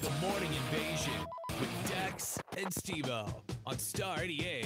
The Morning Invasion with Dex and Steve-O on Star 88.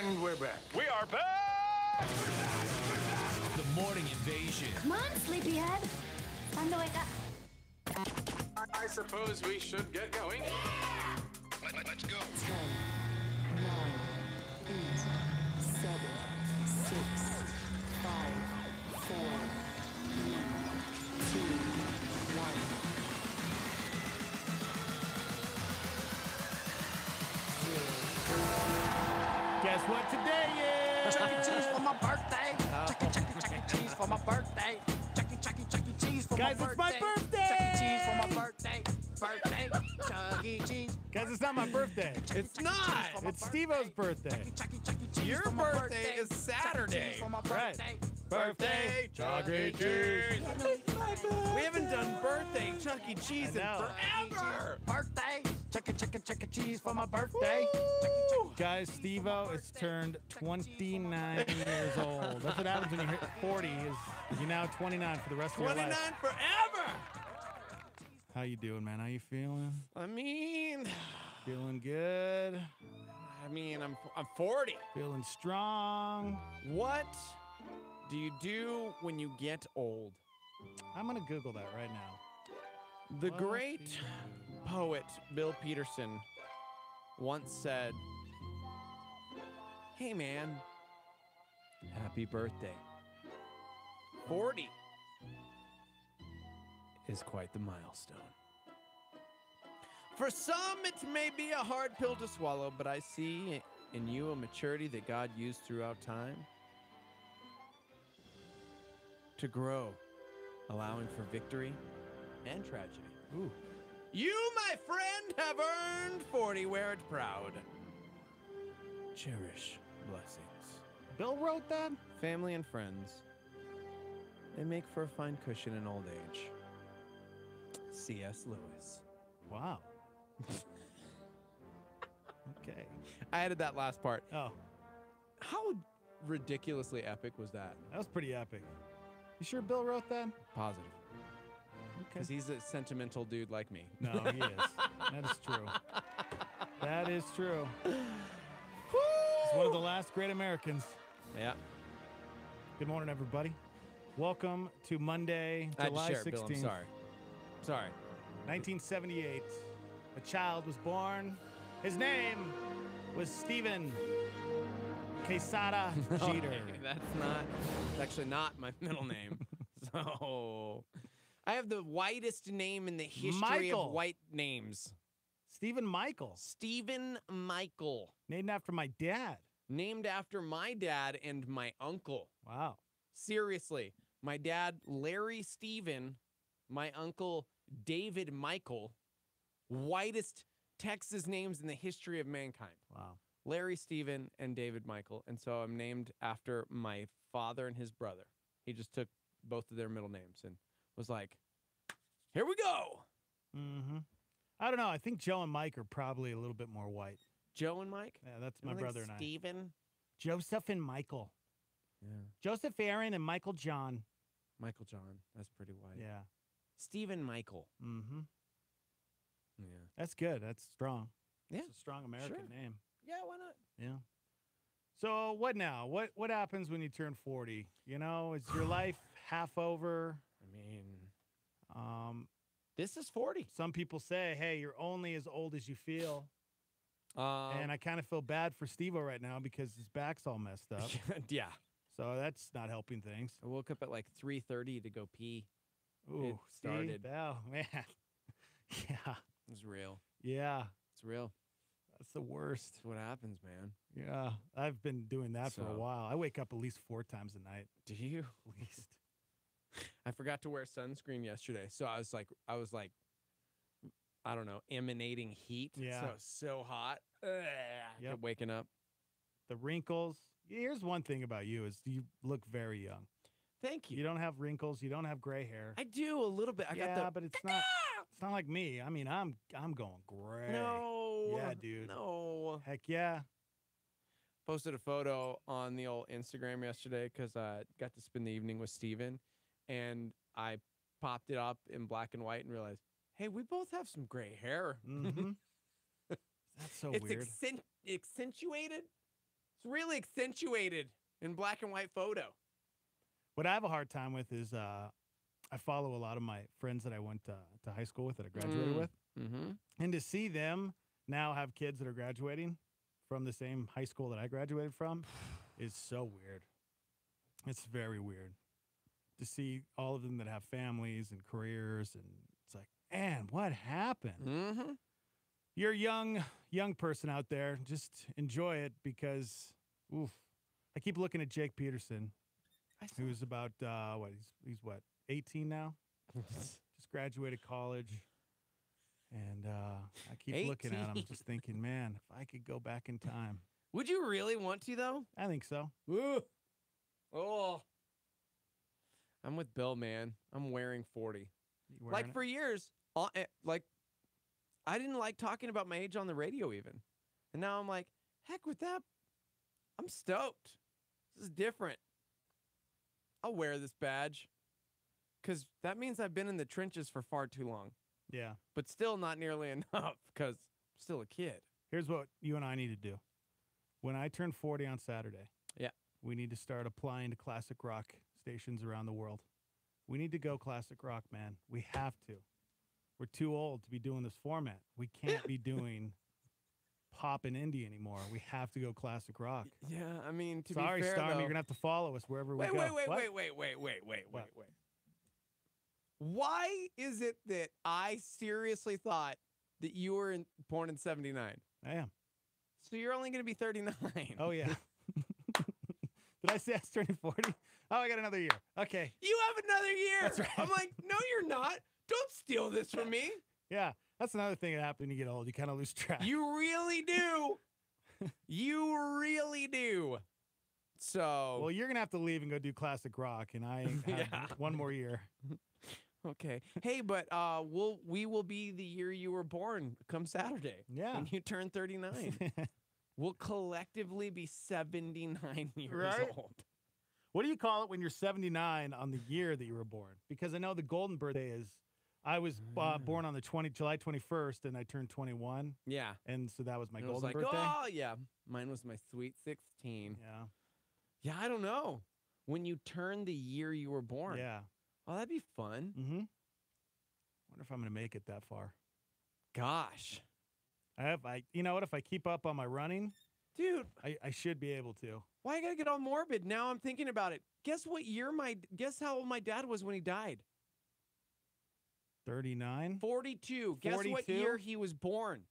And we're back. We are back! The Morning Invasion. Come on, sleepyhead. Time to wake up. I suppose we should get going. Yeah! Let's go. 10, 9, 8, 7, 6, 5, 4, 3, 2, 1. Guess what today is? Chuck E. Cheese for my birthday. Chuck E. Cheese for my birthday. Chuck E. Cheese for Guys, my it's my birthday. birthday! Chuck E. Cheese for my birthday. Chuck E. Cheese. Guys, it's not my birthday. It's not. It's Steve-O's birthday. Chuck E. Cheese Your for my birthday is Saturday. For my Right. birthday. Birthday, Chuck E. Cheese. We haven't done birthday Chuck E. Cheese in I know. forever. Birthday. Chuck E. Cheese for my birthday. Guys, Steve-O is turned 29 years old. That's what happens when you hit 40. Is you're now 29 for the rest of your 29 life. forever. How you doing, man? How you feeling? I mean, Feeling good? I'm 40. Feeling strong? What do you do when you get old? I'm gonna Google that right now. The Well, great poet Bill Peterson once said, "Hey man, happy birthday. 40 is quite the milestone. For some, it may be a hard pill to swallow, but I see in you a maturity that God used throughout time to grow, allowing for victory and tragedy. Ooh. You, my friend, have earned 40. Wear it proud. Cherish blessings. Bill wrote that? Family and friends, they make for a fine cushion in old age. C.S. Lewis." Wow. Okay. I added that last part. Oh, How ridiculously epic was that? that was pretty epic. You sure Bill wrote that? Positive. Okay. Because he's a sentimental dude like me. No, he is. That is true. That is true. He's one of the last great Americans. Yeah. Good morning, everybody. Welcome to Monday, I had to July share it, 16th, Bill. I'm sorry. Sorry. 1978. A child was born. His name was Stephen Quesada Jeter. That's actually not my middle name. So I have the whitest name in the history Michael. of white names. Stephen Michael, Stephen Michael. named after my dad. Named after my dad and my uncle. Wow. Seriously. My dad, Larry Stephen. My uncle, David Michael. Whitest Texas names in the history of mankind. Wow. Larry Stephen and David Michael. And so I'm named after my father and his brother. He just took both of their middle names and was like, here we go. Mm-hmm. I don't know. I think Joe and Mike are probably a little bit more white. Joe and Mike? Yeah, that's You my don't think brother and I. Stephen? Joseph and Michael. Yeah. Joseph Aaron and Michael John. Michael John. That's pretty white. Yeah. Stephen Michael. Mm-hmm. Yeah. That's good. That's strong. Yeah. It's a strong American Sure. name. Yeah, why not? Yeah. So what now? What happens when you turn 40? You know, is your life half over? I mean, This is 40. Some people say, hey, you're only as old as you feel. And I kind of feel bad for Steve-O right now because his back's all messed up. yeah. So that's not helping things. I woke up at like 3:30 to go pee. Ooh, started. See? Oh, man. Yeah. It was real. Yeah. It's real. That's the worst. That's what happens, man. Yeah. I've been doing that for a So- while. I wake up at least 4 times a night. Do you? At least. I forgot to wear sunscreen yesterday, so I was like, I don't know, emanating heat. Yeah. So it was so hot. Yep. Kept waking up. The wrinkles. Here's one thing about you is you look very young. Thank you. You don't have wrinkles. You don't have gray hair. I do a little bit. I yeah, got the. but it's not like me. I mean, I'm going gray. No. Yeah, dude. No. Heck yeah. Posted a photo on the old Instagram yesterday because I got to spend the evening with Steven, and I popped it up in black and white and realized, hey, we both have some gray hair. Mm-hmm. That's so It's weird. accentuated. It's really accentuated in black and white photo. What I have a hard time with is I follow a lot of my friends that I went to high school with that I graduated with. Mm-hmm. And to see them now have kids that are graduating from the same high school that I graduated from is so weird. It's very weird to see all of them that have families and careers. And it's like, man, what happened? Mm-hmm. You're a young person out there. Just enjoy it because, oof. I keep looking at Jake Peterson, who's about, he's what, 18 now? Just graduated college. And I keep looking at him, 18. just thinking, man, if I could go back in time. Would you really want to, though? I think so. Ooh. Oh. I'm with Bill, man. I'm wearing 40. You wearing Like, it? for years, like, I didn't like talking about my age on the radio even. And now I'm like, heck with that. I'm stoked. This is different. I'll wear this badge. Because that means I've been in the trenches for far too long. Yeah. But still not nearly enough because I'm still a kid. Here's what you and I need to do. When I turn 40 on Saturday, Yeah. we need to start applying to classic rock stations around the world. We need to go classic rock, man. We have to. we're too old to be doing this format. We can't be doing pop and indie anymore. We have to go classic rock. Yeah, I mean, to Sorry, be fair, Stormy, though, you're gonna have to follow us wherever we wait, go. wait, wait, What? wait. Why is it that I seriously thought that you were born in 79? I am. So you're only going to be 39. Oh yeah. Did I say I was turning 40? Oh, I got another year. Okay. You have another year. That's right. I'm like, no, you're not. Don't steal this from me. Yeah, that's another thing that happens when you get old. You kind of lose track. You really do. You really do. So, Well, you're gonna have to leave and go do classic rock, and I have Yeah. one more year. okay. Hey, but we will be the year you were born come Saturday. Yeah. When you turn 39. We'll collectively be 79 years Right? old. What do you call it when you're 79 on the year that you were born? Because I know the golden birthday is. I was born on the July 21st, and I turned 21, Yeah. and so that was my And it was golden like, birthday. oh, yeah. Mine was my sweet 16. Yeah. Yeah, I don't know. When you turn the year you were born. Yeah. Oh, that'd be fun. Mm-hmm. Wonder if I'm gonna make it that far. Gosh. You know what? If I keep up on my running, Dude, I should be able to. why you gotta get all morbid? Now I'm thinking about it. Guess how old my dad was when he died? 39. 42. Guess what 42? year he was born?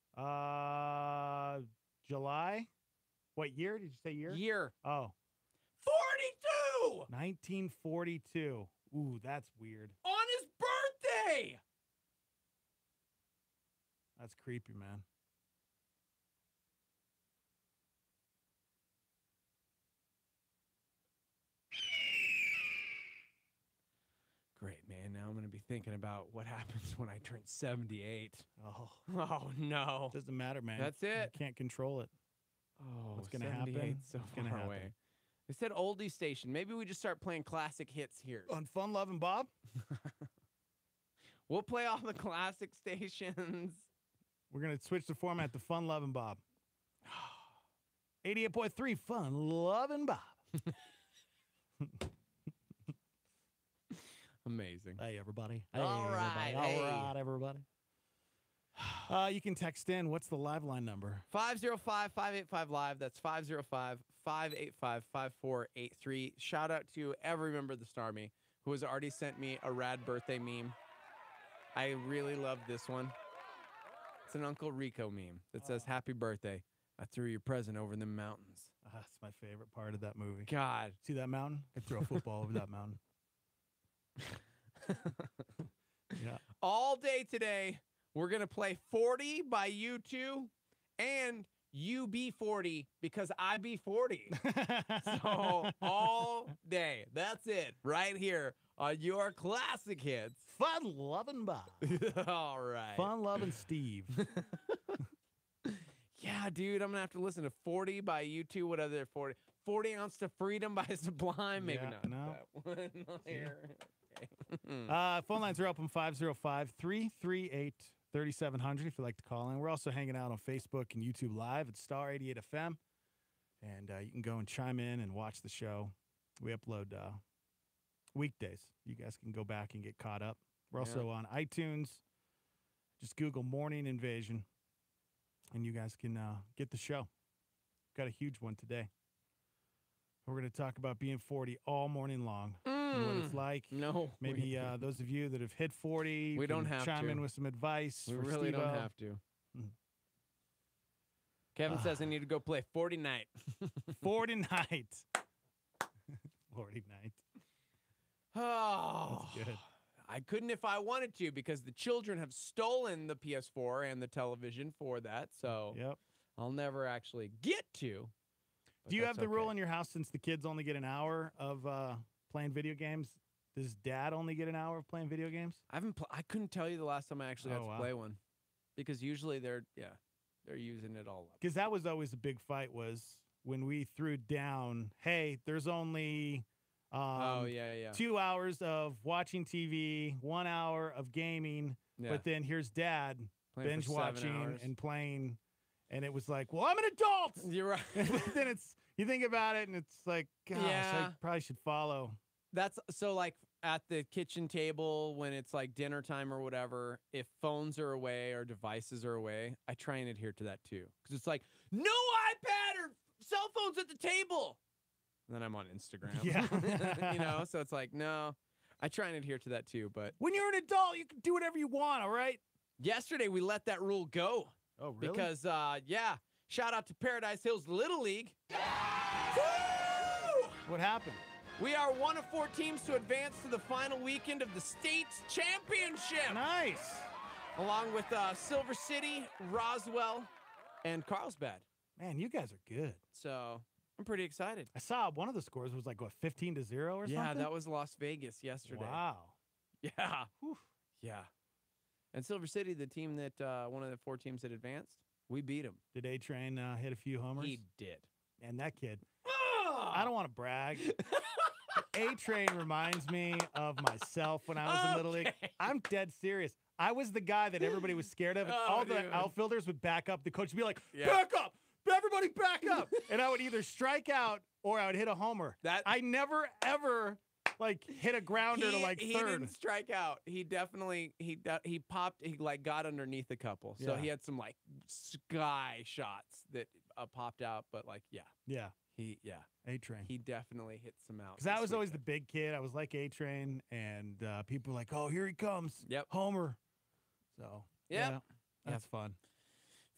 July. What year did you say? Year? Year. Oh, 42! 1942. Ooh, that's weird. On his birthday! That's creepy, man. Great, man. Now I'm going to be thinking about what happens when I turn 78. Oh, Oh, no. doesn't matter, man. That's it. You can't control it. Oh, What's gonna happen? 78's so What's gonna far happen? away. They said oldie station. Maybe we just start playing classic hits here. On Fun Loving Bob, We'll play all the classic stations. we're gonna switch the format to Fun Loving Bob. 88.3 Fun Loving Bob. Amazing. Hey, everybody. All right, Everybody. hey. All right, everybody. You can text in. What's the live line number? 505-585-LIVE. That's 505-585-5483. Shout out to every member of the Starmy who has already sent me a rad birthday meme. I really love this one. It's an Uncle Rico meme that says, "Happy birthday. I threw your present over the mountains." That's my favorite part of that movie. God. See that mountain? I throw a football over that mountain. Yeah. All day today, we're going to play 40 by U2 and UB40 because I be 40. So all day. That's it. Right here on your classic hits. Fun Loving Bob. All right. Fun Loving Steve. Yeah, dude, I'm going to have to listen to 40 by U2. What other 40? 40 Ounce to Freedom by Sublime. Maybe Yeah, not. no. That one here. Okay. Phone lines are open 505-338-3700 if you'd like to call in. We're also hanging out on Facebook and YouTube Live at Star 88 FM. And you can go and chime in and watch the show. We upload weekdays. You guys can go back and get caught up. We're also on iTunes. Just Google Morning Invasion, and you guys can get the show. Got a huge one today. We're going to talk about being 40 all morning long and what it's like. No. Maybe those of you that have hit 40 We don't can have chime to. in with some advice. We for really don't Steve-O. have to. Mhm. Kevin says I need to go play 40 night. 40 night. 40 night. Oh, That's good. I couldn't if I wanted to because the children have stolen the PS4 and the television for that. So Yep. I'll never actually get to. but Do you have that's the rule okay. in your house since the kids only get an hour of playing video games? Does dad only get an hour of playing video games? I couldn't tell you the last time I actually got Oh, to wow. play one because usually they're using it all up. Because that was always a big fight was when we threw down, hey, there's only Oh yeah. 2 hours of watching TV, 1 hour of gaming, Yeah. but then here's dad Playing for binge 7 watching hours. and playing, and it was like, well, I'm an adult. You're right. But then you think about it, and it's like, gosh, I Yeah. probably should follow. That's so like at the kitchen table when it's like dinner time or whatever, if phones are away or devices are away, I try and adhere to that too. Because it's like, no iPad or cell phones at the table. And then I'm on Instagram. Yeah. You know, so it's like, no, I try and adhere to that too. But When you're an adult, you can do whatever you want, all right? yesterday we let that rule go. Oh, really? Because, shout out to Paradise Hills Little League. Woo! What happened? We are one of 4 teams to advance to the final weekend of the state championship, Nice. along with Silver City, Roswell, and Carlsbad. Man, you guys are good. So I'm pretty excited. I saw one of the scores was like, what, 15-0 or Yeah, something? that was Las Vegas yesterday. Wow. Yeah. Whew. Yeah. And Silver City, the team that one of the 4 teams that advanced, we beat them. Did A-Train hit a few homers? He did. And that kid, I don't want to brag. A-Train reminds me of myself when I was in Little League. Okay. I'm dead serious. I was the guy that everybody was scared of. And Oh, all the dude. outfilders would back up. The coach would be like, Yeah. back up. Everybody back up. And I would either strike out or I would hit a homer. That I never, ever, like, hit a grounder to, like, he third. didn't strike out. He definitely he popped. He like got underneath a couple, so Yeah. he had some like sky shots that popped out. But like, Yeah, he A-Train. he definitely hit some out. Because I this was always the weekend. big kid. I was like A-Train, and people were like, oh, here he comes. Yep. Homer. So, Yep. yeah, that's fun.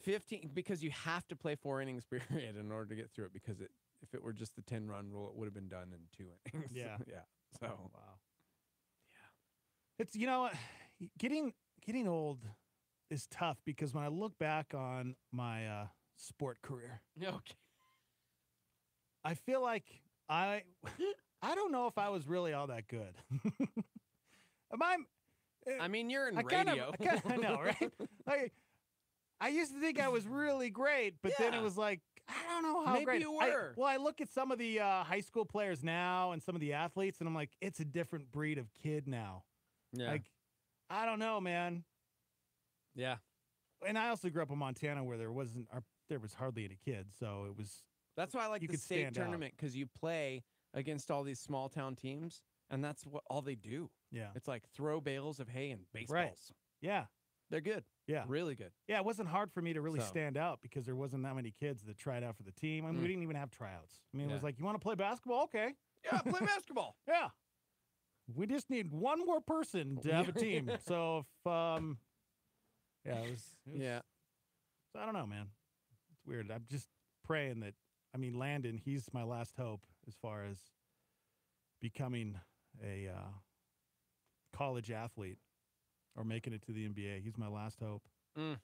15 because you have to play 4 innings period in order to get through it. Because if it were just the 10-run rule, it would have been done in 2 innings. Yeah. yeah. So Wow. Yeah. It's, you know, getting old is tough because when I look back on my sport career, okay. I feel like I don't know if I was really all that good. Am I? I mean, you're in I radio. I know, right? I used to think I was really great, but then it Yeah. was like, I don't know how Maybe great. you were. I look at some of the high school players now and some of the athletes, and I'm like, it's a different breed of kid now. Yeah. Like, I don't know, man. yeah. And I also grew up in Montana where there was hardly any kids, so it was That's why I like You the could state stand out. tournament because you play against all these small town teams, and that's what all they do. yeah, It's like throw bales of hay and baseballs. yeah, They're good. yeah. Really good. Yeah, it wasn't hard for me to really So. stand out because there wasn't that many kids that tried out for the team. I mean, we didn't even have tryouts. I mean, it was Yeah. like, you want to play basketball? Okay. Yeah, play basketball. Yeah. We just need one more person to have a team. So if it was Yeah. So I don't know, man. It's weird. I'm just praying that Landon, he's my last hope as far as becoming a college athlete or making it to the NBA. He's my last hope. Mm.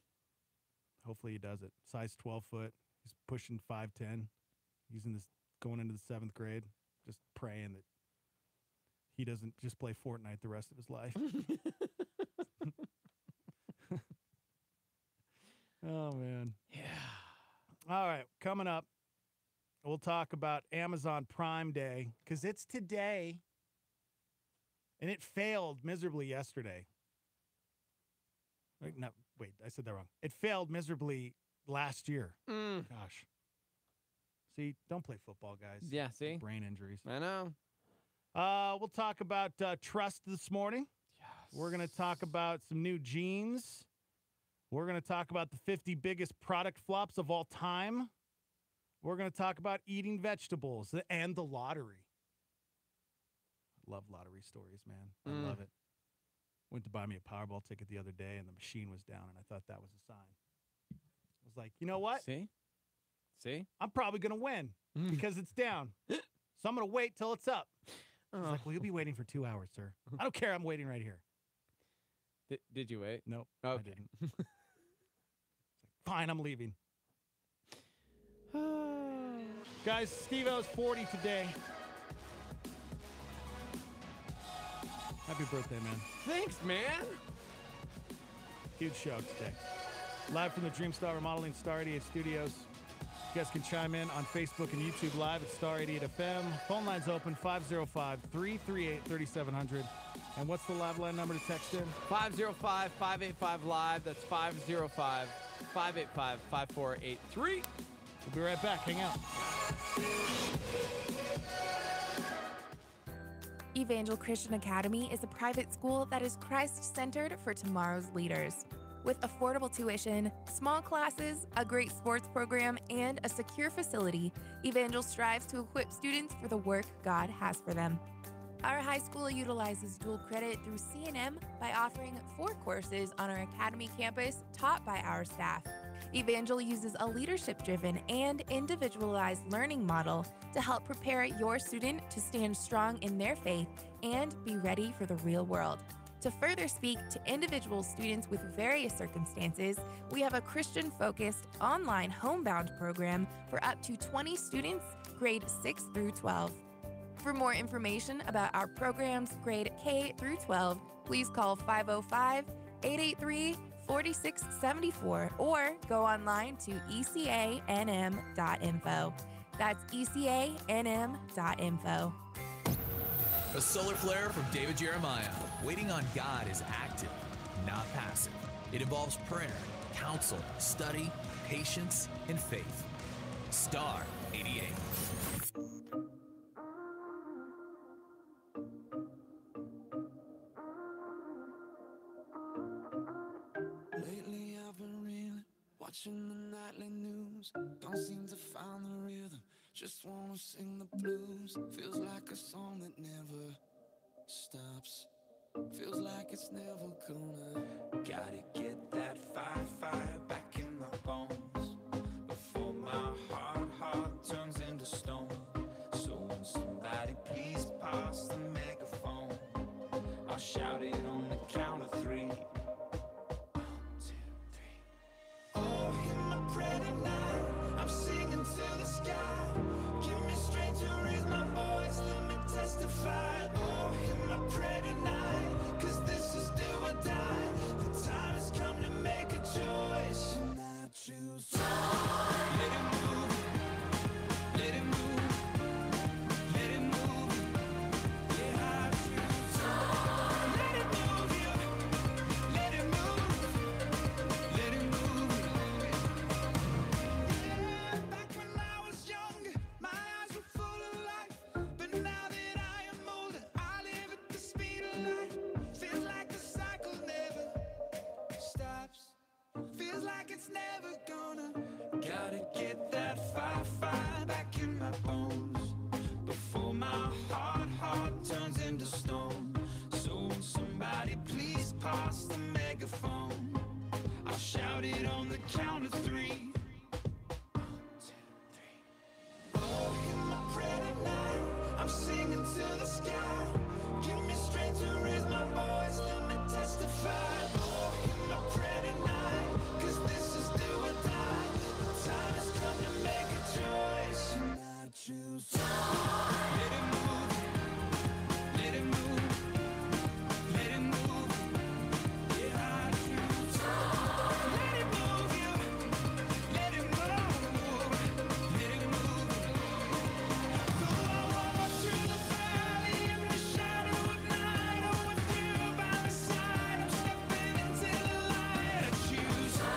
Hopefully he does it. Size 12 foot. He's pushing 5'10". He's going into the 7th grade. Just praying that he doesn't just play Fortnite the rest of his life. Oh, man. Yeah. All right. Coming up, we'll talk about Amazon Prime Day because it's today. And it failed miserably yesterday. No, wait, I said that wrong. It failed miserably last year. Mm. Gosh. See, don't play football, guys. Yeah, see? Brain injuries. I know. We'll talk about trust this morning. Yes. We're going to talk about some new jeans. We're going to talk about the 50 biggest product flops of all time. We're going to talk about eating vegetables and the lottery. Love lottery stories, man. I love it. Went to buy me a Powerball ticket the other day, and the machine was down, and I thought that was a sign. I was like, you know what? See? See? I'm probably going to win because it's down. So I'm going to wait till it's up. I was like, well, you'll be waiting for 2 hours, sir. I don't care. I'm waiting right here. Did you wait? Nope, Okay. I didn't. Fine, I'm leaving. Guys, Steve-O's 40 today. Happy birthday, man. Thanks, man. Huge show today. Live from the Dreamstar Remodeling Star 88 Studios. You guys can chime in on Facebook and YouTube Live at Star 88 FM. Phone lines open 505-338-3700. And what's the live line number to text in? 505-585-LIVE. That's 505-585-5483. We'll be right back. Hang out. Evangel Christian Academy is a private school that is Christ-centered for tomorrow's leaders. With affordable tuition, small classes, a great sports program, and a secure facility, Evangel strives to equip students for the work God has for them. Our high school utilizes dual credit through C&M by offering 4 courses on our academy campus taught by our staff. Evangel uses a leadership-driven and individualized learning model to help prepare your student to stand strong in their faith and be ready for the real world. To further speak to individual students with various circumstances, we have a Christian-focused online homebound program for up to 20 students, grade 6 through 12. For more information about our programs, grade K through 12, please call 505-883-4674 or go online to ecanm.info. That's ecanm.info. A solar flare from David Jeremiah. Waiting on God is active, not passive. It involves prayer, counsel, study, patience, and faith. Star 88. Lately I've been reeling, watching the nightly news. Don't seem to find the rhythm, just wanna sing the blues. Feels like a song that never stops. Feels like it's never gonna. Gotta get that fire back in my bones before my heart turns into stone. So when somebody please pass the megaphone, I'll shout it on the count of 3. 1, 2, 3. Oh, in my prayer tonight, I'm singing to the sky. Give me strength to raise my voice, let me testify. Oh, in my prayer tonight, 'cause this is do or die. The time has come to make a choice, and I choose to let it move, let it move, let it move. Yeah, I choose to let it move you, let it move, let it move. Yeah, back when I was younger, my eyes were full of life, but now that I am older, I live at the speed of light. Feels like the cycle never stops. Feels like it's never gonna. Gotta get that fire back in my bones before my heart turns into stone. So when somebody please pass the megaphone, I'll shout it on the count of 3. 1, 2, 3. Oh, in my prayer tonight, I'm singing to the sky. Give me strength to raise my voice, let me testify. Oh, in my prayer tonight, 'cause this is do or die. The time has come to make a choice, and I choose to let it move, let it move, let it move. Yeah, I choose to let it move you, let it move, let it move. Though I walk through the valley in the shadow of night, oh, with you by my side, I'm stepping into the light. I choose to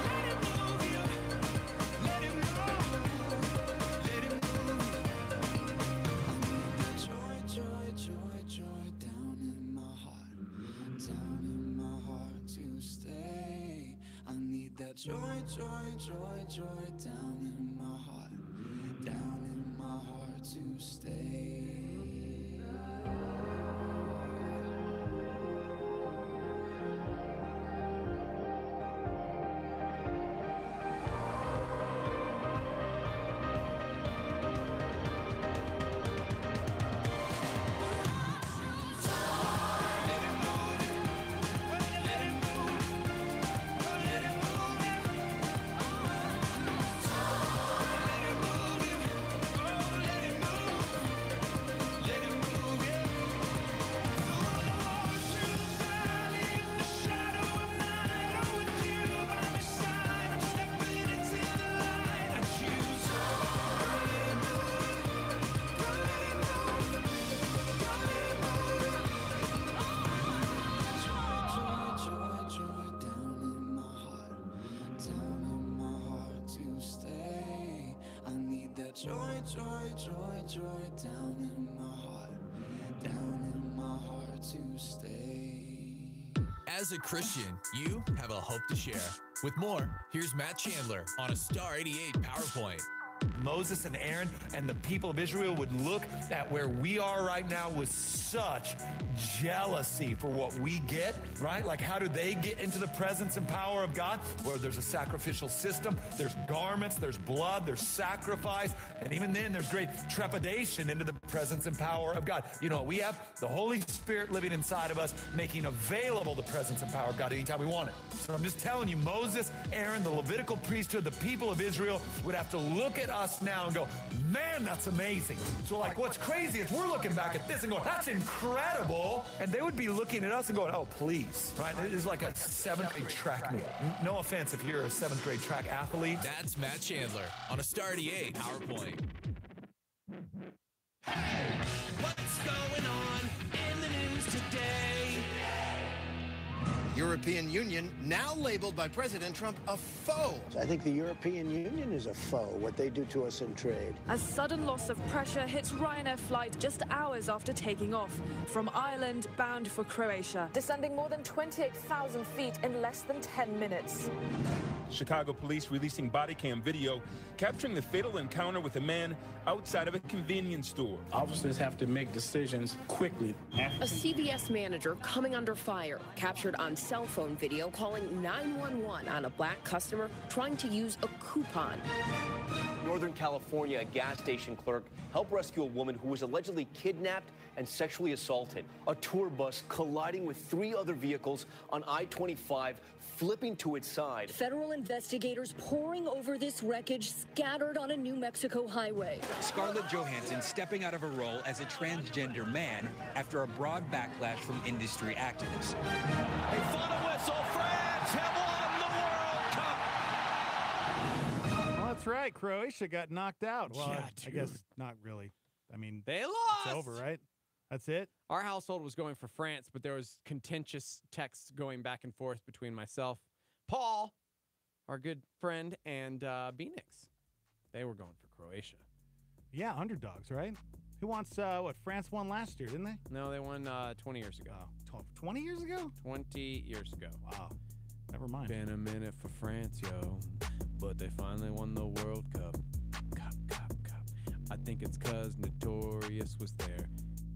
let it move you, let it move, let it move. Joy down in my heart to stay. I need that joy down in my heart to stay. Joy down in my heart down in my heart to stay. As a Christian, you have a hope to share. With more, here's Matt Chandler on a Star 88 PowerPoint. Moses and Aaron and the people of Israel would look at where we are right now with such jealousy for what we get, right? Like, how do they get into the presence and power of God? Where there's a sacrificial system, there's garments, there's blood, there's sacrifice, and even then there's great trepidation into the presence and power of God. You know, we have the Holy Spirit living inside of us, making available the presence and power of God anytime we want it. So I'm just telling you, Moses, Aaron, the Levitical priesthood, the people of Israel would have to look at us now and go, man, that's amazing. So like, what's crazy is we're looking back at this and going, that's incredible. And they would be looking at us and going, oh, please, right? It is like a 7th grade track meet. No offense if you're a 7th grade track athlete. That's Matt Chandler on a Star 88 PowerPoint. What's going on in the news today? European Union now labeled by President Trump a foe. I think the European Union is a foe, what they do to us in trade. A sudden loss of pressure hits Ryanair flight just hours after taking off from Ireland bound for Croatia, descending more than 28,000 feet in less than 10 minutes. Chicago police releasing body cam video capturing the fatal encounter with a man outside of a convenience store. Officers have to make decisions quickly. A CVS manager coming under fire, captured on cell phone video calling 911 on a black customer trying to use a coupon. Northern California, a gas station clerk helped rescue a woman who was allegedly kidnapped and sexually assaulted. A tour bus colliding with 3 other vehicles on I-25, flipping to its side. Federal investigators poring over this wreckage scattered on a New Mexico highway. Scarlett Johansson stepping out of her role as a transgender man after a broad backlash from industry activists. A final whistle, France have won the World Cup. Well, that's right. Croatia got knocked out. Well, Yeah, I guess not really. I mean, They lost. it's over, right? That's it? Our household was going for France, but there was contentious texts going back and forth between myself, Paul, our good friend, and Benix. They were going for Croatia. Yeah, underdogs, right? Who wants, France won last year, didn't they? No, they won 20 years ago. 20 years ago? 20 years ago. Wow. Never mind. Been a minute for France, yo. But they finally won the World Cup. Cup. I think it's 'cause Notorious was there.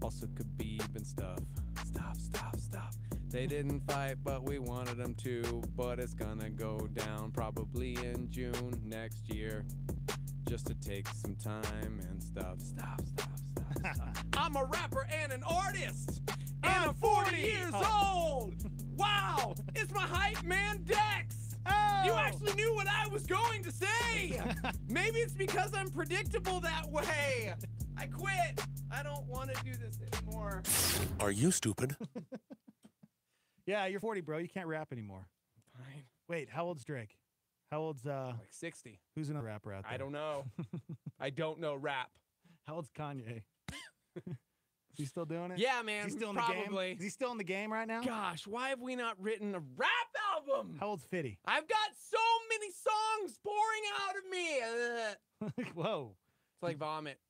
Also Khabib and stuff. Stop. They didn't fight, but we wanted them to. But it's gonna go down probably in June next year. Just to take some time and stuff. Stop. I'm a rapper and an artist. And I'm 40 years old. Wow. It's my hype man, Dex. Oh. You actually knew what I was going to say. Maybe it's because I'm predictable that way. I quit. I don't want to do this anymore. Are you stupid? Yeah, you're 40, bro. You can't rap anymore. Fine. Wait, how old's Drake? How old's Like 60. who's another rapper out there? I don't know. I don't know rap. How old's Kanye? Is he still doing it? Yeah, man. Is he still in probably. the game? Is he still in the game right now? Gosh, why have we not written a rap album? How old's Fitty? I've got so many songs pouring out of me. Ugh. Whoa. It's like vomit.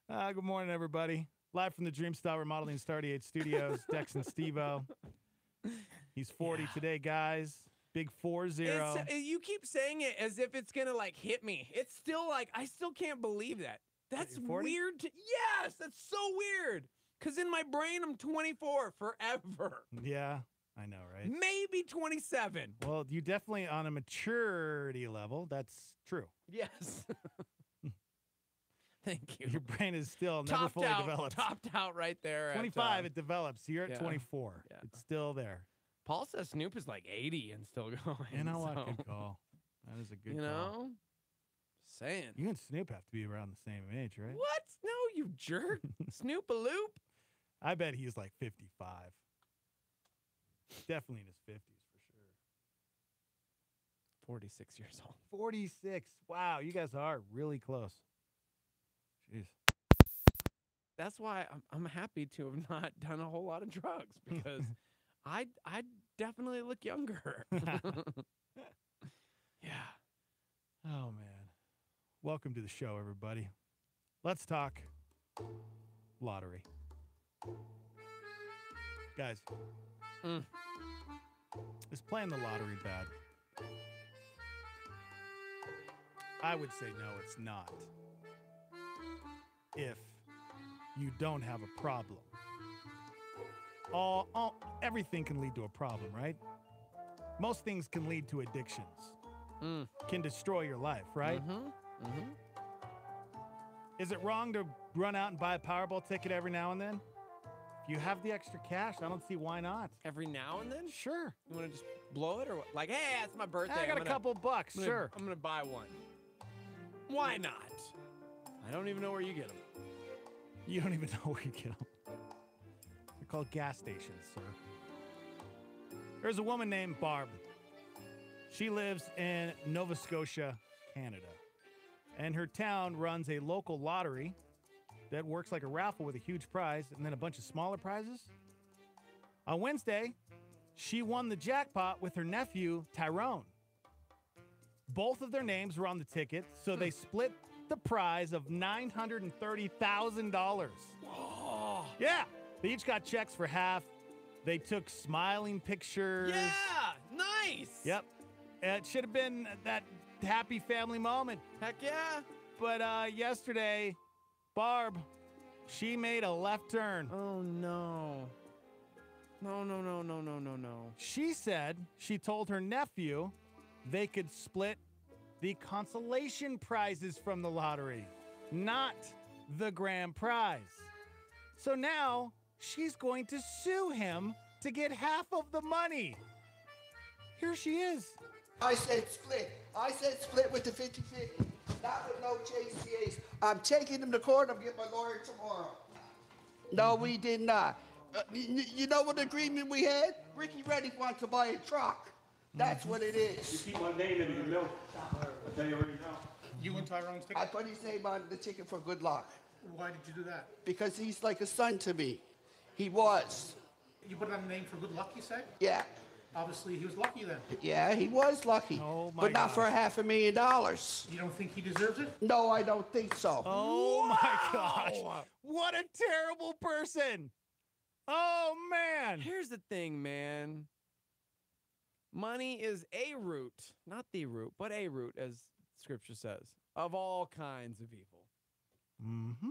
Good morning, everybody. Live from the Dreamstyle Remodeling Star 88 Studios, Dex and Steve-O. He's 40 today, guys. Big 4-0. You keep saying it as if it's gonna like hit me. It's still like I still can't believe that. That's you're 40? weird. Yes, that's so weird. Cause in my brain I'm 24 forever. Yeah, I know, right? Maybe 27. Well, you definitely on a maturity level. That's true. Yes. Thank you. Your brain is still never fully developed. Topped out right there. 25, it develops. You're at yeah. 24. Yeah. It's still there. Paul says Snoop is like 80 and still going. You know what? so, Good call. That is a good You call. know? Saying. You and Snoop have to be around the same age, right? What? No, you jerk. Snoop-a-loop. I bet he's like 55. Definitely in his 50s for sure. 46 years old. 46. Wow, you guys are really close. Jeez. That's why I'm happy to have not done a whole lot of drugs because I definitely look younger. Yeah. Oh, man. Welcome to the show, everybody. Let's talk lottery. Guys, is playing the lottery bad? I would say no, it's not. If you don't have a problem. Everything can lead to a problem, right? Most things can lead to addictions. Can destroy your life, right? Is it wrong to run out and buy a Powerball ticket every now and then? If you have the extra cash, I don't see why not. Every now and then? Sure. You want to just blow it or what? Like, hey, it's my birthday. I got a couple bucks, sure. I'm going to buy one. Why not? I don't even know where you get them. You don't even know where you get them. They're called gas stations, sir. There's a woman named Barb. She lives in Nova Scotia, Canada. And her town runs a local lottery that works like a raffle with a huge prize and then a bunch of smaller prizes. On Wednesday, she won the jackpot with her nephew, Tyrone. Both of their names were on the ticket, so they split the prize of $930,000. Oh. Yeah, they each got checks for half. They took smiling pictures. Yeah, nice. Yep. It should have been that happy family moment. Heck yeah. But yesterday, Barb, she made a left turn. Oh, no. No. She said she told her nephew they could split the consolation prizes from the lottery, not the grand prize. So now she's going to sue him to get half of the money. Here she is. I said split. I said split with the 50-50. Not with no JCAs. I'm taking them to court. I'll get my lawyer tomorrow. No, we did not. You know what agreement we had? Ricky Reddick wants to buy a truck. That's what it is. You keep my name in your milk. I'll tell you right now. You and Tyrone's ticket? I put his name on the ticket for good luck. Why did you do that? Because he's like a son to me. He was. You put on the name for good luck, you say? Yeah. Obviously, he was lucky then. Yeah, he was lucky. Oh my but not for gosh. $500,000. You don't think he deserves it? No, I don't think so. Oh my gosh. What a terrible person. Oh man. Here's the thing, man. Money is a root, not the root, but a root, as scripture says, of all kinds of evil.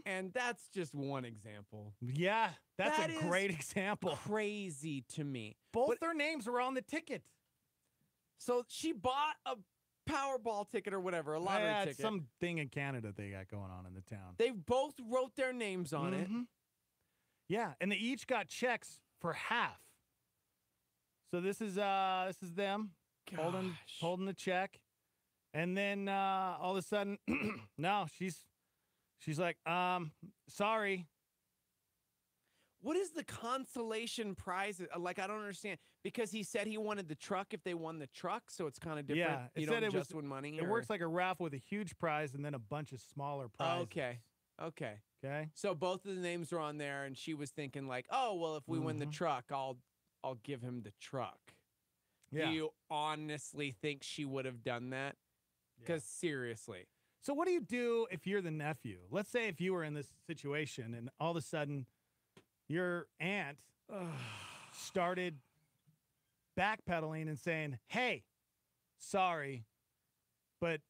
And that's just one example. Yeah, that's That a is great example. Crazy to me. Both their names were on the ticket. So she bought a Powerball ticket or whatever, a lottery It's ticket. some thing in Canada they got going on in the town. They both wrote their names on it. Yeah, and they each got checks for half. So this is them holding the check, and then all of a sudden, no, she's like, sorry. What is the consolation prize? Like, I don't understand. Because he said he wanted the truck if they won the truck, so it's kind of different. Yeah, you said don't it just win money. It or- works like a raffle with a huge prize and then a bunch of smaller prizes. Okay. Okay. So both of the names were on there, and she was thinking like, oh, well, if we win the truck, I'll give him the truck. Yeah. Do you honestly think she would have done that? Because seriously. So what do you do if you're the nephew? Let's say if you were in this situation and all of a sudden your aunt started backpedaling and saying, hey, sorry, but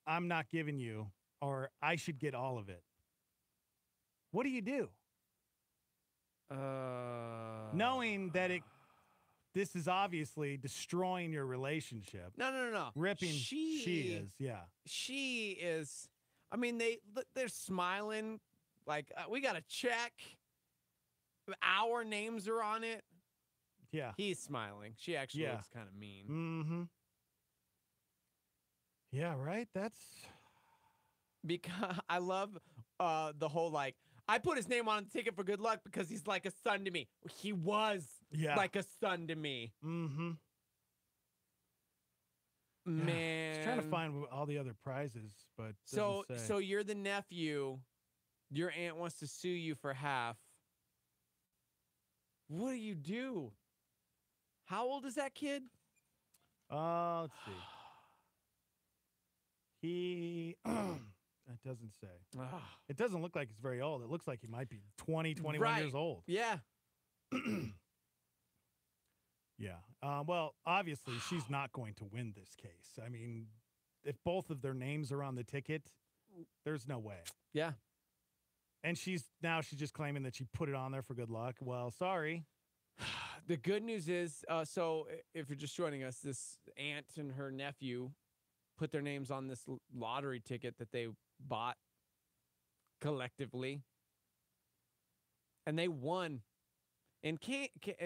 I'm not giving you, or I should get all of it. What do you do? Knowing that this is obviously destroying your relationship. No. Ripping. She is, yeah. She is. I mean, they're smiling like we got a check. Our names are on it. Yeah. He's smiling. She actually looks kind of mean. Mm-hmm. Yeah, right? That's because I love the whole like, I put his name on the ticket for good luck because he's like a son to me. He was like a son to me. Mm-hmm. Man. I was trying to find all the other prizes, but so doesn't say. so you're the nephew. Your aunt wants to sue you for half. What do you do? How old is that kid? Let's see. He It doesn't say. Ah. It doesn't look like he's very old. It looks like he might be 20, 21 years old. Yeah. Yeah. Well, obviously, she's not going to win this case. I mean, if both of their names are on the ticket, there's no way. Yeah. And she's just claiming that she put it on there for good luck. Well, sorry. The good news is, so if you're just joining us, this aunt and her nephew put their names on this lottery ticket that they bought collectively, and they won. In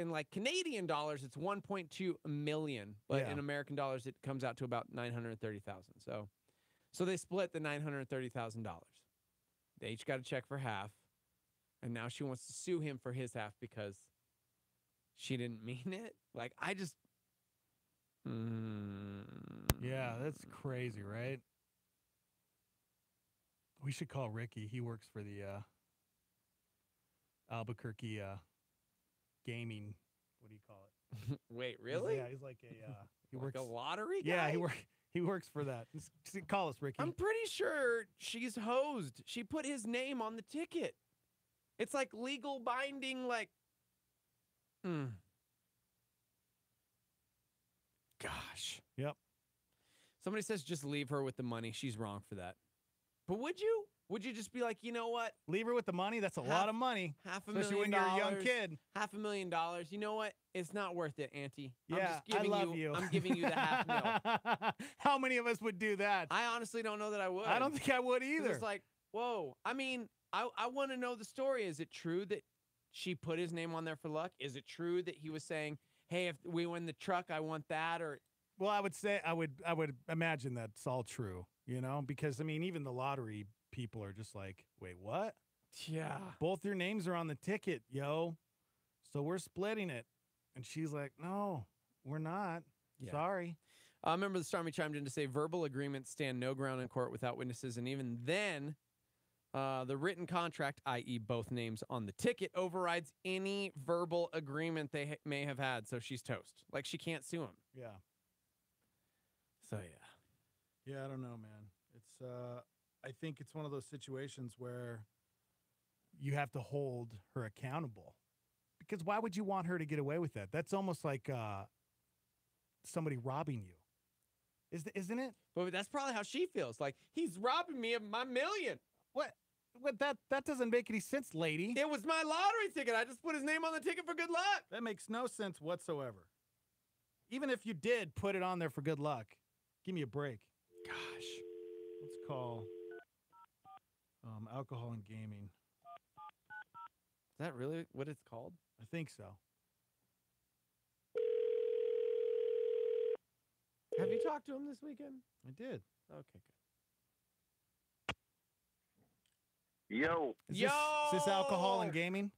like Canadian dollars, it's 1.2 million, but in American dollars, it comes out to about 930,000. So they split the $930,000. They each got a check for half, and now she wants to sue him for his half because she didn't mean it. Like, I just, Yeah, that's crazy, right? We should call Ricky. He works for the Albuquerque gaming. What do you call it? Wait, really? Yeah, he's like a he Like works a lottery Yeah, guy? he works for that. Call us, Ricky. I'm pretty sure she's hosed. She put his name on the ticket. It's like legal binding, like, Gosh. Yep. Somebody says just leave her with the money. She's wrong for that. But would you? Would you just be like, you know what? Leave her with the money? That's a lot of money. $500,000. Especially when you're a young kid. $500,000. You know what? It's not worth it, Auntie. Yeah, I'm just giving I love you. I'm giving you the $500,000. How many of us would do that? I honestly don't know that I would. I don't think I would 'Cause either. It's like, whoa. I mean, I want to know the story. Is it true that she put his name on there for luck? Is it true that he was saying, hey, if we win the truck, I want that? Or Well, I would say I would imagine that's all true, because I mean, even the lottery people are just like, wait, what? Yeah. Both your names are on the ticket, yo. So we're splitting it. And she's like, no, we're not. Yeah. Sorry. I remember the Stormy chimed in to say verbal agreements stand no ground in court without witnesses. And even then, the written contract, i.e. both names on the ticket, overrides any verbal agreement they may have had. So she's toast. Like, she can't sue him. Yeah. So, yeah. Yeah, I don't know, man. It's I think it's one of those situations where you have to hold her accountable. Because why would you want her to get away with that? That's almost like somebody robbing you. Isn't it? But that's probably how she feels. Like, he's robbing me of my million. What that doesn't make any sense, lady. It was my lottery ticket. I just put his name on the ticket for good luck. That makes no sense whatsoever. Even if you did put it on there for good luck, give me a break. Gosh. Let's call alcohol and gaming. Is that really what it's called? I think so. Have you talked to him this weekend? I did. Okay, good. Yo. Is this alcohol and gaming?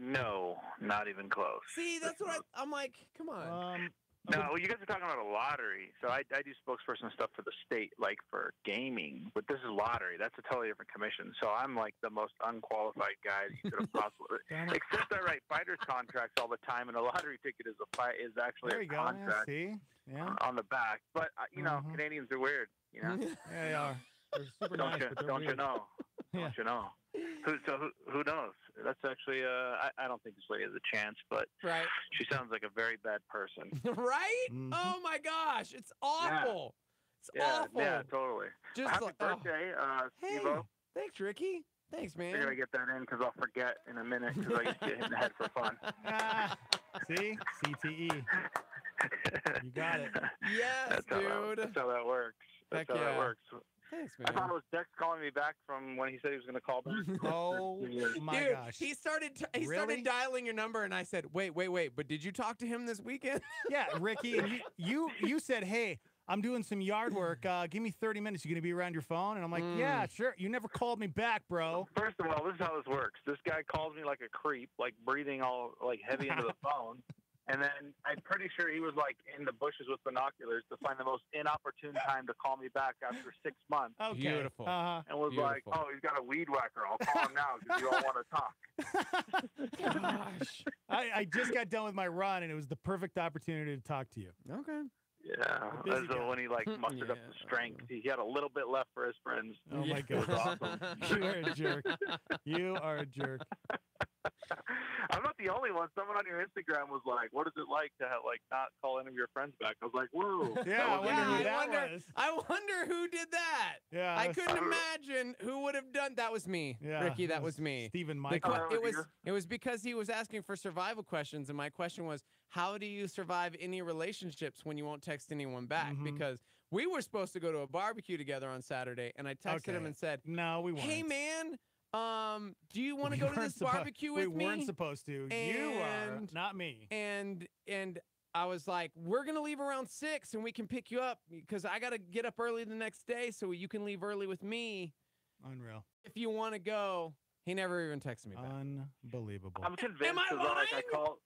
No, not even close. See, that's what I'm like, come on. No, you guys are talking about a lottery. So I do spokesperson stuff for the state, like for gaming. But this is lottery. That's a totally different commission. So I'm like the most unqualified guy that you could have possibly. Except I write fighters contracts all the time, and a lottery ticket is actually There a you go. contract See? Yeah. on the back. But Canadians are weird. Yeah, they are. They're super nice, but they're don't you weird. know? Yeah. Don't you know? Who knows? That's actually I don't think this lady has a chance, but right. She sounds like a very bad person. Right? Oh my gosh, it's awful. It's awful. Yeah, totally. Just Happy like, birthday, hey, Steve-O. thanks, Ricky. Thanks, man. I gotta get that in because I'll forget in a minute because I used to get hit in the head for fun. See? CTE. You got it. Yes, dude. That's how that works. That's how that works. Thanks, I man. thought it was Dex calling me back from when he said he was going to call back. Oh my Dude, gosh. he started Really? dialing your number, and I said, wait, but did you talk to him this weekend? Yeah, Ricky, and you said, hey, I'm doing some yard work. Give me 30 minutes. You going to be around your phone? And I'm like, yeah, sure. You never called me back, bro. First of all, this is how this works. This guy calls me like a creep, like breathing all like heavy into the phone. And then I'm pretty sure he was like in the bushes with binoculars to find the most inopportune time to call me back after 6 months. Okay. Beautiful. And was like, oh, he's got a weed whacker. I'll call him now because you all want to talk. Gosh. I just got done with my run, and it was the perfect opportunity to talk to you. Okay. Yeah, busy that's guy. when he like mustered up the strength. He had a little bit left for his friends. Oh my It was God. awesome. You are a jerk. You are a jerk. I'm not the only one. Someone on your Instagram was like, "What is it like to have, like not call any of your friends back?" I was like, "Whoa." Yeah, I wonder who that wonder, was. I wonder who did that. Yeah, I that's- couldn't imagine who would have done that. Was me, Yeah, Ricky. That it was me. Stephen The Michael. it was because he was asking for survival questions, and my question was, how do you survive any relationships when you won't text anyone back? Mhm. Because we were supposed to go to a barbecue together on Saturday, and I texted him Okay. and said, No, we weren't. "Hey man, do you want to We go to weren't this suppo- barbecue with we me?" weren't supposed to. You are, And- not me. And I was like, "We're gonna leave around 6, and we can pick you up because I gotta get up early the next day, so you can leave early with me Unreal. if you want to go." He never even texted me back. Unbelievable. I'm convinced. Am I 'cause, like, I lying? called.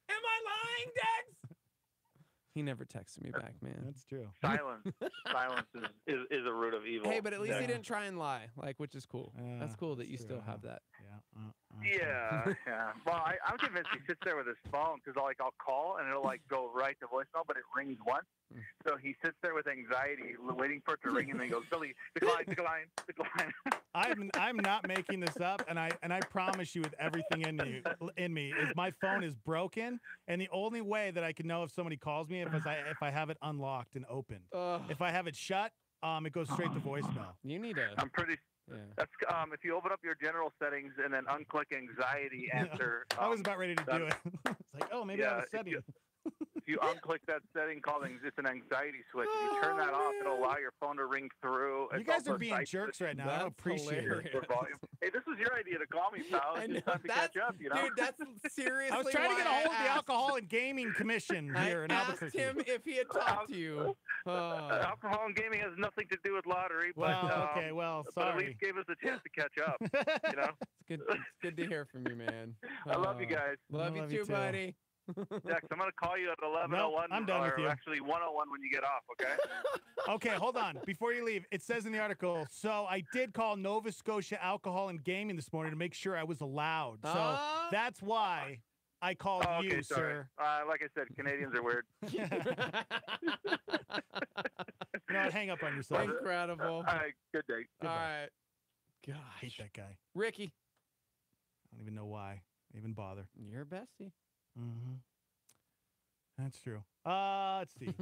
Am I lying, Dex? He never texted me back, man. That's true. Silence. Silence is a root of evil. Hey, but at least Yeah. he didn't try and lie, like, which is cool. That's cool that you true, still huh? have that. Yeah. Yeah, yeah. Well, I'm convinced he sits there with his phone because I'll call and it'll like go right to voicemail, but it rings once. So he sits there with anxiety, waiting for it to ring, and then goes, "Billy, decline, decline, decline." I'm not making this up, and I promise you with everything in me is my phone is broken, and the only way that I can know if somebody calls me if I have it unlocked and opened. If I have it shut, it goes straight to voicemail. You need a. I'm pretty. Yeah. That's if you open up your general settings and then unclick anxiety answer. I was about ready to do it. It's like, oh, maybe I have a if setting. If you unclick that setting called it's an anxiety switch. If you turn that off, it'll allow your phone to ring through. You It's guys also are being site jerks switch. right now. I don't appreciate it. For volume. Hey, this was your idea to call me, pal. It's just time to catch up, you know? Dude, that's seriously. I was trying to get a why hold of the I asked. Alcohol and Gaming Commission here in I asked Albuquerque. him if he had talked to you. Alcohol and gaming has nothing to do with lottery, but Well, okay, well, but at sorry. least gave us a chance to catch up. You know, It's good to hear from you, man. I love you guys. Love you too, buddy. Dex, I'm gonna call you at 11:01. Nope, I'm done with or you. Actually, 1:01 when you get off. Okay. Okay, hold on. Before you leave, it says in the article, so I did call Nova Scotia Alcohol and Gaming this morning to make sure I was allowed. So that's why I called Oh, okay, you, sorry. sir. Like I said, Canadians are weird. You know, hang up on yourself. Incredible. All right, good day. All right. Gosh. I hate that guy. Ricky. I don't even know why I even bother. You're a bestie. Mm-hmm. That's true. Let's see.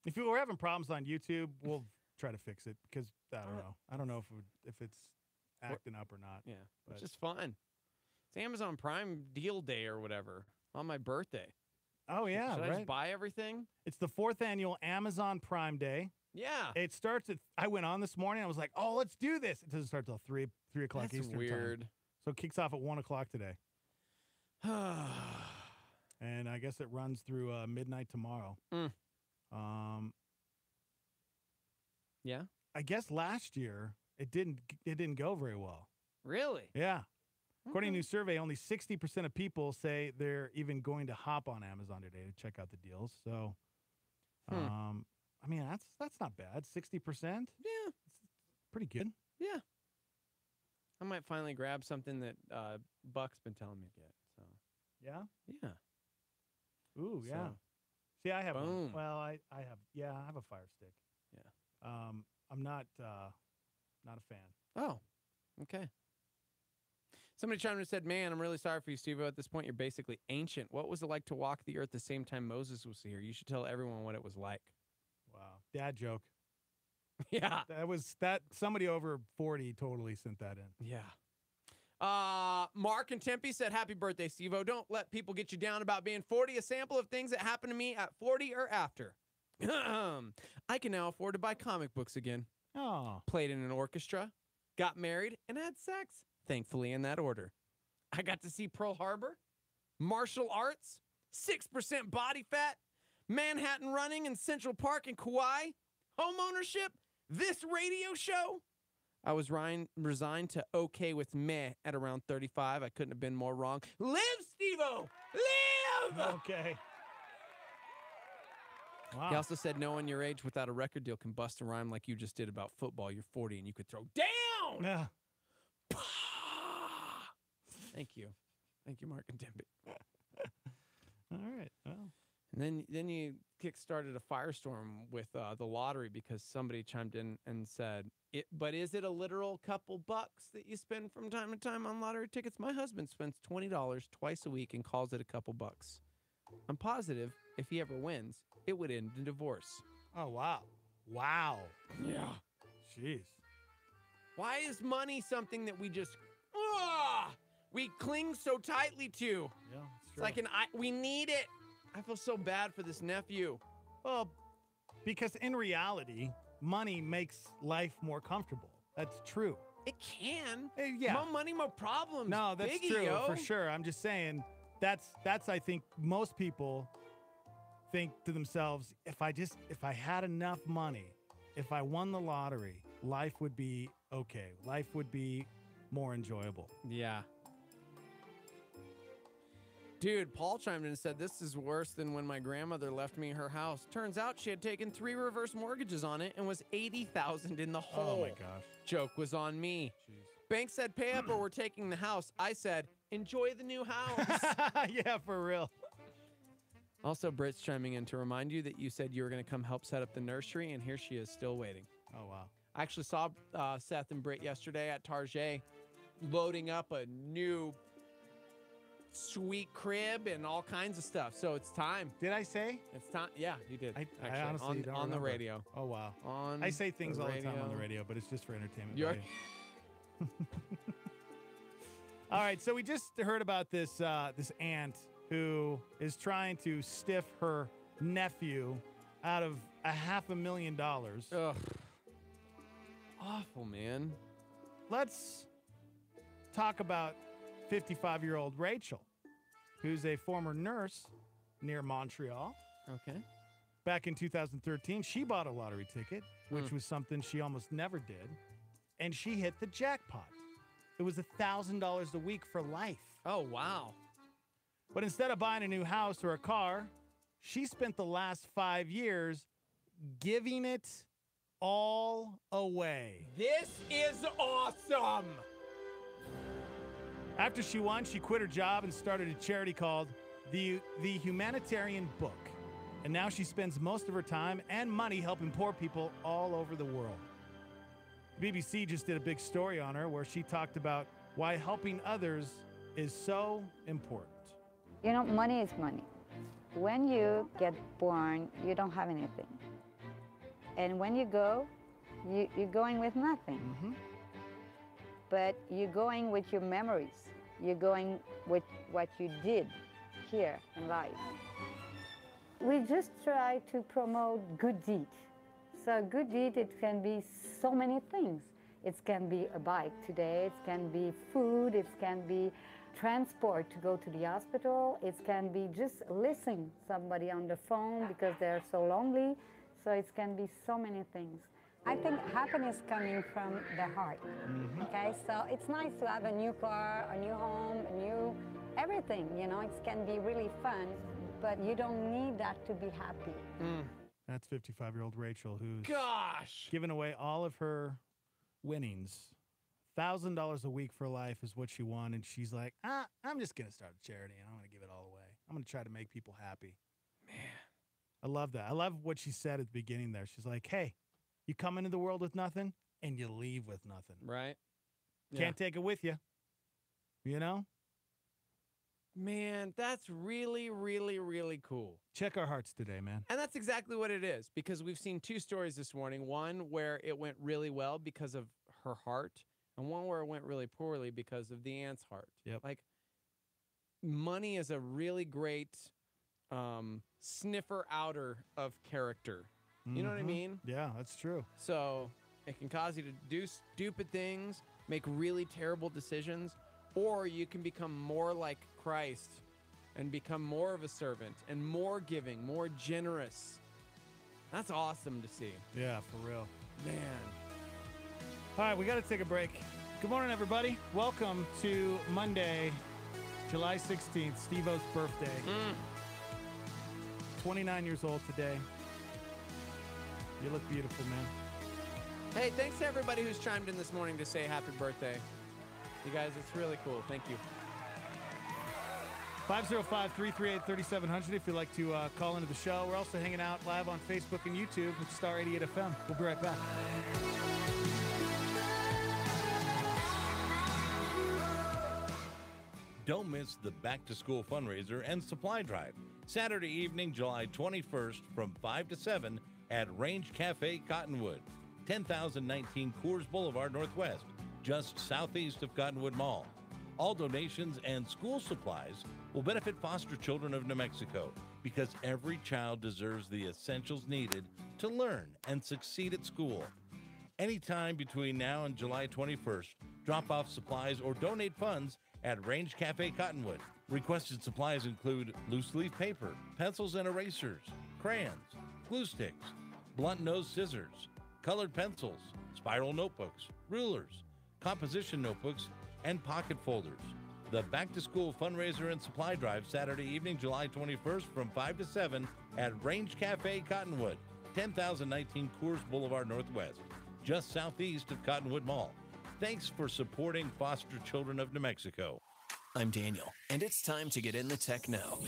If we're having problems on YouTube, we'll try to fix it because I don't know. I don't know if it's acting up or not. Yeah, but which is fun. It's Amazon Prime deal day or whatever on my birthday. Oh yeah, Should I right. just buy everything? It's the 4th annual Amazon Prime Day. Yeah. It starts at. I went on this morning. I was like, oh, let's do this. It doesn't start till 3 o'clock That's Eastern weird. time. So it kicks off at 1 o'clock today. And I guess it runs through midnight tomorrow. Yeah. I guess last year it didn't go very well. Really? Yeah. According to a new survey, only 60% of people say they're even going to hop on Amazon today to check out the deals. So, I mean, that's not bad. 60%. Yeah. It's pretty good. Yeah. I might finally grab something that Buck's been telling me to get. So. Yeah. Yeah. Ooh, yeah. So, See, I have one. boom. Well, I have a Fire Stick. Yeah. I'm not a fan. Oh, okay. Somebody chimed in and said, "Man, I'm really sorry for you, Steve. At this point, you're basically ancient. What was it like to walk the earth the same time Moses was here? You should tell everyone what it was like." Wow. Dad joke. Yeah. That somebody over 40 totally sent that in. Yeah. Mark and Tempe said, "Happy birthday, Steve-O. Don't let people get you down about being 40. A sample of things that happened to me at 40 or after. I can now afford to buy comic books again. Oh. Played in an orchestra, got married, and had sex. Thankfully, in that order. I got to see Pearl Harbor, martial arts, 6% body fat, Manhattan running in Central Park and Kauai, home ownership, this radio show. I was resigned to okay with meh at around 35. I couldn't have been more wrong. Live, Steve-O! Live! Okay. Wow. He also said, knowing your age without a record deal can bust a rhyme like you just did about football. You're 40 and you could throw down. Yeah. Thank you. Thank you, Mark and Tempe. All right. Well. And then you kick-started a firestorm with the lottery because somebody chimed in and said, but is it a literal couple bucks that you spend from time to time on lottery tickets? My husband spends $20 twice a week and calls it a couple bucks. I'm positive if he ever wins, it would end in divorce. Oh, wow. Wow. Yeah. Jeez. Why is money something that we just, we cling so tightly to? Yeah, it's like we need it. I feel so bad for this nephew. Well, because in reality, money makes life more comfortable. That's true. It can. Yeah. More money, more problems. No, that's Biggie, true yo. for sure. I'm just saying that's I think most people think to themselves, if I had enough money, if I won the lottery, life would be okay. Life would be more enjoyable. Yeah. Dude, Paul chimed in and said, this is worse than when my grandmother left me her house. Turns out she had taken 3 reverse mortgages on it and was $80,000 in the hole. Oh my gosh. Joke was on me. Bank said, pay up or we're taking the house. I said, enjoy the new house. Yeah, for real. Also, Britt's chiming in to remind you that you said you were going to come help set up the nursery, and here she is still waiting. Oh, wow. I actually saw Seth and Britt yesterday at Target loading up a new sweet crib and all kinds of stuff. So it's time. Did I say? It's time. Yeah, you did. I actually, honestly don't on the remember. radio. Oh, wow. On I say things the all the time on radio. the radio, but it's just for entertainment You're- value. All right, so we just heard about this this aunt who is trying to stiff her nephew out of $500,000. Ugh. Awful, man. Let's talk about 55-year-old Rachel, who's a former nurse near Montreal. Okay. Back in 2013, she bought a lottery ticket, which was something she almost never did, and she hit the jackpot. It was $1,000 a week for life. Oh, wow. But instead of buying a new house or a car, she spent the last 5 years giving it all away. This is awesome. After she won, she quit her job and started a charity called the Humanitarian Book. And now she spends most of her time and money helping poor people all over the world. BBC just did a big story on her where she talked about why helping others is so important. You know, money is money. When you get born, you don't have anything. And when you go, you're going with nothing. Mm-hmm. But you're going with your memories. You're going with what you did here in life. We just try to promote good deed. So good deed, it can be so many things. It can be a bike today, it can be food, it can be transport to go to the hospital, it can be just listening somebody on the phone because they're so lonely. So it can be so many things. I think happiness coming from the heart. Okay, so it's nice to have a new car, a new home, a new everything. You know, it can be really fun, but you don't need that to be happy. That's 55-year-old Rachel, who's Gosh. given away all of her winnings. $1,000 a week for life is what she won, and she's like, I'm just going to start a charity, and I'm going to give it all away. I'm going to try to make people happy. Man. I love that. I love what she said at the beginning there. She's like, hey, you come into the world with nothing, and you leave with nothing. Right. Can't take it with you. You know? Man, that's really, really, really cool. Check our hearts today, man. And that's exactly what it is, because we've seen 2 stories this morning. One where it went really well because of her heart, and one where it went really poorly because of the aunt's heart. Yep. Like, money is a really great sniffer outer of character. You know what I Mhm. mean? Yeah, that's true. So it can cause you to do stupid things, make really terrible decisions, or you can become more like Christ and become more of a servant and more giving, more generous. That's awesome to see. Yeah, for real. Man. All right, we got to take a break. Good morning, everybody. Welcome to Monday, July 16th, Steve-O's birthday. 29 years old today. You look beautiful, man. Hey, thanks to everybody who's chimed in this morning to say happy birthday. You guys, it's really cool. Thank you. 505-338-3700 if you'd like to call into the show. We're also hanging out live on Facebook and YouTube with Star 88 FM. We'll be right back. Don't miss the back-to-school fundraiser and supply drive. Saturday evening, July 21st from 5 to 7 at Range Cafe Cottonwood, 10,019 Coors Boulevard Northwest, just southeast of Cottonwood Mall. All donations and school supplies will benefit foster children of New Mexico because every child deserves the essentials needed to learn and succeed at school. Anytime between now and July 21st, drop off supplies or donate funds at Range Cafe Cottonwood. Requested supplies include loose leaf paper, pencils and erasers, crayons, glue sticks, blunt nose scissors, colored pencils, spiral notebooks, rulers, composition notebooks, and pocket folders. The Back to School fundraiser and supply drive Saturday evening, July 21st from 5 to 7 at Range Cafe Cottonwood, 10,019 Coors Boulevard Northwest, just southeast of Cottonwood Mall. Thanks for supporting foster children of New Mexico. I'm Daniel, and it's time to get in the tech now.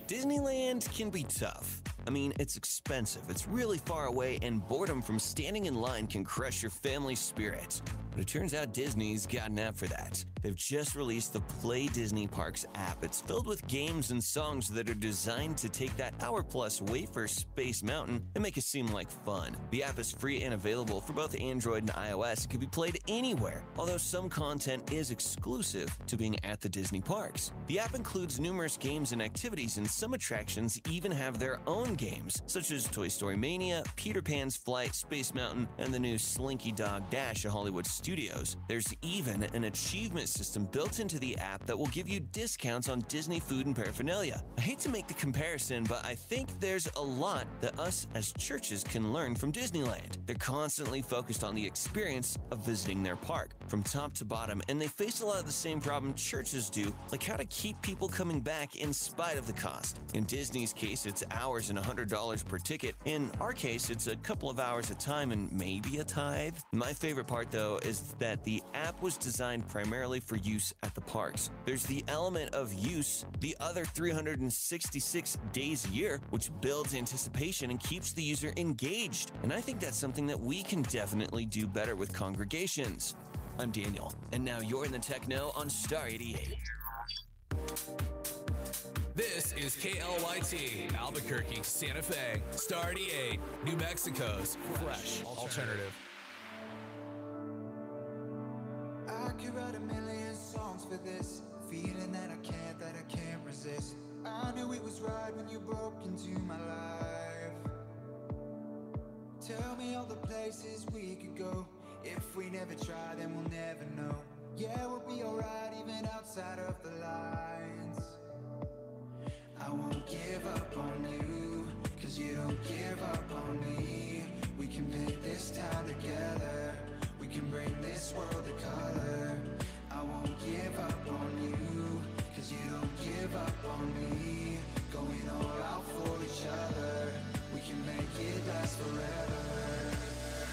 Disneyland can be tough. I mean, it's expensive, it's really far away, and boredom from standing in line can crush your family's spirits. But it turns out Disney's got an app for that. They've just released the Play Disney Parks app. It's filled with games and songs that are designed to take that hour-plus wait for Space Mountain and make it seem like fun. The app is free and available for both Android and iOS. It can be played anywhere, although some content is exclusive to being at the Disney parks. The app includes numerous games and activities, and some attractions even have their own games, such as Toy Story Mania, Peter Pan's Flight, Space Mountain, and the new Slinky Dog Dash at Hollywood Studios. There's even an achievement system built into the app that will give you discounts on Disney food and paraphernalia. I hate to make the comparison, but I think there's a lot that us as churches can learn from Disneyland. They're constantly focused on the experience of visiting their park, from top to bottom, and they face a lot of the same problem churches do, like how to keep people coming back in spite of the cost. In Disney's case, it's hours and $100 per ticket. In our case, it's a couple of hours a time and maybe a tithe. My favorite part, though, is that the app was designed primarily for use at the parks. There's the element of use the other 366 days a year, which builds anticipation and keeps the user engaged. And I think that's something that we can definitely do better with congregations. I'm Daniel, and now you're in the Techno on Star 88. This is KLYT, Albuquerque, Santa Fe, Star 88, New Mexico's fresh alternative. I could write a million songs for this, feeling that I can't resist. I knew it was right when you broke into my life. Tell me all the places we could go. If we never try, then we'll never know. Yeah, we'll be alright even outside of the lines. I won't give up on you, cause you don't give up on me. We can paint this town together, we can bring this world to color. I won't give up on you, cause you don't give up on me. Going all out for each other, we can make it last forever.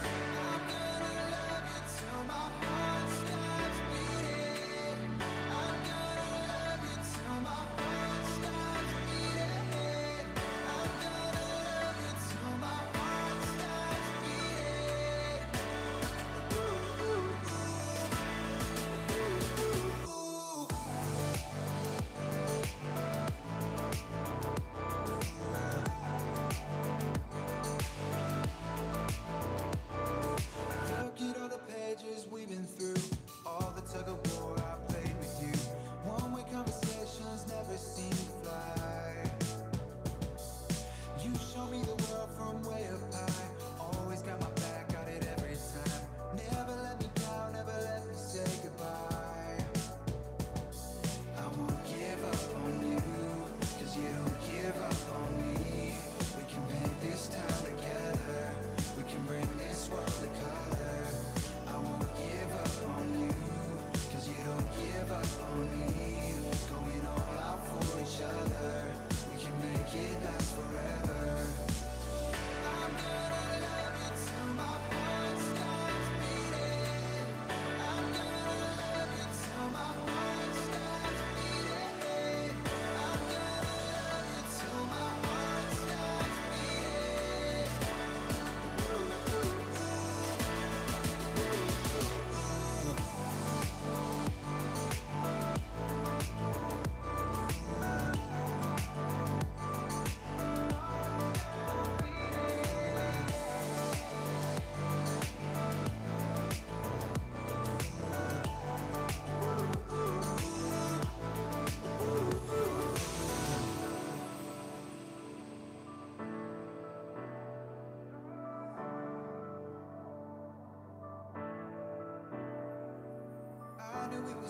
I'm gonna love you till my heart stops beating. I'm gonna love you till my heart stops beating. I'm gonna love you till my heart stops beating.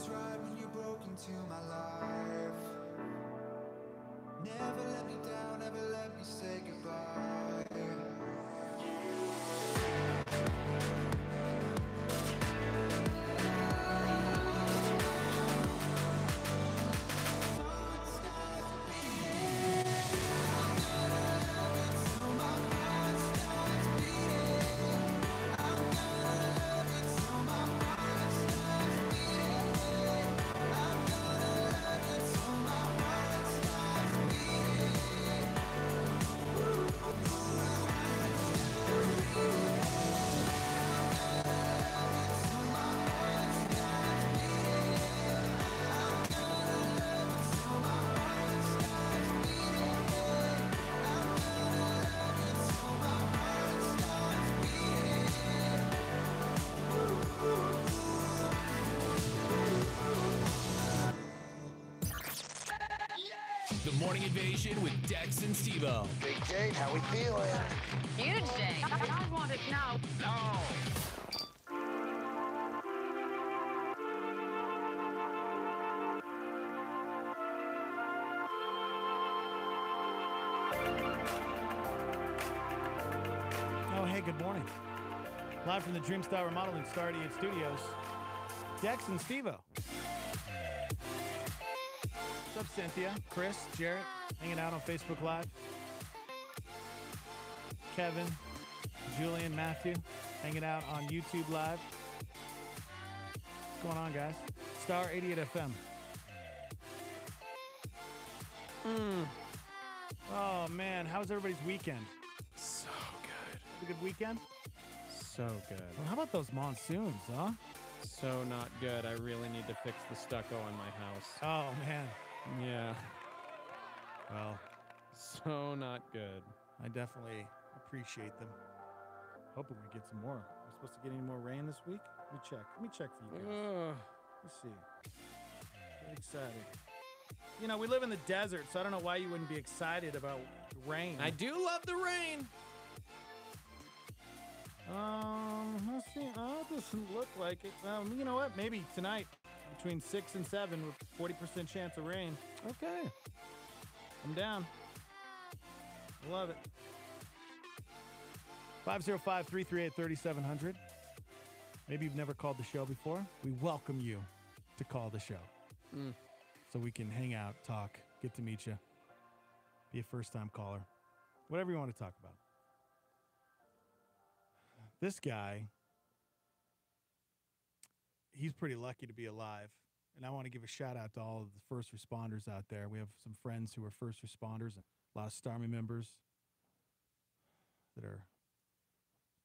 tried when you broke into my life. Never let me down, never let me say goodbye. The Morning Invasion with Dex and Steve-O. Big J, how we feeling? Huge day. I want it now. No. Oh, hey, good morning. Live from the Dreamstar Remodeling Star 88 Studios, Dex and Steve-O. What's up, Cynthia, Chris, Jarrett, hanging out on Facebook Live. Kevin, Julian, Matthew, hanging out on YouTube Live. What's going on, guys? Star 88 FM. Oh, man. How was everybody's weekend? So good. A good weekend? So good. Well, how about those monsoons, huh? So not good. I really need to fix the stucco on my house. Oh, man. Yeah. Well, so not good. I definitely appreciate them. Hoping we get some more. Are we supposed to get any more rain this week? Let me check. Let me check for you guys. Let's see. Get excited. You know, we live in the desert, so I don't know why you wouldn't be excited about rain. I do love the rain. Let's see. Oh, it doesn't look like it. You know what? Maybe tonight between 6 and 7 with 40% chance of rain. Okay. I'm down. Love it. 505-338-3700. Maybe you've never called the show before. We welcome you to call the show. So we can hang out, talk, get to meet you, be a first-time caller, whatever you want to talk about. This guy, he's pretty lucky to be alive. And I want to give a shout-out to all of the first responders out there. We have some friends who are first responders, and a lot of Starmy members that are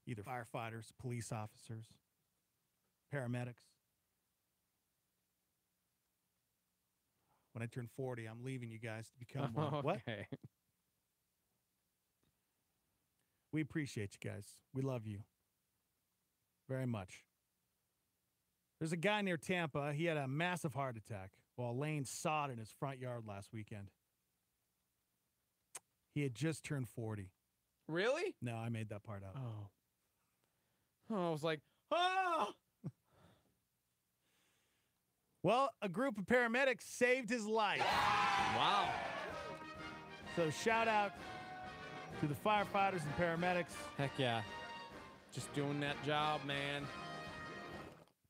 either firefighters, police officers, paramedics. When I turn 40, I'm leaving you guys to become one. What? Okay. We appreciate you guys. We love you very much. There's a guy near Tampa. He had a massive heart attack while laying sod in his front yard last weekend. He had just turned 40. Really? No, I made that part up. Oh, I was like, oh! Well, a group of paramedics saved his life. Wow. So shout out to the firefighters and paramedics. Heck yeah. Just doing that job, man.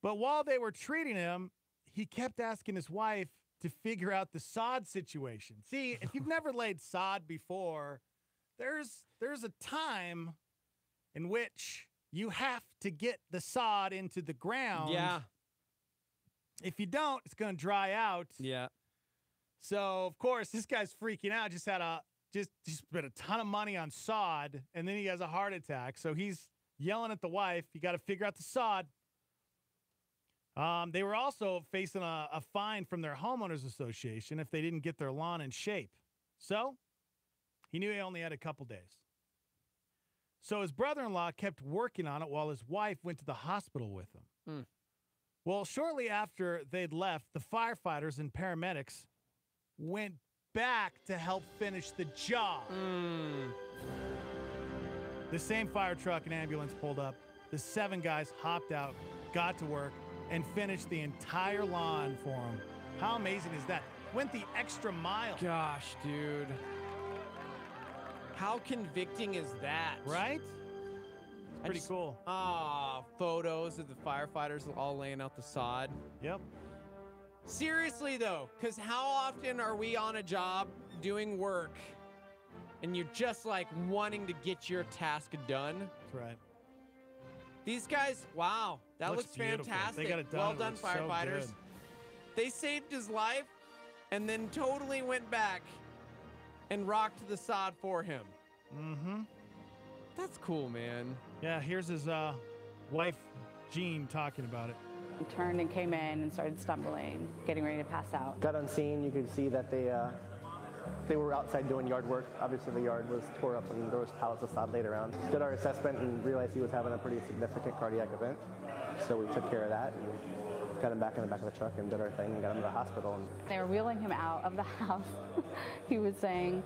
But while they were treating him, he kept asking his wife to figure out the sod situation. See, if you've never laid sod before, there's a time in which you have to get the sod into the ground. Yeah. If you don't, it's going to dry out. Yeah. So, of course, this guy's freaking out. Just spent a ton of money on sod, and then he has a heart attack. So he's yelling at the wife, you got to figure out the sod. They were also facing a fine from their homeowners association if they didn't get their lawn in shape. So he knew he only had a couple days. So his brother-in-law kept working on it while his wife went to the hospital with him. Well, shortly after they'd left, the firefighters and paramedics went back to help finish the job. The same fire truck and ambulance pulled up. The 7 guys hopped out, got to work, and finished the entire lawn for him. How amazing is that? Went the extra mile. Gosh, dude. How convicting is that? Right? Pretty cool. Photos of the firefighters all laying out the sod. Yep. Seriously, though, because how often are we on a job doing work and you're just like wanting to get your task done? That's right. These guys, wow, that Looks looks beautiful. fantastic. They got it done. Well It done, looks so firefighters. good. They saved his life and then totally went back and rocked the sod for him. Mm-hmm. That's cool, man. Yeah, here's his wife, Jean, talking about it. He turned and came in and started stumbling, getting ready to pass out. Got on scene, you could see that they were outside doing yard work. Obviously the yard was tore up and there was pallets of sod laid around. Did our assessment and realized he was having a pretty significant cardiac event. So we took care of that and got him back in the back of the truck and did our thing and got him to the hospital. And They were wheeling him out of the house. He was saying,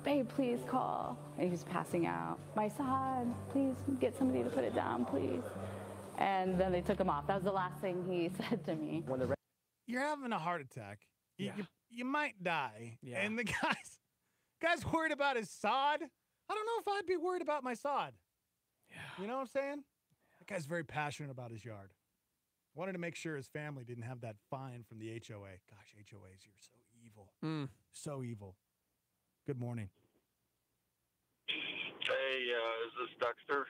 "Babe, please call." And he was passing out. "My sod, please get somebody to put it down, please." And then they took him off. That was the last thing he said to me. You're having a heart attack. You might die. Yeah. And the guy's worried about his sod. I don't know if I'd be worried about my sod. Yeah. You know what I'm saying? That guy's very passionate about his yard. Wanted to make sure his family didn't have that fine from the HOA. Gosh, HOAs, you're so evil. So evil. Good morning. Hey, is this Dexter?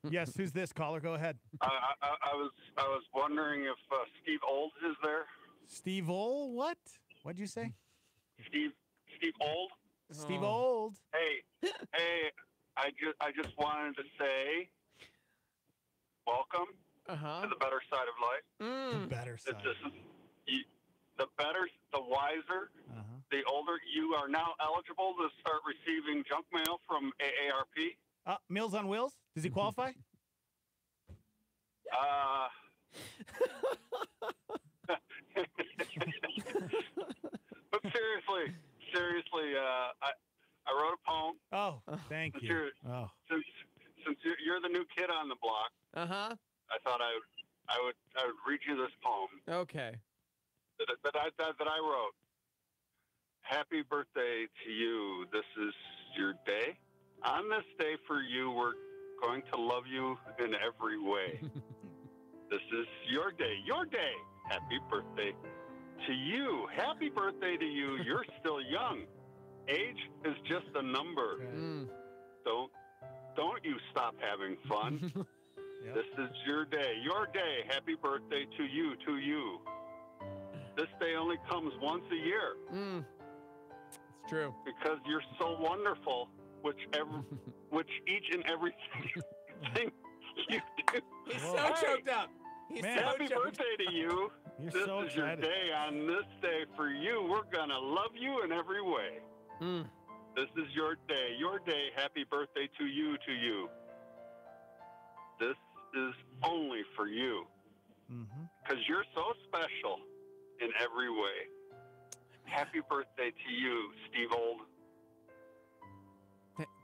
Yes, who's this caller? Go ahead. I was wondering if Steve Old is there. Steve Old? What? What'd you say? Steve Old. Steve Old. Hey, I just wanted to say, welcome to the better side of life. The better side. The better, the wiser, the older. You are now eligible to start receiving junk mail from AARP. Meals on Wheels? Does he qualify? But seriously, I wrote a poem. Oh, thank you. Since you're the new kid on the block, I thought I would read you this poem. Okay. That I wrote. Happy birthday to you. This is your day. On this day for you, we're going to love you in every way. This is your day. Your day. Happy birthday to you. Happy birthday to you. You're still young. Age is just a number. Don't you stop having fun. This is your day. Your day. Happy birthday to you. To you. This day only comes once a year. It's true. Because you're so wonderful, which each and everything thing you do. He's so choked up. He's so happy choked birthday to you. You're this so is your excited. day. On this day for you, we're going to love you in every way. This is your day. Your day. Happy birthday to you. To you. This is only for you. Because you're so special in every way. Happy birthday to you, Steve Old.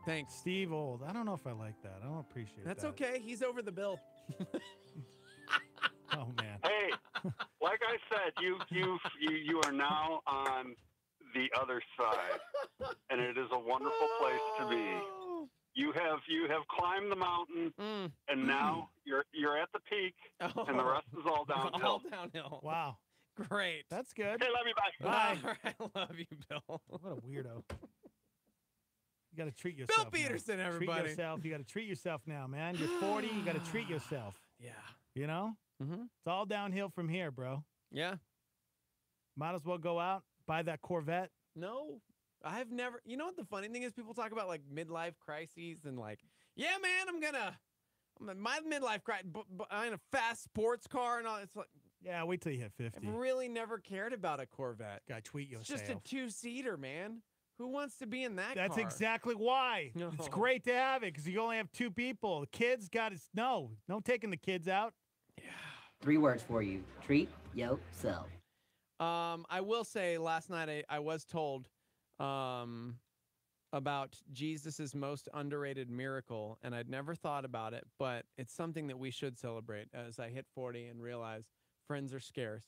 Thanks. Steve Old. I don't know if I like that. I don't appreciate That's that. okay. He's over the bill. Oh, man. Hey, like I said, you are now on the other side, and it is a wonderful place to be. You have climbed the mountain, and now you're at the peak, and the rest is all downhill. All downhill. Wow. Great. That's good. Hey, love you. Bye. Bye. I love you, Bill. What a weirdo. You got to treat yourself. Bill Peterson, now. everybody. Treat yourself. You got to treat yourself now, man. You're 40. You got to treat yourself. Yeah. You know? It's all downhill from here, bro. Yeah. Might as well go out, buy that Corvette. No, I've never. You know what the funny thing is? People talk about like midlife crises and like, yeah, man, my midlife crisis, I'm in a fast sports car and all. It's like, yeah, wait till you hit 50. I've really never cared about a Corvette. Got to tweet yourself. It's just a two-seater, man. Who wants to be in that That's car? exactly why. No. It's great to have it because you only have two people. The kids got to, no taking the kids out. 3 words for you. Treat yourself. I will say last night I was told a about Jesus's most underrated miracle, and I'd never thought about it, but it's something that we should celebrate as I hit 40 and realize friends are scarce.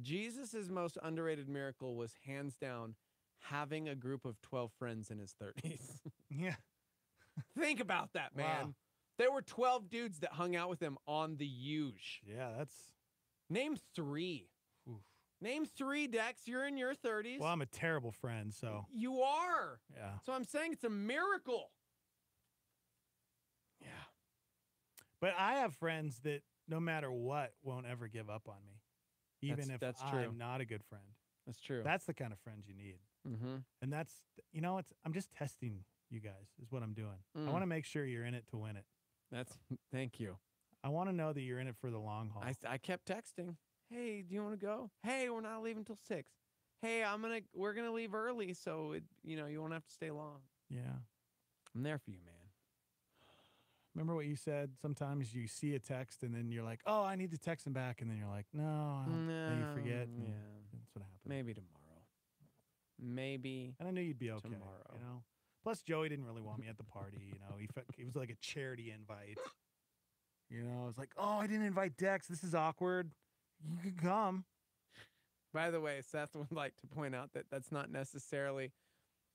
Jesus's most underrated miracle was hands down having a group of 12 friends in his 30s. Yeah. Think about that, man. Wow. There were 12 dudes that hung out with him on the huge. Yeah, that's... Name 3. Oof. Name 3, Dex. You're in your 30s. Well, I'm a terrible friend, so... You are. Yeah. So I'm saying it's a miracle. Yeah. But I have friends that, no matter what, won't ever give up on me. Even if that's true. I'm not a good friend. That's true. That's the kind of friends you need. Mm-hmm. And that's, I'm just testing you guys, is what I'm doing. I Mm. want to make sure you're in it to win it. Thank you. I want to know that you're in it for the long haul. I kept texting. Hey, do you want to go? Hey, we're not leaving till 6. Hey, we're gonna leave early, so you won't have to stay long. Yeah. I'm there for you, man. Remember what you said? Sometimes you see a text and then you're like, oh, I need to text him back. And then you're like, no. Then you forget. and Yeah. That's what happens. Maybe tomorrow. Maybe. And I knew you'd be okay. Tomorrow. Plus, Joey didn't really want me at the party. It was like a charity invite. I was like, oh, I didn't invite Dex. This is awkward. You can come. By the way, Seth would like to point out that that's not necessarily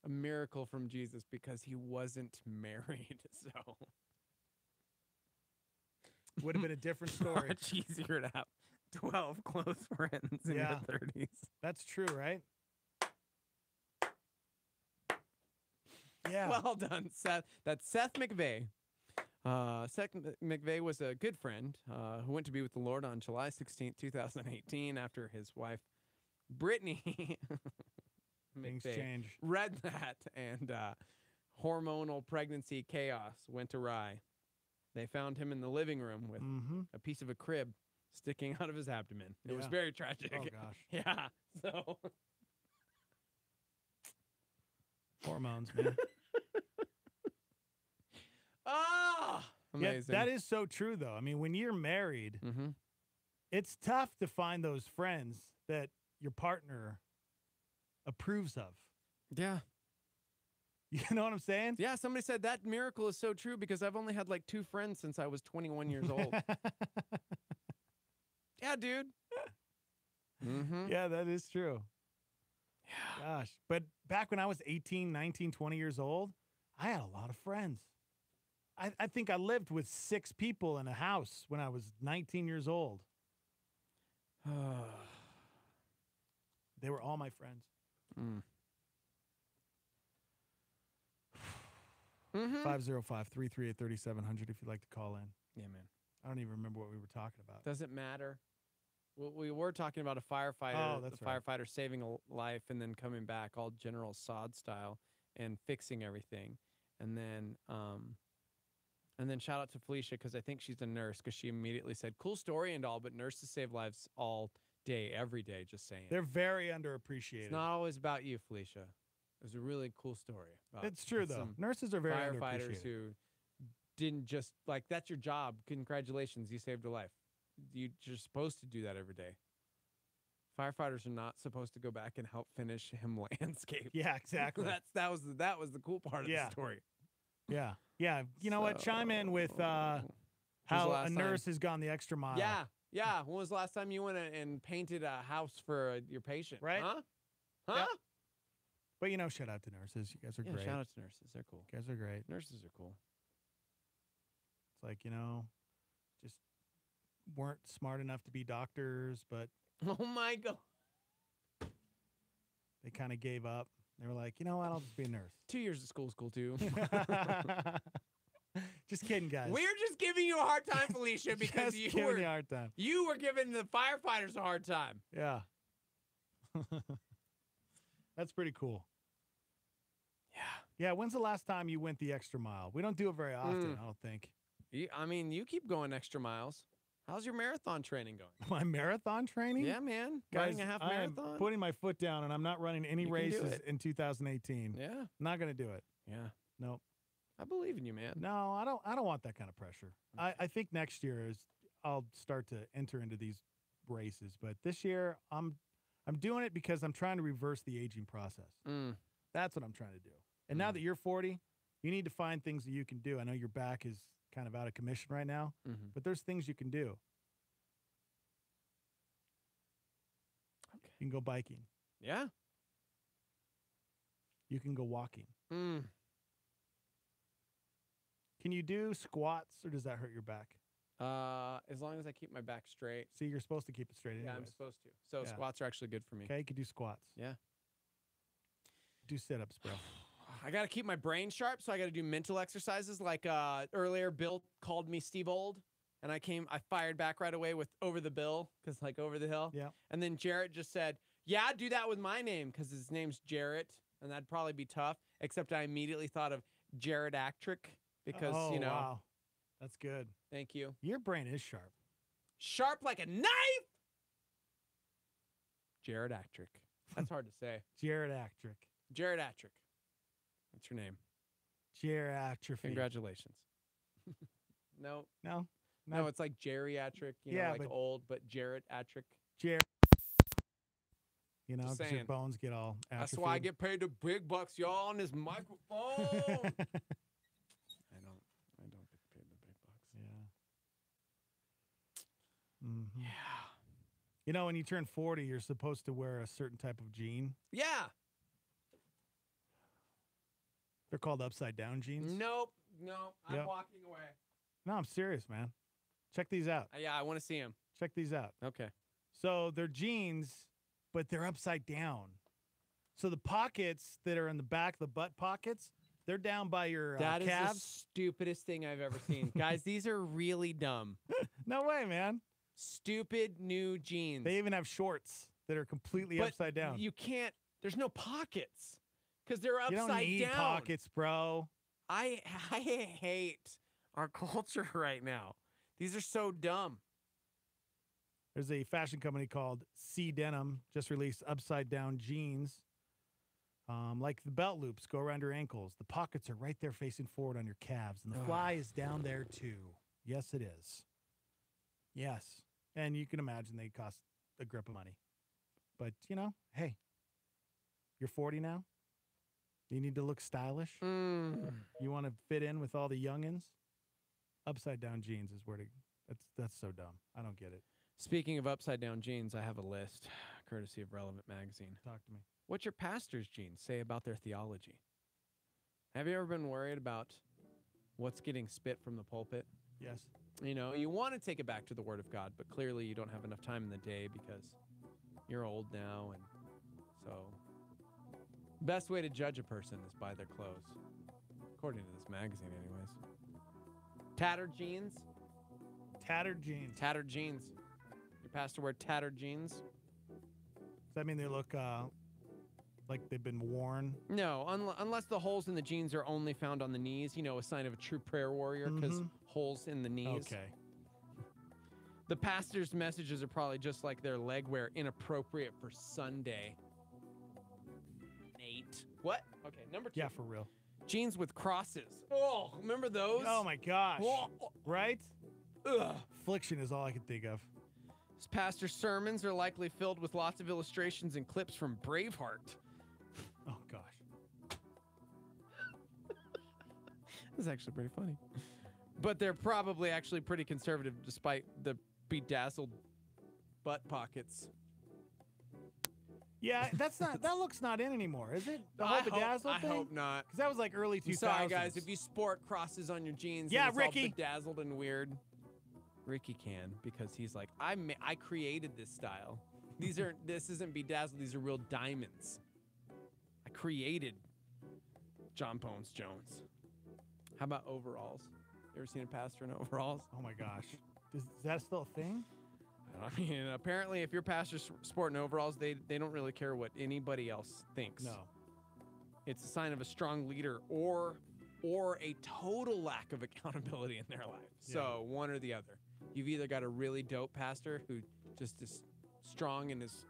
a miracle from Jesus because he wasn't married. So would have been a different story. Much easier to have 12 close friends in your 30s. That's true, right? Yeah. Well done, Seth. That's Seth McVeigh. Seth McVeigh was a good friend who went to be with the Lord on July 16th, 2018, after his wife, Brittany Things McVeigh, change. read that, and hormonal pregnancy chaos went awry. They found him in the living room with a piece of a crib sticking out of his abdomen. It was Yeah. very tragic. Oh, gosh. Yeah. So Hormones, man. amazing. Yeah, that is so true, though. I mean, when you're married, it's tough to find those friends that your partner approves of. Yeah. You know what I'm saying? Yeah, somebody said that miracle is so true because I've only had like 2 friends since I was 21 years old. Yeah, dude. Yeah, that is true. Yeah. Gosh. But back when I was 18, 19, 20 years old, I had a lot of friends. I think I lived with 6 people in a house when I was 19 years old. They were all my friends. 505-338-3700 if you'd like to call in. Yeah, man. I don't even remember what we were talking about. Doesn't matter. Well, we were talking about a firefighter, Oh, that's the right. firefighter saving a life and then coming back all General Sod style and fixing everything. And then shout out to Felicia because I think she's a nurse because she immediately said, cool story and all, but nurses save lives all day, every day, just saying. They're very underappreciated. It's not always about you, Felicia. It was a really cool story. About It's true, though. some Nurses are very firefighters underappreciated. who didn't just, like, that's your job. Congratulations, you saved a life. You're supposed to do that every day. Firefighters are not supposed to go back and help finish him landscape. Yeah, exactly. that was the cool part of the story. Yeah. Yeah. You know what? Chime in with the how a last nurse time? has gone the extra mile. Yeah. Yeah. When was the last time you went and painted a house for your patient? Right? Huh? Huh? Yeah. But, shout out to nurses. You guys are Yeah, great. shout out to nurses. They're cool. You guys are great. Nurses are cool. It's like, just weren't smart enough to be doctors, but Oh my God. they kind of gave up. They were like, you know what? I'll just be a nurse. 2 years of school is cool too. Just kidding, guys. We're just giving you a hard time, Felicia, because Just giving you a hard time. you were giving the firefighters a hard time. Yeah. That's pretty cool. Yeah. When's the last time you went the extra mile? We don't do it very often, I don't think. You keep going extra miles. How's your marathon training going? My marathon training? Yeah, man. Guys, Running a half I am marathon. putting my foot down, and I'm not running any You can do races it. in 2018. Yeah. Not going to do it. Yeah. Nope. I believe in you, man. No, I don't want that kind of pressure. I think next year I'll start to enter into these races, but this year I'm doing it because I'm trying to reverse the aging process. That's what I'm trying to do. And now that you're 40, you need to find things that you can do. I know your back is kind of out of commission right now, but there's things you can do. Okay. You can go biking. Yeah. You can go walking. Mm. Can you do squats, or does that hurt your back? As long as I keep my back straight. See, you're supposed to keep it straight Yeah, anyways. I'm supposed to. So Yeah. squats are actually good for me. Okay, you can do squats. Yeah. Do sit-ups, bro. I got to keep my brain sharp, so I got to do mental exercises. Like earlier, Bill called me Steve Old, and I fired back right away with Over the Bill, because like over the hill. Yeah. And then Jarrett just said, yeah, do that with my name, because his name's Jarrett, and that'd probably be tough, except I immediately thought of Jared Actrick, because, oh, you know. wow. That's good. Thank you. Your brain is sharp. Sharp like a knife! Jared Actrick. That's hard to say. Jared Actrick. Jared Actrick. That's your name. Jared Actrick. Congratulations. No. No. No, it's like geriatric, you know, Yeah, like but- old, but Jared Attrick. Jared. You know, Just because your saying. bones get all atrophied. That's why I get paid the big bucks, y'all, on this microphone. I don't get paid the big bucks. Yeah. Mm-hmm. Yeah. You know, when you turn 40, you're supposed to wear a certain type of jean. Yeah. They're called upside down jeans. Nope. No, I'm Yep. walking away. No, I'm serious, man. Check these out. Yeah, I want to see him. Check these out. Okay. So they're jeans, but they're upside down. So the pockets that are in the back, the butt pockets, they're down by your That is the calves. stupidest thing I've ever seen. Guys, these are really dumb. No way, man. Stupid new jeans. They even have shorts that are completely But upside down. You can't, there's no pockets because they're upside You don't need down. pockets, bro. I hate our culture right now. These are so dumb. There's a fashion company called C Denim, just released upside down jeans. Like the belt loops go around your ankles. The pockets are right there facing forward on your calves. And the fly is down there too. Yes, it is. Yes. And you can imagine they cost a grip of money. But, you know, hey, you're 40 now. You need to look stylish. You want to fit in with all the youngins. Upside down jeans is where to. That's so dumb. I don't get it. Speaking of upside down jeans, I have a list, courtesy of Relevant Magazine. Talk to me. What's your pastor's jeans say about their theology? Have you ever been worried about what's getting spit from the pulpit? Yes. You know, you want to take it back to the Word of God, but clearly you don't have enough time in the day because you're old now, and so best way to judge a person is by their clothes, according to this magazine, anyways. Tattered jeans. Tattered jeans. Tattered jeans. Your pastor wear tattered jeans? Does that mean they look like they've been worn? No, unless the holes in the jeans are only found on the knees, you know, a sign of a true prayer warrior, because holes in the knees. Okay. The pastor's messages are probably just like their leg wear, inappropriate for Sunday. Nate. What? Okay, number 2. Yeah, for real. Jeans with crosses. Oh, remember those? Oh my gosh. Oh. Right? Ugh. Affliction is all I can think of. His pastor's sermons are likely filled with lots of illustrations and clips from Braveheart. Oh gosh. This is actually pretty funny. But they're probably actually pretty conservative despite the bedazzled butt pockets. Yeah, that looks not in anymore, is it? The whole bedazzled I thing? hope not. Because that was like early 2000s. I'm sorry, guys. If you sport crosses on your jeans, Yeah, and it's Ricky. all bedazzled and weird. Ricky can, because he's like, I created this style. This isn't bedazzled. These are real diamonds. I created John Bones Jones. How about overalls? You ever seen a pastor in overalls? Oh my gosh. Is that still a thing? I mean, apparently, if your pastor's sporting overalls, they don't really care what anybody else thinks. No. It's a sign of a strong leader or a total lack of accountability in their life. Yeah. So one or the other. You've either got a really dope pastor who just is strong in his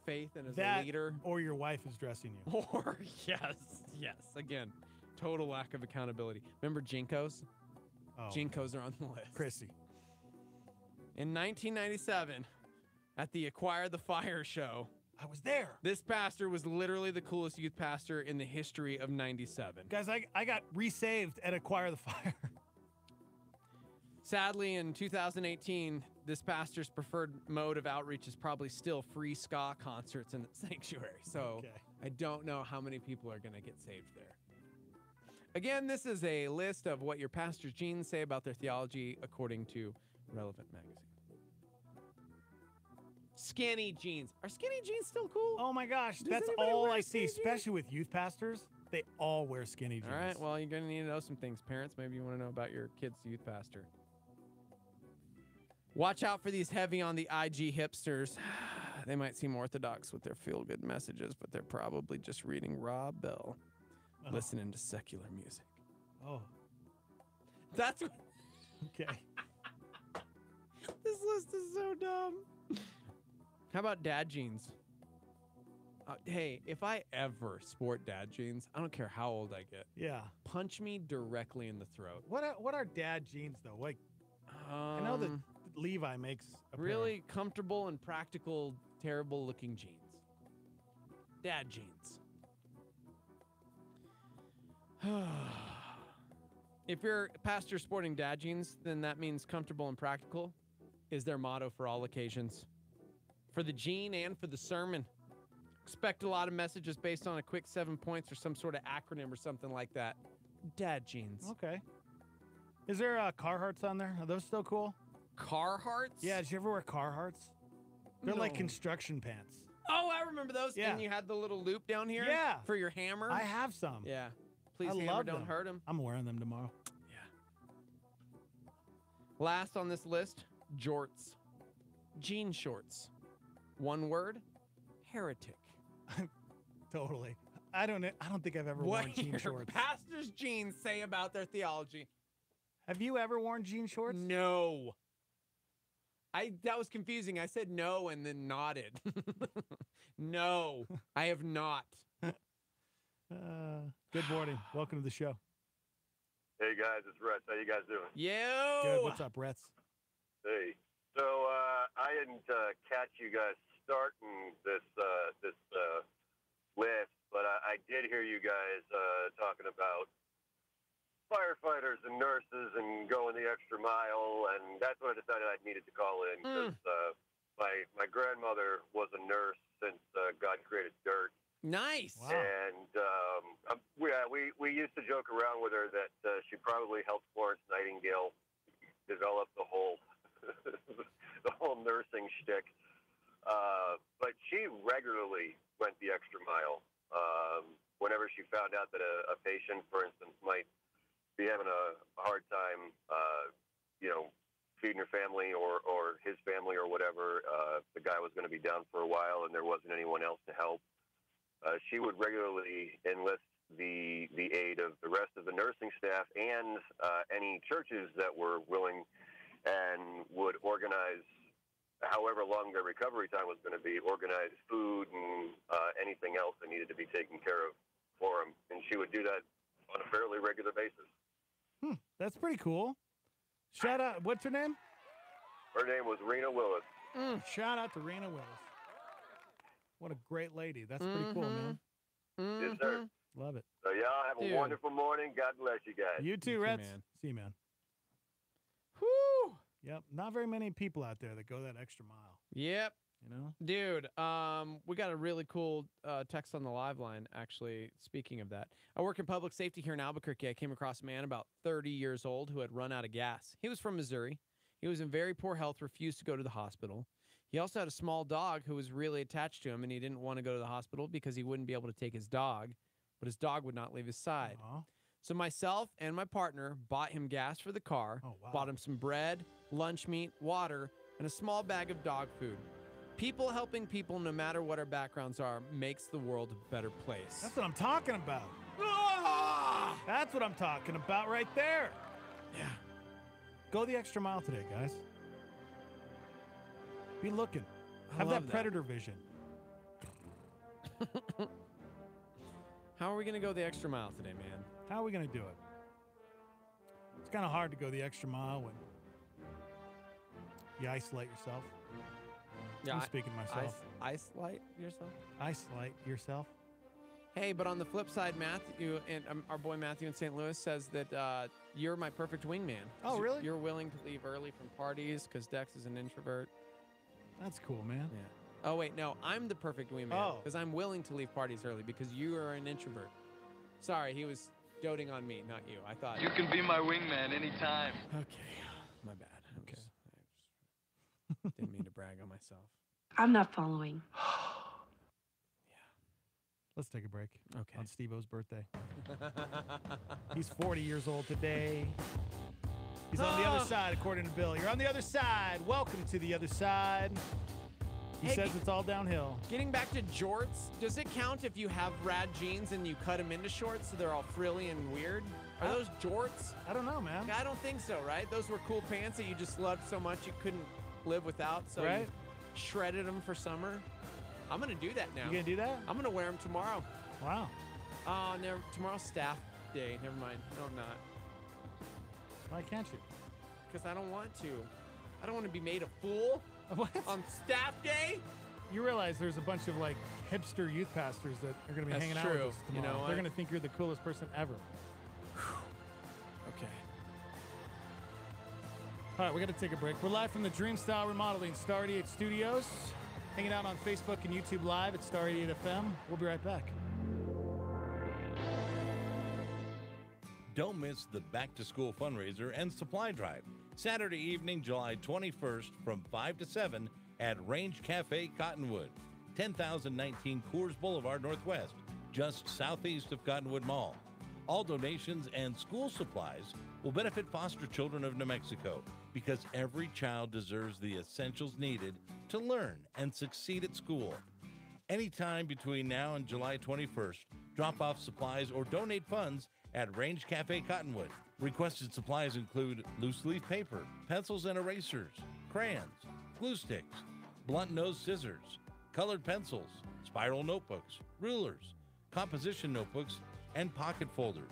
faith and is a leader. Or your wife is dressing you. Or, yes. Again, total lack of accountability. Remember Jinkos? Oh. Jinkos are on the list. Chrissy. In 1997, at the Acquire the Fire show, I was there. This pastor was literally the coolest youth pastor in the history of 97. Guys, I got resaved at Acquire the Fire. Sadly, in 2018, this pastor's preferred mode of outreach is probably still free ska concerts in the sanctuary. So I don't know how many people are going to get saved there. Again, this is a list of what your pastor's genes say about their theology according to Relevant Magazine. Skinny jeans. Are skinny jeans still cool? Oh my gosh, Does that's anybody all wear I skinny see, jeans? especially with youth pastors. They all wear skinny jeans. All right, well, you're going to need to know some things. Parents, maybe you want to know about your kid's youth pastor. Watch out for these heavy on the IG hipsters. They might seem orthodox with their feel-good messages, but they're probably just reading Rob Bell, listening to secular music. Oh. That's what... Okay. This list is so dumb. How about dad jeans? Hey, if I ever sport dad jeans, I don't care how old I get. Yeah. Punch me directly in the throat. What are dad jeans though? Like, I know that Levi makes a pair. Really comfortable and practical, terrible looking jeans. Dad jeans. If your pastor sporting dad jeans, then that means comfortable and practical is their motto for all occasions. For the gene and for the sermon. Expect a lot of messages based on a quick 7 points or some sort of acronym or something like that. Dad jeans. Okay. Is there Carhartts on there? Are those still cool? Carhartts? Yeah, did you ever wear Carhartts? They're like No. construction pants. Oh, I remember those. Yeah. And you had the little loop down here? Yeah. For your hammer? I have some. Yeah. Please, I hammer, love don't them. hurt him. I'm wearing them tomorrow. Last on this list, jorts. Jean shorts. One word, heretic. Totally. I don't think I've ever worn jean your shorts. pastor's jeans say about their theology. Have you ever worn jean shorts? No. That was confusing. I said no and then nodded. No, I have not. Good morning. Welcome to the show. Hey guys, it's Rhett. How you guys doing? Yo. Good. What's up, Retz? Hey. So I didn't catch you guys starting this list, but I did hear you guys talking about firefighters and nurses and going the extra mile, and that's when I decided I needed to call in because my grandmother was a nurse since God created dirt. Nice. Wow. And we used to joke around with her that she probably helped Florence Nightingale develop the whole nursing shtick. But she regularly went the extra mile. Whenever she found out that a patient, for instance, might be having a hard time, feeding her family or his family or whatever, the guy was going to be down for a while and there wasn't anyone else to help. She would regularly enlist the aid of the rest of the nursing staff and any churches that were willing and would organize, however long their recovery time was going to be, organize food and anything else that needed to be taken care of for them. And she would do that on a fairly regular basis. That's pretty cool. Shout out. What's her name? Her name was Rena Willis. Shout out to Rena Willis. What a great lady. That's pretty cool, man. Yes, sir. Love it. So y'all have a wonderful morning. God bless you guys. You too, Retz. See you, man. Whoo! Yep. Not very many people out there that go that extra mile. Yep. You know? Dude, we got a really cool text on the live line, actually, speaking of that. I work in public safety here in Albuquerque. I came across a man about 30 years old who had run out of gas. He was from Missouri. He was in very poor health, refused to go to the hospital. He also had a small dog who was really attached to him, and he didn't want to go to the hospital because he wouldn't be able to take his dog, but his dog would not leave his side. So myself and my partner bought him gas for the car, bought him some bread, lunch meat, water, and a small bag of dog food. People helping people, no matter what our backgrounds are, makes the world a better place. That's what I'm talking about. That's what I'm talking about right there. Yeah. Go the extra mile today, guys. Be looking. I Have love that that. predator vision. How are we going to go the extra mile today, man? How are we going to do it? It's kind of hard to go the extra mile when you isolate yourself. I'm speaking to myself. Isolate yourself? Isolate yourself. Hey, but on the flip side, Matthew and our boy Matthew in St. Louis says that you're my perfect wingman. Oh, really? You're willing to leave early from parties because Dex is an introvert. That's cool, man. Yeah. Oh, wait, no. I'm the perfect wingman because I'm willing to leave parties early because you are an introvert. Sorry, he was doting on me, not you. I thought. You can be my wingman anytime. Okay. My bad. Okay. Didn't mean to brag on myself. I'm not following. Let's take a break. Okay. On Steve-O's birthday. He's 40 years old today. He's on the other side, according to Bill. You're on the other side. Welcome to the other side. He says it's all downhill. Getting back to jorts, does it count if you have rad jeans and you cut them into shorts so they're all frilly and weird? Are those jorts? I don't know, man. I don't think so, right? Those were cool pants that you just loved so much you couldn't live without, so you shredded them for summer. I'm going to do that now. You going to do that? I'm going to wear them tomorrow. Wow. Oh, tomorrow's staff day. Never mind. No, I'm not. Why can't you? Because I don't want to. I don't want to be made a fool on staff day. You realize there's a bunch of like hipster youth pastors that are going to be hanging out with us tomorrow. You know, they're going to think you're the coolest person ever. Okay. All right, we got to take a break. We're live from the Dream Style Remodeling Star 88 Studios. Hanging out on Facebook and YouTube Live at Star 88 FM. We'll be right back. Don't miss the Back to School fundraiser and supply drive. Saturday evening, July 21st from 5 to 7 at Range Cafe Cottonwood, 10,019 Coors Boulevard Northwest, just southeast of Cottonwood Mall. All donations and school supplies will benefit foster children of New Mexico because every child deserves the essentials needed to learn and succeed at school. Anytime between now and July 21st, drop off supplies or donate funds at Range Cafe Cottonwood. Requested supplies include loose leaf paper, pencils and erasers, crayons, glue sticks, blunt nose scissors, colored pencils, spiral notebooks, rulers, composition notebooks, and pocket folders.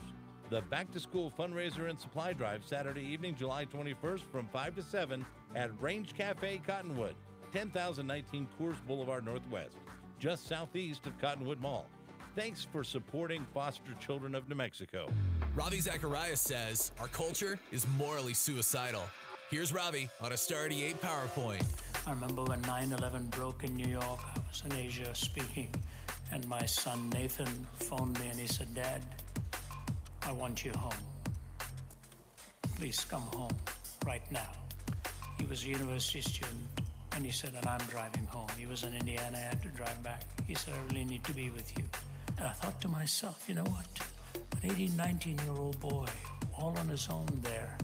The Back to School fundraiser and supply drive Saturday evening, July 21st from 5 to 7 at Range Cafe Cottonwood, 10,019 Coors Boulevard Northwest, just southeast of Cottonwood Mall. Thanks for supporting foster children of New Mexico. Ravi Zacharias says our culture is morally suicidal. Here's Ravi on a Star 88 PowerPoint. I remember when 9/11 broke in New York. I was in Asia speaking, and my son Nathan phoned me and he said, "Dad, I want you home. Please come home right now." He was a university student, and he said, "And I'm driving home." He was in Indiana, I had to drive back. He said, "I really need to be with you." And I thought to myself, you know what? An 18, 19-year-old boy, all on his own there,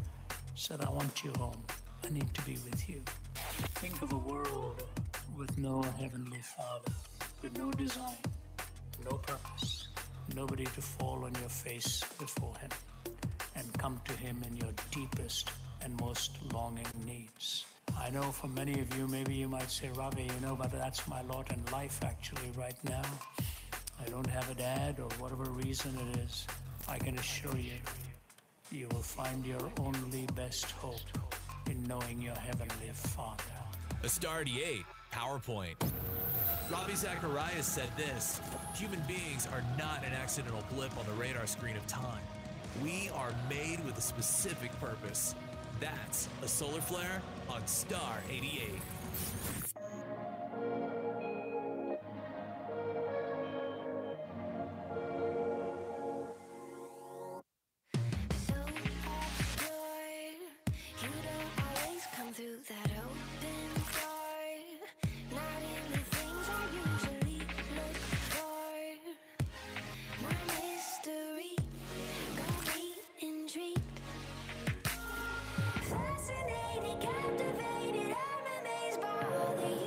said, "I want you home. I need to be with you." Think of a world with no heavenly Father, with no design, no purpose, nobody to fall on your face before him and come to him in your deepest and most longing needs. I know for many of you, maybe you might say, "Ravi, you know, but that's my lot in life actually right now. I don't have a dad," or whatever reason it is. I can assure you, you will find your only best hope in knowing your heavenly Father. A Star 88 PowerPoint. Ravi Zacharias said this: human beings are not an accidental blip on the radar screen of time. We are made with a specific purpose. That's a solar flare on Star 88. Fascinated, captivated, I'm amazed by all the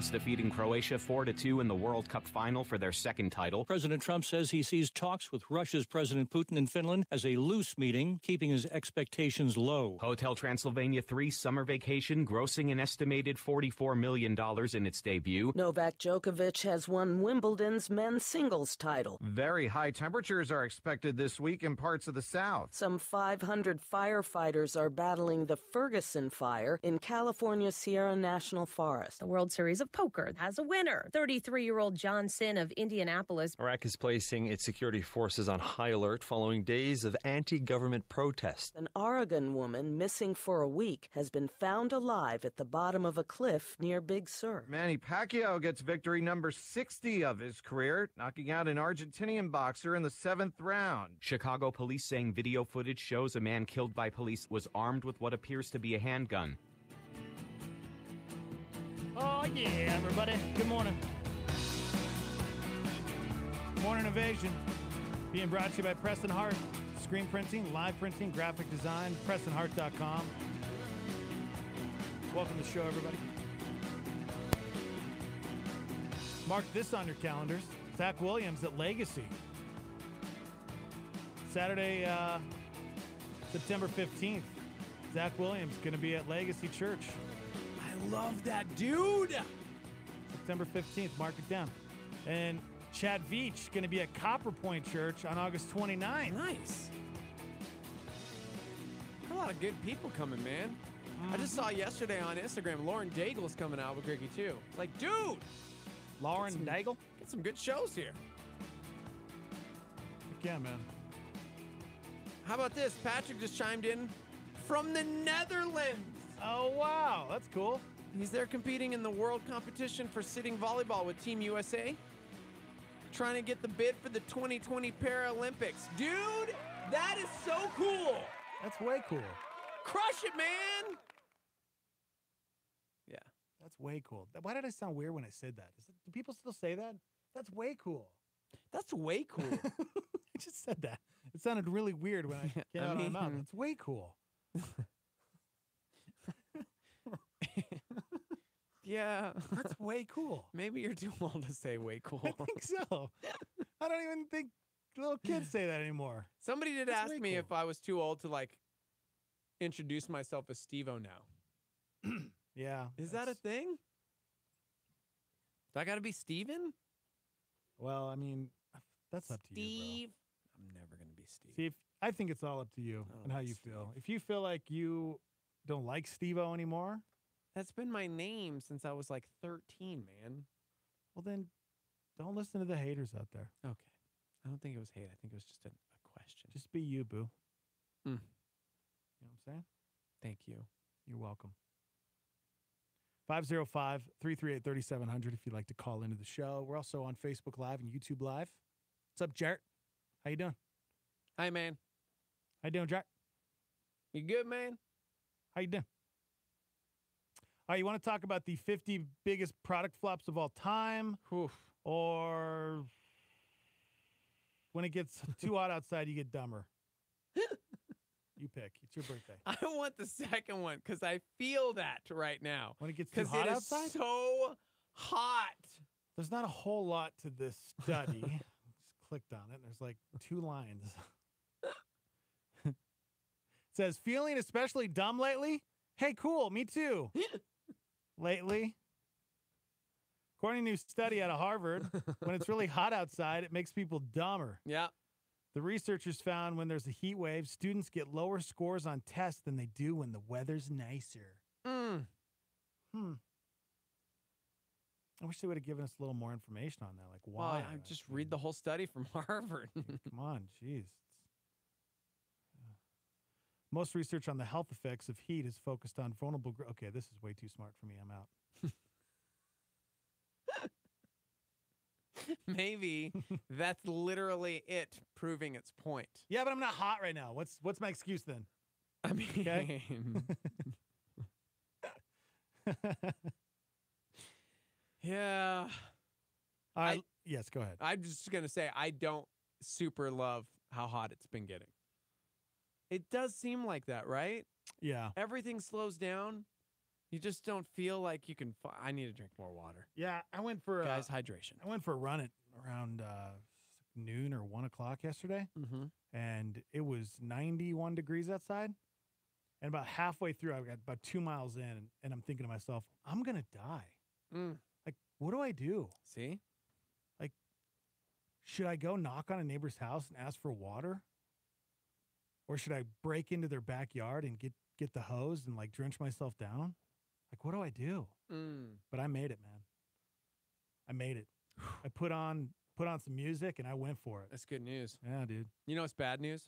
France defeating Croatia 4-2 in the World Cup final for their second title. President Trump says he sees talks with Russia's President Putin in Finland as a loose meeting, keeping his expectations low. Hotel Transylvania 3 summer vacation grossing an estimated $44 million in its debut. Novak Djokovic has won Wimbledon's men's singles title. Very high temperatures are expected this week in parts of the South. Some 500 firefighters are battling the Ferguson fire in California's Sierra National Forest. The World Series of Poker has a winner. 33-year-old John Sin of Indianapolis. Iraq is placing its security forces on high alert following days of anti-government protests. An Oregon woman missing for a week has been found alive at the bottom of a cliff near Big Sur. Manny Pacquiao gets victory number 60 of his career, knocking out an Argentinian boxer in the 7th round. Chicago police saying video footage shows a man killed by police was armed with what appears to be a handgun. Oh, yeah, everybody. Good morning. Morning Invasion. Being brought to you by Preston Hart. Screen printing, live printing, graphic design, PrestonHart.com. Welcome to the show, everybody. Mark this on your calendars. Zach Williams at Legacy. Saturday, September 15th. Zach Williams going to be at Legacy Church. I love that dude. September 15th. Mark it down. And Chad Veach going to be at Copper Point Church on August 29th. Nice. A lot of good people coming, man. I just saw yesterday on Instagram, Lauren Daigle's coming to Albuquerque, too. Like, dude. Lauren Daigle? Get some good shows here. Yeah, man. How about this? Patrick just chimed in from the Netherlands. Oh, wow. That's cool. He's there competing in the world competition for sitting volleyball with Team USA. Trying to get the bid for the 2020 Paralympics. Dude, that is so cool. That's way cool. Crush it, man. Yeah. That's way cool. Why did I sound weird when I said that? Do people still say that? That's way cool. That's way cool. I just said that. It sounded really weird when I came out of my mouth. That's way cool. Yeah. That's way cool. Maybe you're too old to say way cool. I think so. I don't even think little kids say that anymore. Somebody did That's ask way me cool. if I was too old to, like, introduce myself as Steve-O now. Yeah. Is that a thing? Do I got to be Steven? Well, I mean, that's up to you, Steve. I'm never going to be Steve. See, I think it's all up to you and how you feel. If you feel like you don't like Steve-O anymore, That's been my name since I was like 13, man. well, then don't listen to the haters out there. Okay. I don't think it was hate. I think it was just a question. Just be you, boo. Mm. You know what I'm saying? Thank you. You're welcome. 505-338-3700 if you'd like to call into the show. We're also on Facebook Live and YouTube Live. What's up, Jarrett? How you doing? Hi, man. How you doing, Jarrett? You good, man? How you doing? All right, you want to talk about the 50 biggest product flops of all time? Oof. Or when it gets too hot outside, you get dumber? You pick. It's your birthday. I want the second one because I feel that right now. When it gets too hot outside? It's so hot. There's not a whole lot to this study. Just clicked on it. And there's like 2 lines. It says, feeling especially dumb lately? Hey, cool. Me too. Lately. According to a new study out of Harvard, when it's really hot outside, it makes people dumber. Yeah. The researchers found when there's a heat wave, students get lower scores on tests than they do when the weather's nicer. I wish they would have given us a little more information on that. Like, why? Well, I just read the whole study from Harvard. Come on, jeez. Most research on the health effects of heat is focused on vulnerable. Okay, this is way too smart for me. I'm out. Maybe that's literally it proving its point. Yeah, but I'm not hot right now. What's my excuse then? I mean, Okay. Yeah. Yes, go ahead. I'm just going to say I don't super love how hot it's been getting. It does seem like that, right? Yeah. Everything slows down. You just don't feel like you can. I need to drink more water. Yeah, I went for Guys, hydration. I went for a run at around noon or 1 o'clock yesterday, and it was 91 degrees outside. And about halfway through, I got about 2 miles in, and I'm thinking to myself, I'm gonna die. Like, what do I do? See? Like, should I go knock on a neighbor's house and ask for water? Or should I break into their backyard and get the hose and like drench myself down? Like, what do I do? But I made it, man. I made it. I put on some music and I went for it. That's good news. Yeah, dude. You know what's bad news?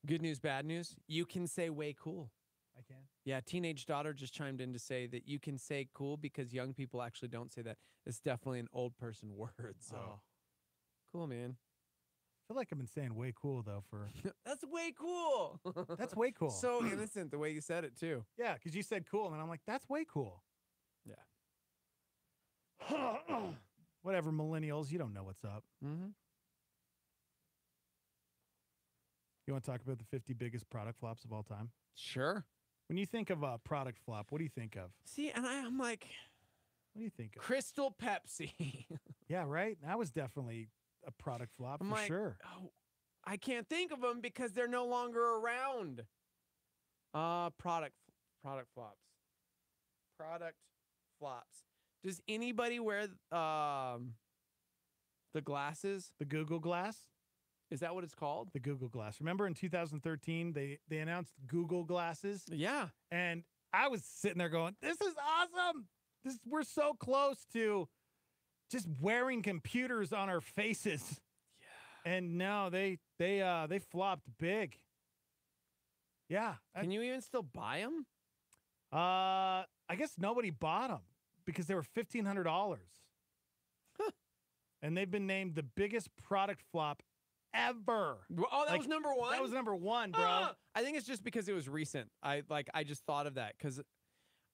Good news, bad news. You can say way cool. I can. Yeah, teenage daughter just chimed in to say that you can say cool because young people actually don't say that. It's definitely an old person word. So cool, man. I feel like I've been saying way cool though for That's way cool. That's way cool. So innocent the way you said it too. Yeah, because you said cool, and I'm like, that's way cool. Yeah. Whatever, millennials, you don't know what's up. Mm-hmm. You want to talk about the 50 biggest product flops of all time? Sure. When you think of a product flop, what do you think of? See, and I'm like, what do you think of? Crystal Pepsi. Yeah, right? That was definitely a product flop I'm for like, sure. Oh, I can't think of them because they're no longer around. Product flops. Product flops. Does anybody wear the glasses? The Google Glass? Is that what it's called? The Google Glass. Remember in 2013, they announced Google Glasses? Yeah. And I was sitting there going, this is awesome. We're so close to just wearing computers on our faces. Yeah. And no, they flopped big. Yeah. Can you even still buy them? I guess nobody bought them because they were $1,500. Huh. And they've been named the biggest product flop ever. Oh, that was number one? That was number one, bro. I think it's just because it was recent. I just thought of that because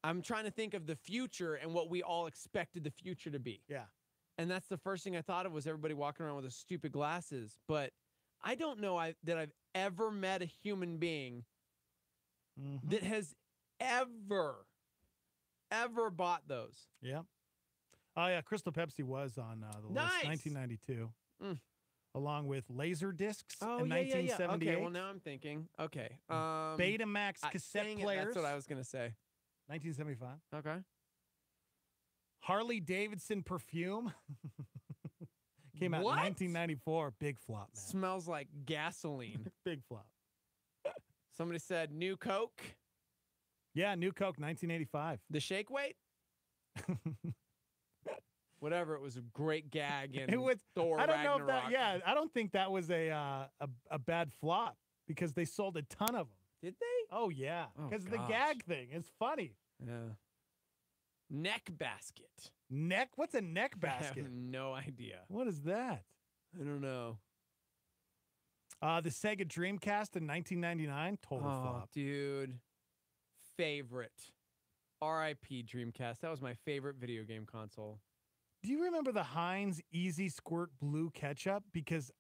I'm trying to think of the future and what we all expected the future to be. Yeah. And that's the first thing I thought of was everybody walking around with the stupid glasses. But I don't know that I've ever met a human being that has ever bought those. Yeah. Oh, yeah. Crystal Pepsi was on the list, 1992. Along with laser discs in 1978. Okay, well, now I'm thinking. Okay. Betamax cassette players. That's what I was going to say. 1975. Okay. Harley Davidson perfume. Came out in 1994. Big flop, man. Smells like gasoline. Big flop. Somebody said new Coke. Yeah, new Coke, 1985. The shake weight? Whatever, it was a great gag in Thor I don't know if Ragnarok. that. Yeah, I don't think that was a bad flop because they sold a ton of them. Did they? Oh yeah, Oh, because the gosh. gag thing is funny. Yeah. Neck basket. Neck? What's a neck I basket? have no idea. What is that? I don't know. The Sega Dreamcast in 1999, total flop. Dude. Favorite. R.I.P. Dreamcast. That was my favorite video game console. Do you remember the Heinz Easy Squirt Blue Ketchup? Because,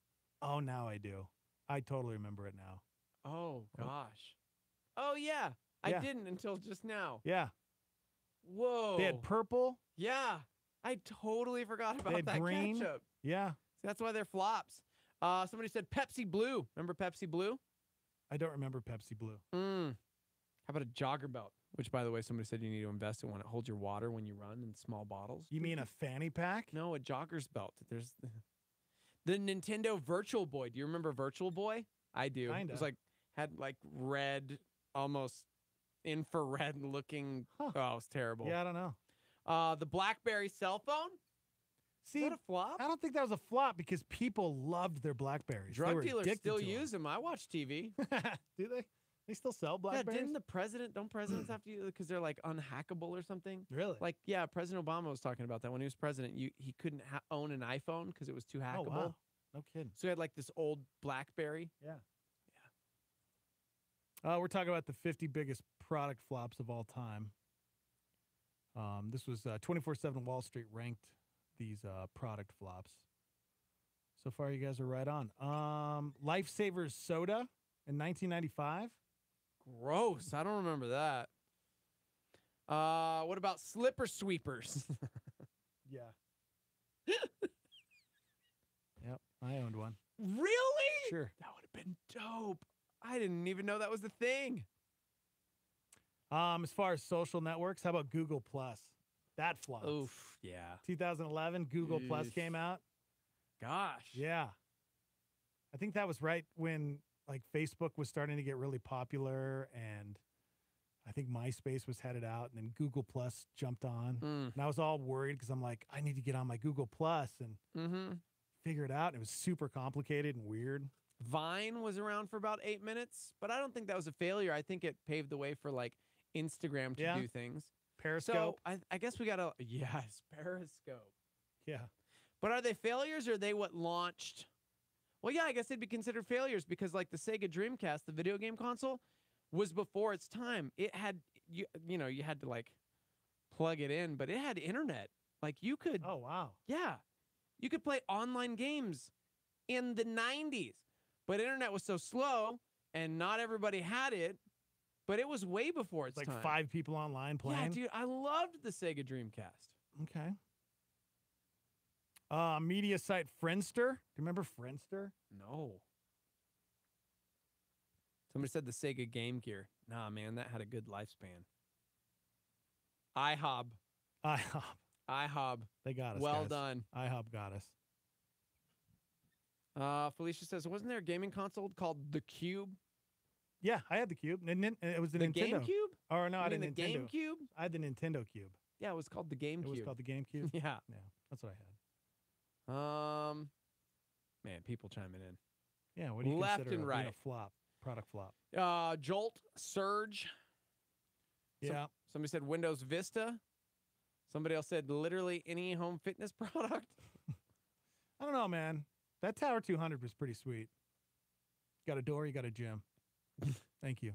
oh, now I do. I totally remember it now. Oh, gosh. Oh, yeah. I Yeah. didn't until just now. Yeah. Whoa. They had purple. Yeah. I totally forgot They about had that green. ketchup. Yeah. That's why they're flops. Somebody said Pepsi Blue. Remember Pepsi Blue? I don't remember Pepsi Blue. How about a jogger belt? Which, by the way, somebody said you need to invest in one. It holds your water when you run in small bottles. You mean a fanny pack? No, a jogger's belt. There's the Nintendo Virtual Boy. Do you remember Virtual Boy? I do. Kinda. It was had red, almost infrared looking. Oh, it was terrible. Yeah, I don't know. The BlackBerry cell phone. See, Is that a flop? I don't think that was a flop because people loved their Blackberries. They Drug were dealers addicted still to 'em. use them. I watch TV. Do they? They still sell Yeah, Blackberries? didn't don't presidents have to use it because they're like unhackable or something? Really? Like, yeah, President Obama was talking about that when he was president. He couldn't own an iPhone because it was too hackable. Oh, wow. No kidding. So he had like this old BlackBerry. Yeah. We're talking about the 50 biggest product flops of all time. This was 24/7 Wall Street ranked these product flops. So far, you guys are right on. Lifesavers soda in 1995. Gross. I don't remember that. What about slipper sweepers? Yeah. Yep, I owned one. Really? Sure. That would have been dope. I didn't even know that was the thing. As far as social networks, how about Google Plus? That flopped. Oof, yeah. 2011, Google Plus Oof. came out. Gosh. Yeah. I think that was right when like Facebook was starting to get really popular, and I think MySpace was headed out, and then Google Plus jumped on. And I was all worried because I'm like, I need to get on my Google Plus and figure it out. And it was super complicated and weird. Vine was around for about 8 minutes, but I don't think that was a failure. I think it paved the way for like Instagram to do things. Periscope. So I guess we got to, yes, Periscope. Yeah. But are they failures or are they what launched? Well, yeah, I guess they'd be considered failures because like the Sega Dreamcast, the video game console, was before its time. It had, you know, you had to like plug it in, but it had internet. Like you could. Oh, wow. Yeah. You could play online games in the 90s, but internet was so slow and not everybody had it, but it was way before its Like time. 5 people online playing. Yeah, dude, I loved the Sega Dreamcast. Okay. Media site Friendster. Do you remember Friendster? No. Somebody said the Sega Game Gear. Nah, man, that had a good lifespan. IHOB. IHOB. They got us. Well guys. done. IHOB got us. Felicia says, wasn't there a gaming console called the Cube? Yeah, I had the Cube. And it was the The Nintendo. GameCube? Or no, I You had a mean the Nintendo. GameCube? I had the Nintendo Cube. Yeah, it was called the GameCube. It was called the GameCube. Yeah. Yeah, that's what I had. Man, people chiming in. Yeah, what do you Left consider and being right. a flop? Product flop. Jolt, Surge. Yeah. Somebody said Windows Vista. Somebody else said literally any home fitness product. I don't know, man. That Tower 200 was pretty sweet. Got a door, you got a gym. Thank you.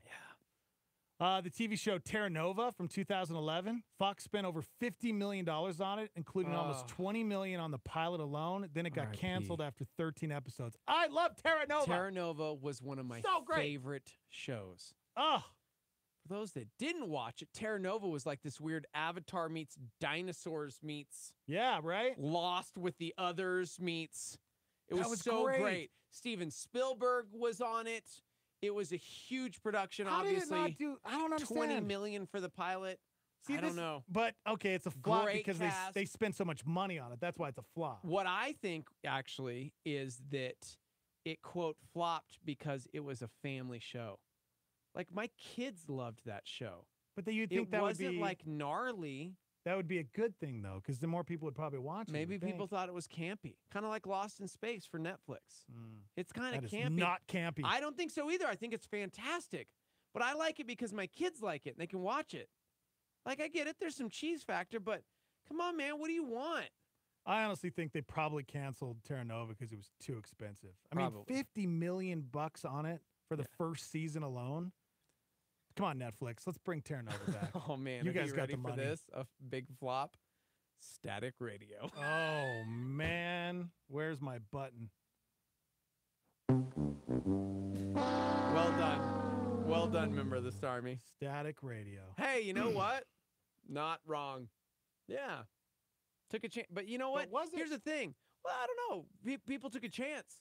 Yeah. The TV show Terra Nova from 2011. Fox spent over $50 million on it, including almost $20 million on the pilot alone. Then it got R.I.P. canceled after 13 episodes. I love Terra Nova. Terra Nova was one of my So great. favorite shows. Oh. For those that didn't watch it, Terra Nova was like this weird Avatar meets dinosaurs meets. Yeah, right? Lost with the Others meets. It That was was so great. great. Steven Spielberg was on it. It was a huge production, How obviously. did it not do? I don't understand. 20 million for the pilot. See, I don't know. But okay, it's a flop Great because cast. they spend so much money on it. That's why it's a flop. What I think actually is that it quote flopped because it was a family show. Like my kids loved that show. But you'd think that would wasn't be like gnarly. That would be a good thing though, because the more people would probably watch it. Maybe you'd people think. thought it was campy, kind of like Lost in Space for Netflix. It's kind of That is campy. not campy. I don't think so either. I think it's fantastic, but I like it because my kids like it and they can watch it. Like I get it, there's some cheese factor, but come on, man, what do you want? I honestly think they probably canceled Terra Nova because it was too expensive. I Probably. mean, $50 million on it for the first season alone. Come on, Netflix. Let's bring Terra Nova back. Oh man, you are guys you got ready the for money. this? A big flop. Static Radio. Oh man, where's my button? Well done, member of the Starmy. Static Radio. Hey, you know what? Not wrong. Yeah. Took a chance. But you know what? Here's the thing. Well, I don't know. People took a chance.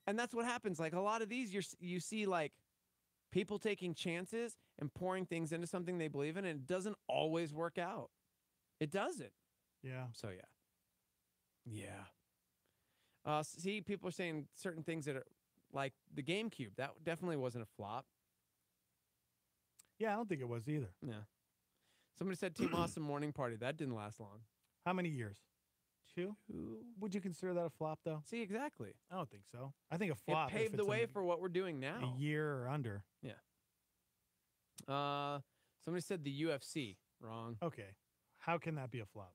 And that's what happens. Like a lot of these, you see like people taking chances and pouring things into something they believe in, and it doesn't always work out. It doesn't. Yeah. So, yeah. Yeah. See, people are saying certain things that are like the GameCube. That definitely wasn't a flop. Yeah, I don't think it was either. Yeah. Somebody said Team Awesome Morning Party. That didn't last long. How many years? 2? Would you consider that a flop, though? See, exactly. I don't think so. I think a flop. It if paved the it's way a for what we're doing now. year or under. Yeah. Somebody said the UFC. Wrong. Okay. How can that be a flop?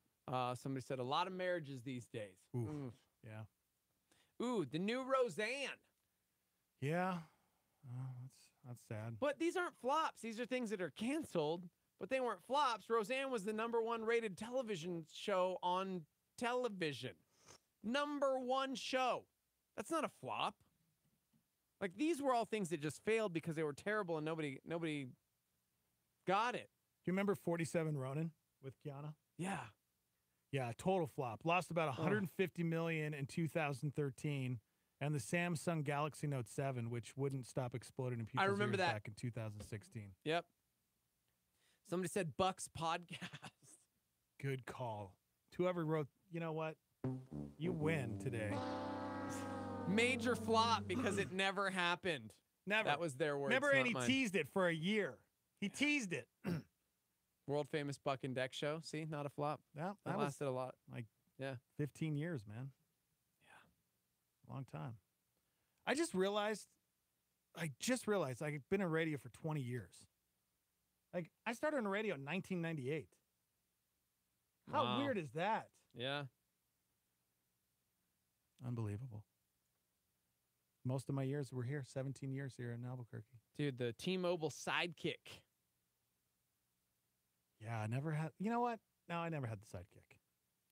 Somebody said a lot of marriages these days. Oof. Oof. Yeah. Ooh, the new Roseanne. Yeah. That's sad. But these aren't flops. These are things that are canceled, but they weren't flops. Roseanne was the #1 rated television show on television. #1 show. That's not a flop. Like these were all things that just failed because they were terrible and nobody Got it. Do you remember 47 Ronin with Keanu? Yeah. Yeah, total flop. Lost about 150 million in 2013, and the Samsung Galaxy Note 7, which wouldn't stop exploding in people's remember ears that. back in 2016. Yep. Somebody said Buck's podcast. Good call. Whoever wrote, you know what? You win today. Major flop because it never happened. Never. That was their words. Remember, not and he mine. teased it for a year. He teased it. World famous Buck and Deck show. See, not a flop. Yeah, That was lasted a lot. like Yeah. 15 years, man. Yeah. Long time. I just realized I've been in radio for 20 years. Like, I started on radio in 1998. How Wow. weird is that? Yeah. Unbelievable. Most of my years were here, 17 years here in Albuquerque. Dude, the T-Mobile Sidekick. Yeah, I never had, you know what? No, I never had the sidekick.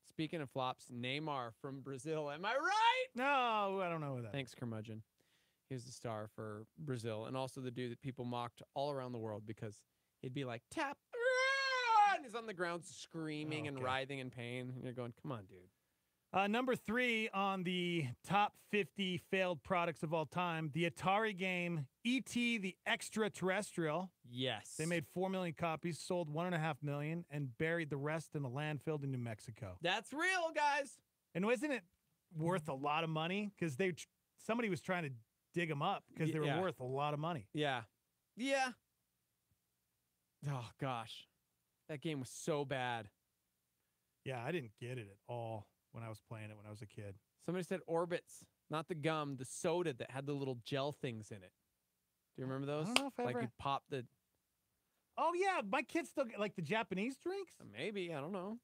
Speaking of flops, Neymar from Brazil. Am I right? No, I don't know who that is. Thanks, Curmudgeon. He was the star for Brazil and also the dude that people mocked all around the world because he'd be like, tap, and he's on the ground screaming and writhing in pain. And you're going, come on, dude. Number 3 on the top 50 failed products of all time, the Atari game E.T. the Extraterrestrial. Yes. They made 4 million copies, sold 1.5 million, and buried the rest in a landfill in New Mexico. That's real, guys. And wasn't it worth a lot of money? Because somebody was trying to dig them up because they were worth a lot of money. Yeah. Yeah. Oh, gosh. That game was so bad. Yeah, I didn't get it at all when I was playing it when I was a kid. Somebody said Orbits, not the gum, the soda that had the little gel things in it. Do you remember those? I don't know if I like ever- you pop the. Oh, yeah, my kids still get, like, the Japanese drinks. Maybe, I don't know.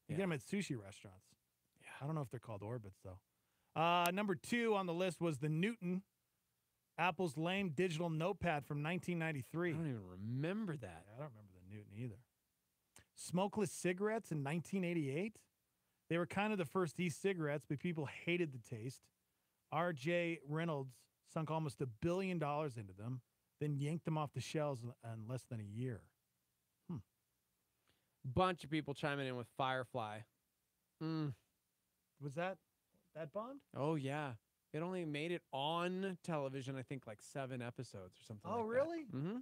You get them at sushi restaurants. Yeah. I don't know if they're called Orbits, though. Number 2 on the list was the Newton, Apple's lame digital notepad from 1993. I don't even remember that. I don't remember the Newton either. Smokeless cigarettes in 1988. They were kind of the first e-cigarettes, but people hated the taste. R.J. Reynolds sunk almost $1 billion into them, then yanked them off the shelves in less than a year. Bunch of people chiming in with Firefly. Was that Bond? Oh, yeah. It only made it on television, I think, like 7 episodes or something Oh, like really? that. Mm-hmm.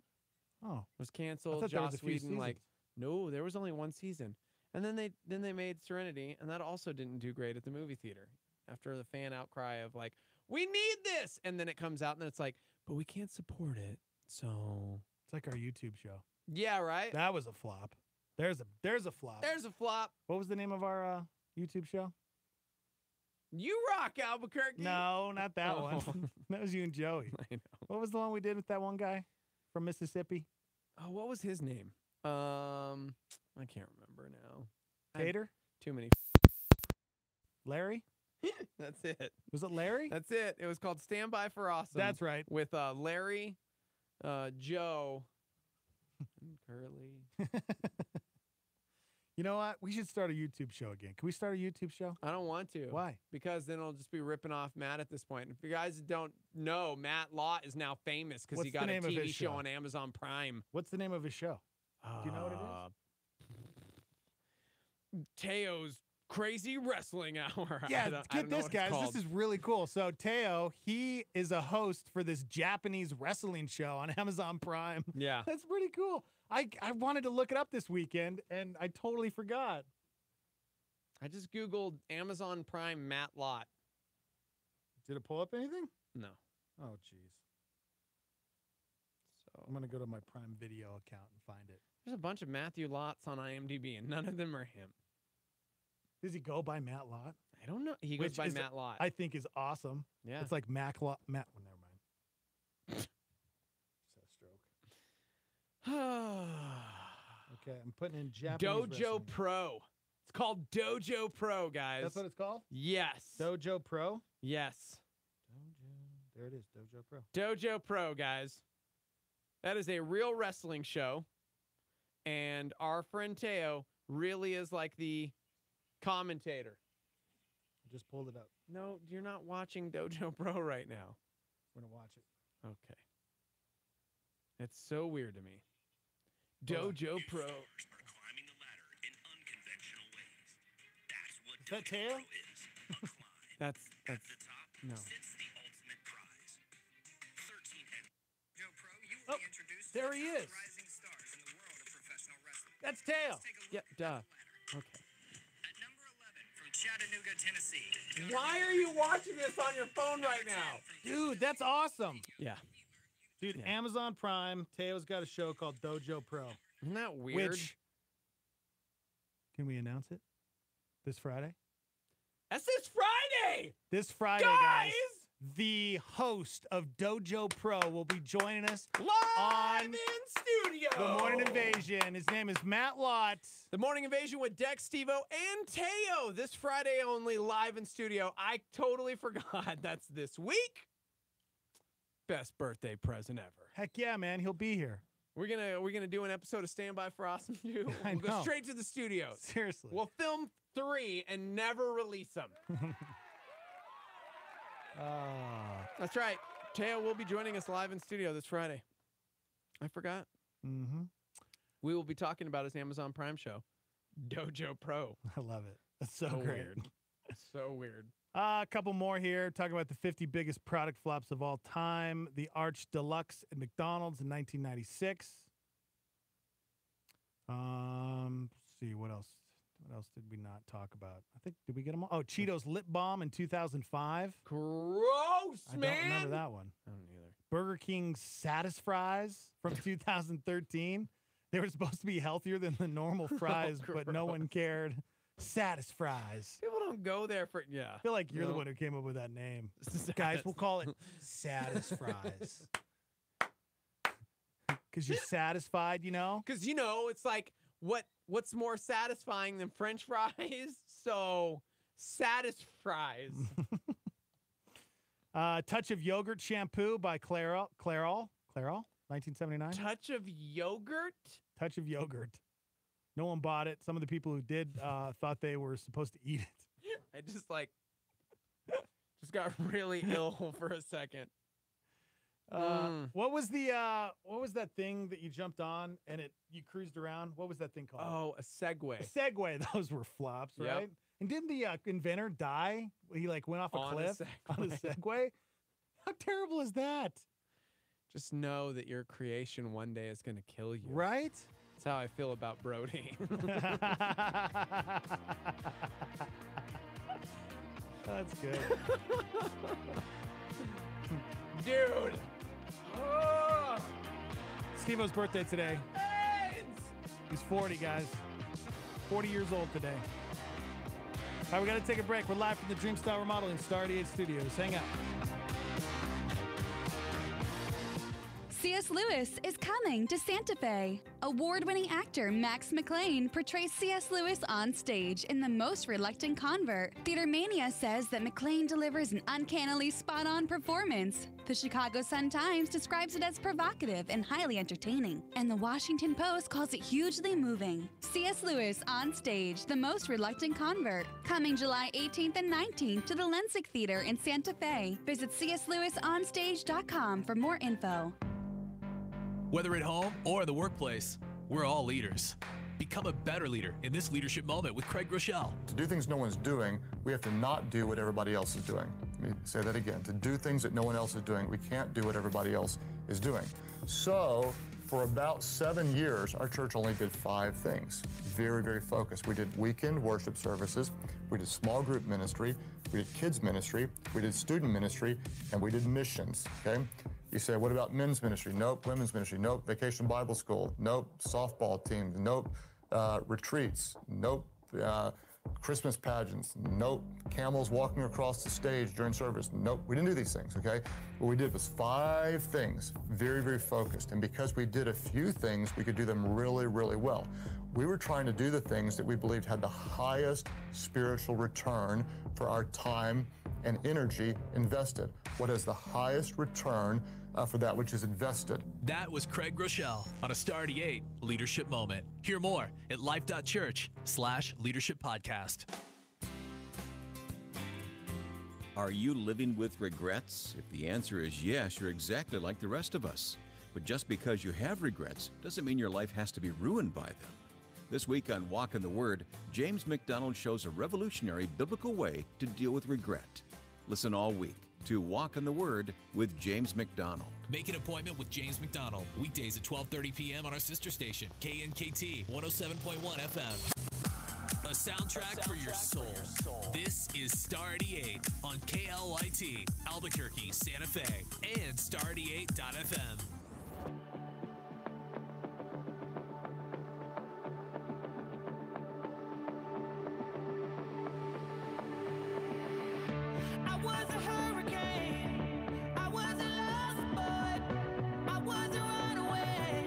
Oh. It was I canceled. thought there was Joss a few Whedon, like, seasons. no, there was only 1 season. And then they made Serenity, and that also didn't do great at the movie theater. After the fan outcry of like, we need this, and then it comes out, and then it's like, but we can't support it. So It's like our YouTube show. yeah, right. That was a flop. There's a flop. There's a flop. What was the name of our YouTube show? You rock, Albuquerque. No, not that one. Oh. That was you and Joey. I know. What was the one we did with that one guy from Mississippi? Oh, what was his name? I can't remember now. I have Tater? Too many. Larry? That's it. Was it Larry? That's it. It was called Stand By for Awesome. That's right. With Larry, Joe, and Curly. You know what? We should start a YouTube show again. Can we start a YouTube show? I don't want to. Why? Because then I'll just be ripping off Matt at this point. If you guys don't know, Matt Lott is now famous because he What's the got a name of TV his show show? on Amazon Prime. What's the name of his show? Do you know what it is? Teo's Crazy Wrestling Hour. Yeah, I don't get know this, what it's guys. called. This is really cool. So Teo, he is a host for this Japanese wrestling show on Amazon Prime. Yeah. That's pretty cool. I wanted to look it up this weekend, and I totally forgot. I just Googled Amazon Prime Matt Lott. Did it pull up anything? No. Oh, jeez. So I'm going to go to my Prime Video account and find it. there's a bunch of Matthew Lotts on IMDb, and none of them are him. Does he go by Matt Lott? I don't know. He goes Which by is- Matt Lott. I think is awesome. Yeah. It's like Mac Lott. Matt. Well, never mind. Just had a stroke. Okay, I'm putting in Japanese Dojo wrestling. Pro. It's called Dojo Pro, guys. That's what it's called? Yes. Dojo Pro? Yes. There it is, Dojo Pro. Dojo Pro, guys. That is a real wrestling show. And our friend Teo really is like the commentator. I just pulled it up. No, you're not watching Dojo Pro right now. We're going to watch it. Okay. It's so weird to me. Dojo Pro. Is that Teo? That's no. Oh, there he is. That's Teo. Yeah, duh. Okay. Chattanooga, Tennessee. Why are you watching this on your phone right now? Dude, that's awesome. Yeah. Dude, Amazon Prime, Teo's got a show called Dojo Pro. Isn't that weird? Which, can we announce it? This Friday? That's this Friday! This Friday, guys. The host of Dojo Pro will be joining us live in studio. The Morning Invasion. His name is Matt Lott. The Morning Invasion with Dex, Stevo, and Teo. This Friday only, live in studio. I totally forgot. That's this week. Best birthday present ever. Heck yeah, man. He'll be here. We're gonna do an episode of Stand By for Awesome 2. I We'll go know. straight to the studio. Seriously. We'll film 3 and never release them. That's right. Teo will be joining us live in studio this Friday. I forgot. Mm-hmm. We will be talking about his Amazon Prime show, Dojo Pro. I love it. That's so great. Weird. So weird. A couple more here. Talking about the 50 biggest product flops of all time. The Arch Deluxe at McDonald's in 1996. Let's see, what else? What else did we not talk about? I think, did we get them all? Oh, Cheetos Lip Balm in 2005. Gross, I man. don't remember that one. I don't either. Burger King Satis Fries from 2013. They were supposed to be healthier than the normal fries, but no one cared. Satis Fries. People don't go there for, yeah. I feel like you're the No. one who came up with that name. Guys, we'll call it Satis Fries. Because you're satisfied, you know? Because, you know, it's like, what's more satisfying than French fries? So, Satis Fries. Touch of Yogurt Shampoo by Clairol. 1979. Touch of Yogurt? Touch of Yogurt. No one bought it. Some of the people who did thought they were supposed to eat it. I just just got really ill for a second. What was that thing that you jumped on and you cruised around? What was that thing called? Oh, a Segway. A Segway. Those were flops, Yep. right? And didn't the inventor die? He went off a On a cliff on a Segway. How terrible is that? Just know that your creation one day is going to kill you. Right? That's how I feel about Brody. That's good. Dude. Oh. Steve-O's birthday today. He's 40, guys. 40 years old today. All right, we got to take a break. We're live from the Dream Style Remodeling Star 88 Studios. Hang out. C.S. Lewis is coming to Santa Fe. Award-winning actor Max McLean portrays C.S. Lewis on stage in The Most Reluctant Convert. Theater Mania says that McLean delivers an uncannily spot-on performance. The Chicago Sun-Times describes it as provocative and highly entertaining. And the Washington Post calls it hugely moving. C.S. Lewis on stage, The Most Reluctant Convert. Coming July 18th and 19th to the Lensick Theater in Santa Fe. Visit cslewisonstage.com for more info. Whether at home or the workplace, we're all leaders. Become a better leader in this leadership moment with Craig Groeschel. To do things no one's doing, we have to not do what everybody else is doing. Let me say that again. To do things that no one else is doing, we can't do what everybody else is doing. So, for about 7 years, our church only did 5 things. Very, very focused. We did weekend worship services, we did small group ministry, we did kids ministry, we did student ministry, and we did missions, okay? You say, what about men's ministry? Nope. Women's ministry? Nope. Vacation Bible School? Nope. Softball team? Nope. Retreats? Nope. Christmas pageants? Nope. Camels walking across the stage during service? Nope. We didn't do these things, okay? What we did was 5 things, very, very focused. And because we did a few things, we could do them really, really well. We were trying to do the things that we believed had the highest spiritual return for our time and energy invested. What is the highest return for that which is invested? That was Craig Groeschel on a Star 88 Leadership Moment. Hear more at life.church/leadership podcast. Are you living with regrets? If the answer is yes, you're exactly like the rest of us. But just because you have regrets doesn't mean your life has to be ruined by them. This week on Walk in the Word, James MacDonald shows a revolutionary biblical way to deal with regret. Listen all week to Walk in the Word with James MacDonald. Make an appointment with James MacDonald weekdays at 12:30 p.m. on our sister station, KNKT 107.1 FM. A soundtrack for your soul. This is Star 88 on KLYT, Albuquerque, Santa Fe, and Star88.fm. I was a hurricane. I was a lost boy. I was a runaway.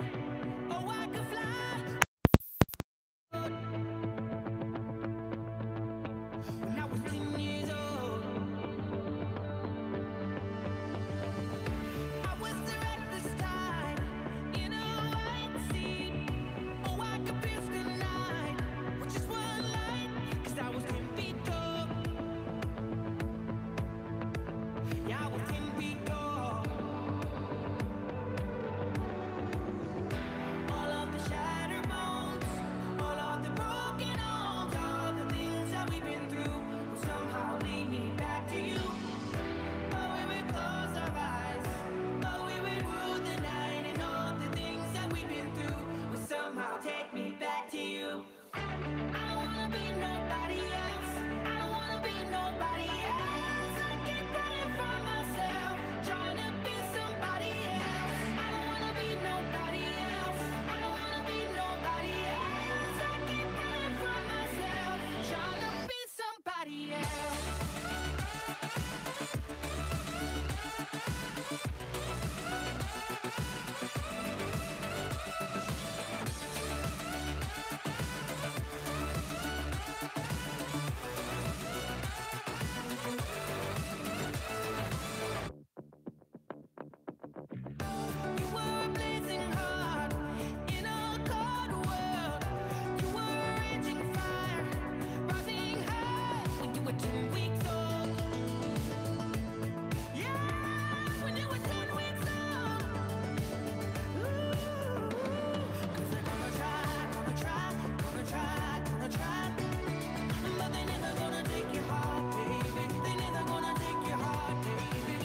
Oh, I could fly. When I was 10 years old, I was the reckless tide in a white sea. Oh, I could pierce the night with just one light, 'cause I was 10 feet tall. Yeah, I was 10 feet tall. All of the shattered bones, all of the broken arms, all the things that we've been through will somehow lead me back to you. Oh, we would close our eyes. Oh, we would rule the night, and all the things that we've been through will somehow take me back to you. I don't wanna be nobody else. I don't wanna be nobody else. I keep running from myself, trying to be somebody else. I don't wanna be nobody else. I don't wanna be nobody else. I keep running from myself, trying to be somebody else. You were a blazing heart in a cold world. You were a raging fire, rising high when you were 10 weeks old. Yeah, when you were 10 weeks old. Ooh, 'cause they're gonna try, gonna try, gonna try, gonna try. But they never gonna take your heart, baby. They never gonna take your heart, baby.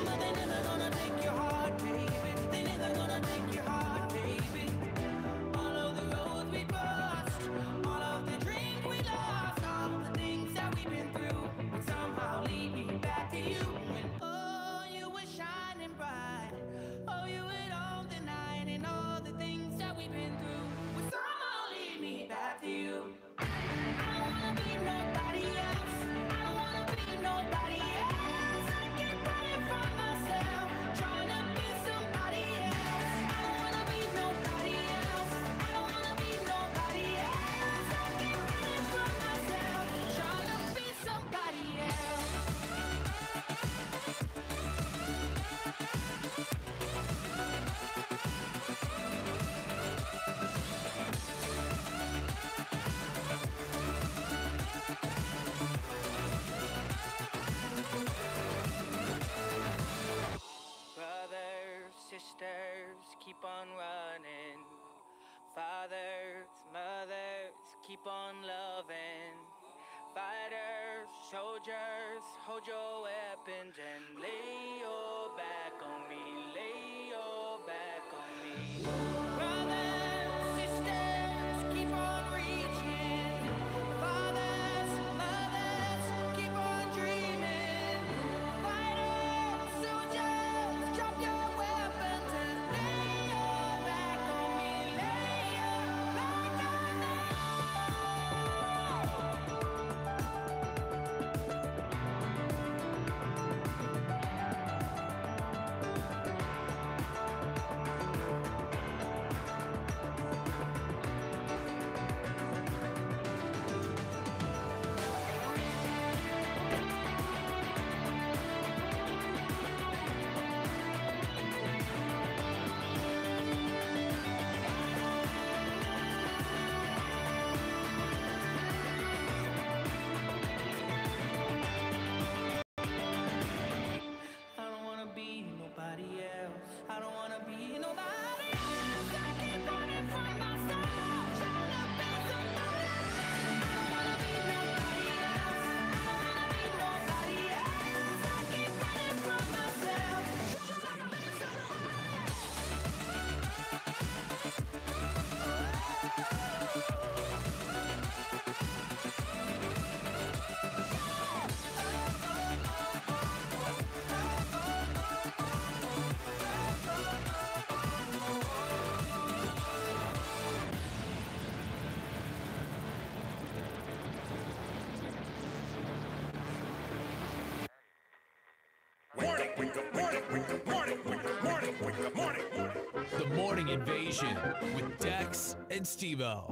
But they never gonna take your heart, baby. They never gonna take your heart, baby. All of the roads we crossed, all of the dreams we lost, all the things that we've been through would somehow lead me back to you. And oh, you were shining bright. Oh, you would own the night, and all the things that we've been through would somehow lead me back to you. I don't wanna be nobody else. I don't wanna be nobody else. I keep running from myself, trying to be somebody else. I don't wanna be nobody else. I don't wanna be nobody else. I keep running from myself, trying to be somebody else. Brothers, sisters, keep on running. Fathers, mothers, keep on loving. Fighters, soldiers, hold your weapons and lay your back on me. Lay your back on me. Brothers, sisters, keep on reaching. Fathers, mothers, keep on dreaming. Fighters, soldiers, drop your weapons and lay your back on me. Lay your back on me. Invasion with Dex and Steve-O.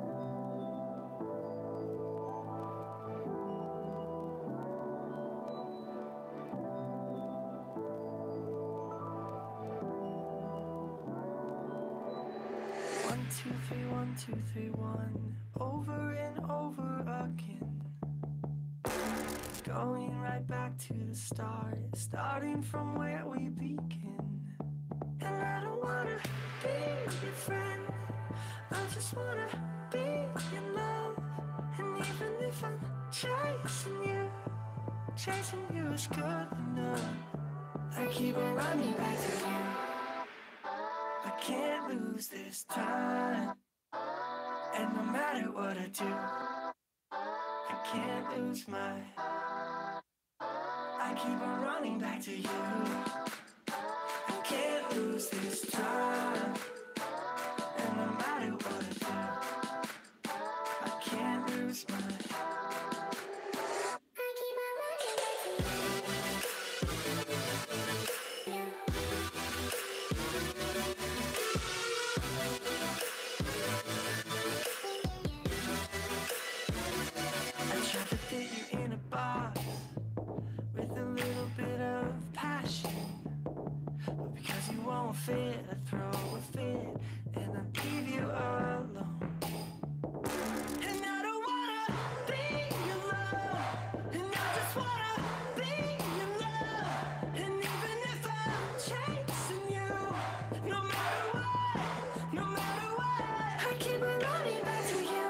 One, two, three, 1, 2, 3, 1. Over and over again. Going right back to the start, starting from where we begin. And I don't wanna be your friend, I just wanna be in love. And even if I'm chasing you is good enough. I keep on running back to you. I can't lose this time. And no matter what I do, I can't lose my. I keep on running back to you. I can't lose this time. And no matter what I do, I can't lose my. Fit, I throw a fit, and I leave you alone. And I don't wanna be your love, and I just wanna be your love. And even if I'm chasing you, no matter what, I keep on running back to you.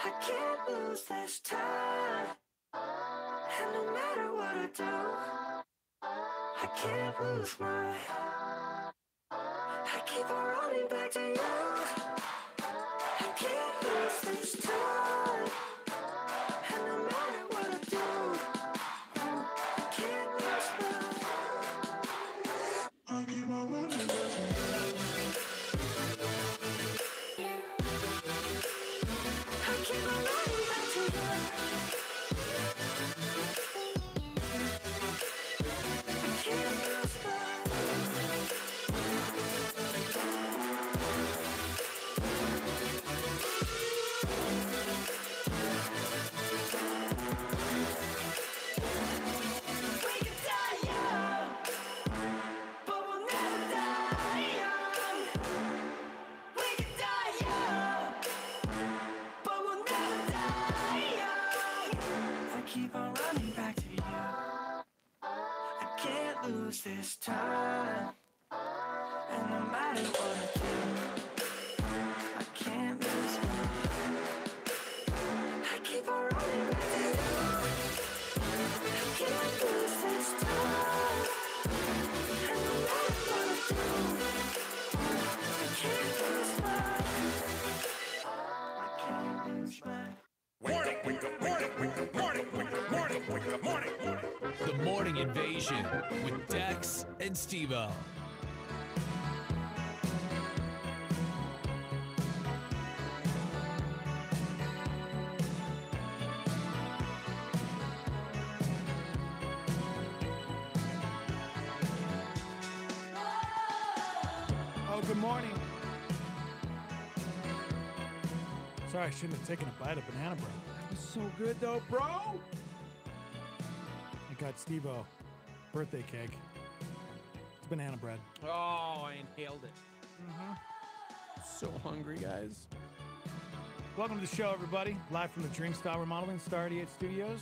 I can't lose this time, and no matter what I do, I can't lose my. I keep on running back to you. I can't lose this time. And no matter what I do, I can't lose my. I keep on running back to you. I keep on running back to you. I can't lose my. Keep on running back to you. I can't lose this time. And no matter what I do, I can't lose my. I keep on running back to you. I can't lose this time. And no matter what I do, I can't lose my. I can't lose my. Morning, wake up, morning, wake up, morning, wake up, morning, wake up, morning. The Morning Invasion with Dex and Steve-O. Oh, good morning. Sorry, I shouldn't have taken a bite of banana bread. That was so good, though, bro. I got Steve-O birthday cake. It's banana bread. Oh, I inhaled it. So hungry, guys. Welcome to the show, everybody. Live from the Dreamstyle Remodeling Star 88 Studios.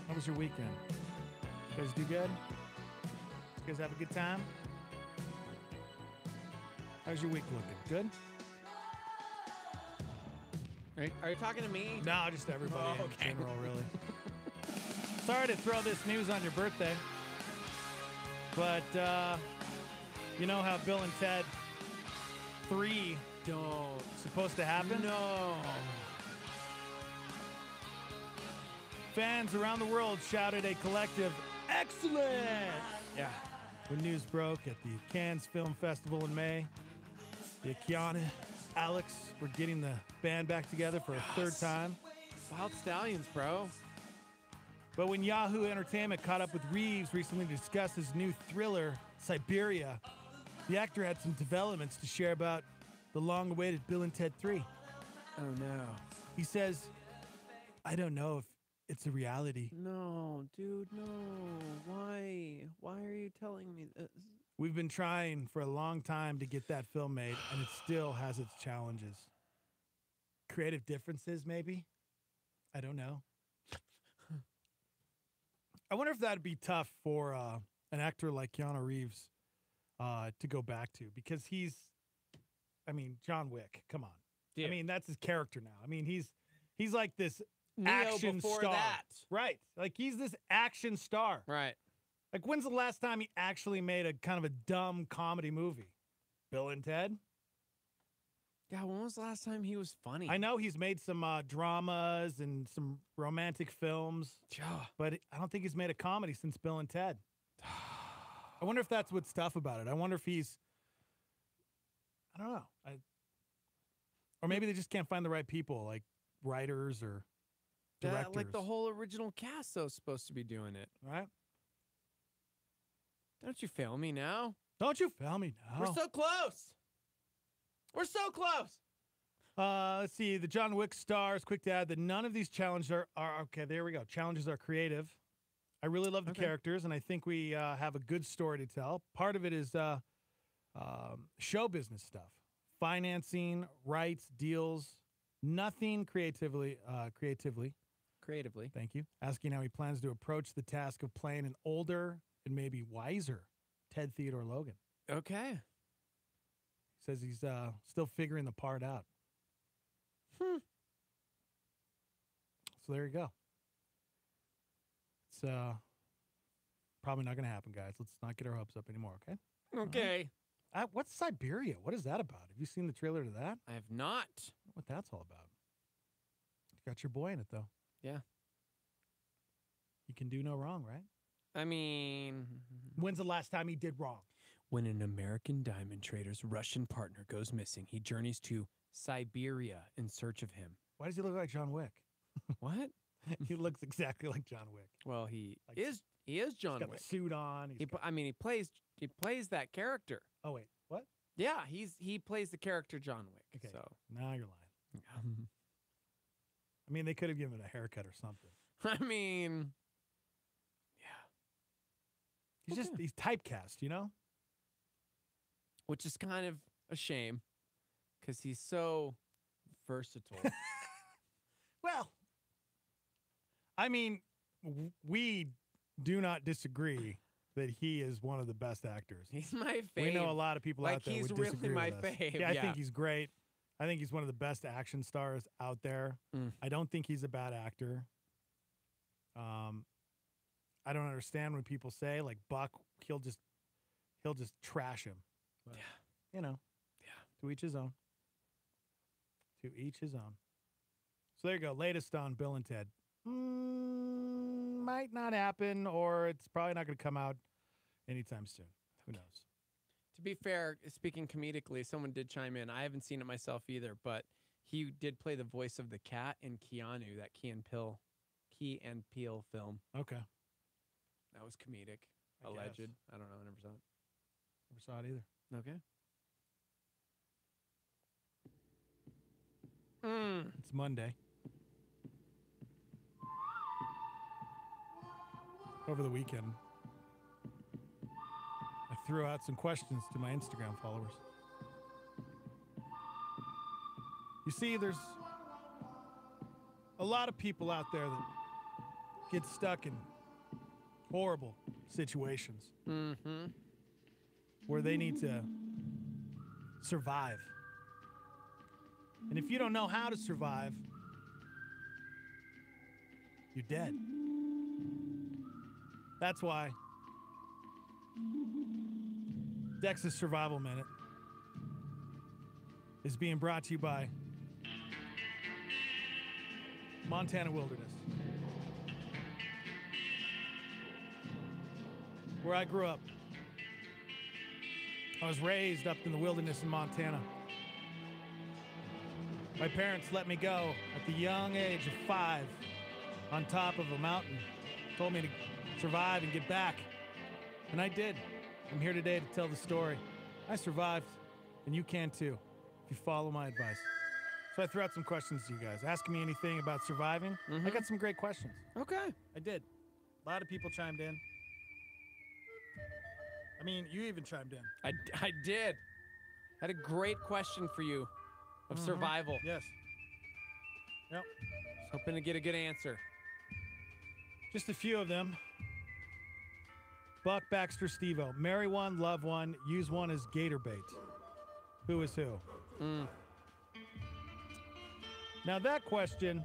How was your weekend? You guys do good? You guys have a good time? How's your week looking? Good? Are you talking to me? No, just everybody Oh, in okay. general, really. Sorry to throw this news on your birthday, but you know how Bill and Ted 3 supposed to happen? No. Fans around the world shouted a collective "Excellent!" Yeah. When news broke at the Cannes Film Festival in May, the Keanu, Alex were getting the band back together for a third time. Wild Stallions, bro. But when Yahoo Entertainment caught up with Reeves recently to discuss his new thriller, Siberia, The actor had some developments to share about the long-awaited Bill and Ted 3. Oh, no. He says, I don't know if it's a reality. No, dude, no. Why? Why are you telling me this? We've been trying for a long time to get that film made, and it still has its challenges. Creative differences, maybe? I don't know. I wonder if that'd be tough for an actor like Keanu Reeves to go back to, because he's, John Wick, come on. Yeah. I mean, that's his character now. I mean, he's like this Neo action before star. that. Right. Like, he's this action star. Right. Like, when's the last time he actually made a kind of a dumb comedy movie? Bill and Ted? Yeah, when was the last time he was funny? I know he's made some dramas and some romantic films, but I don't think he's made a comedy since Bill and Ted. I wonder if that's what's tough about it. I wonder if he's, I don't know. Or maybe they just can't find the right people, like writers or directors. Like the whole original cast, though, is supposed to be doing it. Right? Don't you fail me now? Don't you fail me now? We're so close. We're so close. Let's see. The John Wick stars. Quick to add that none of these challenges are okay. There we go. Challenges are creative. I really love the characters, and I think we have a good story to tell. Part of it is show business stuff, financing, rights, deals. Nothing creatively. Thank you. Asking how he plans to approach the task of playing an older and maybe wiser Ted Theodore Logan. Okay. Says he's still figuring the part out. So there you go. It's probably not going to happen, guys. Let's not get our hopes up anymore, okay? Okay. What's Siberia? What is that about? Have you seen the trailer to that? I have not. What that's all about. Got your boy in it, though. Yeah. He can do no wrong, right? I mean... When's the last time he did wrong? When an American diamond trader's Russian partner goes missing, he journeys to Siberia in search of him. Why does he look like John Wick? What? He looks exactly like John Wick. Well, he is John He's got Wick. the suit on. He plays that character. Oh wait, what? Yeah, he plays the character John Wick. Okay. So Now you're lying. I mean, they could have given it a haircut or something. I mean, He's typecast, you know? Which is kind of a shame because he's so versatile. Well, I mean, we do not disagree that he is one of the best actors. He's my fave. We know a lot of people out there he's would really disagree my with us. fave. Yeah, I think he's great. I think he's one of the best action stars out there. I don't think he's a bad actor. I don't understand when people say like Buck, he'll just trash him. But, you know. Yeah. To each his own. To each his own. So there you go. Latest on Bill and Ted. Might not happen, or it's probably not going to come out anytime soon. Who knows? To be fair, speaking comedically, someone did chime in. I haven't seen it myself either, but he did play the voice of the cat in Keanu, that Key and Peele film. Okay. That was comedic. I Alleged. guess. I don't know. I never saw it. Never saw it either. Okay. It's Monday. Over the weekend, I threw out some questions to my Instagram followers. You see, there's a lot of people out there that get stuck in horrible situations where they need to survive. And if you don't know how to survive, you're dead. That's why Dex's Survival Minute is being brought to you by Montana Wilderness, where I grew up. I was raised up in the wilderness in Montana. My parents let me go at the young age of 5 on top of a mountain. Told me to survive and get back. And I did. I'm here today to tell the story. I survived, and you can too, if you follow my advice. So I threw out some questions to you guys, asking me anything about surviving. I got some great questions. Okay. I did. A lot of people chimed in. I mean, you even chimed in. I did. Had a great question for you of survival. Yes. Yep. Just hoping to get a good answer. Just a few of them. Buck, Baxter, Steve-O. Marry one, love one, use one as gator bait. Who is who? Now that question,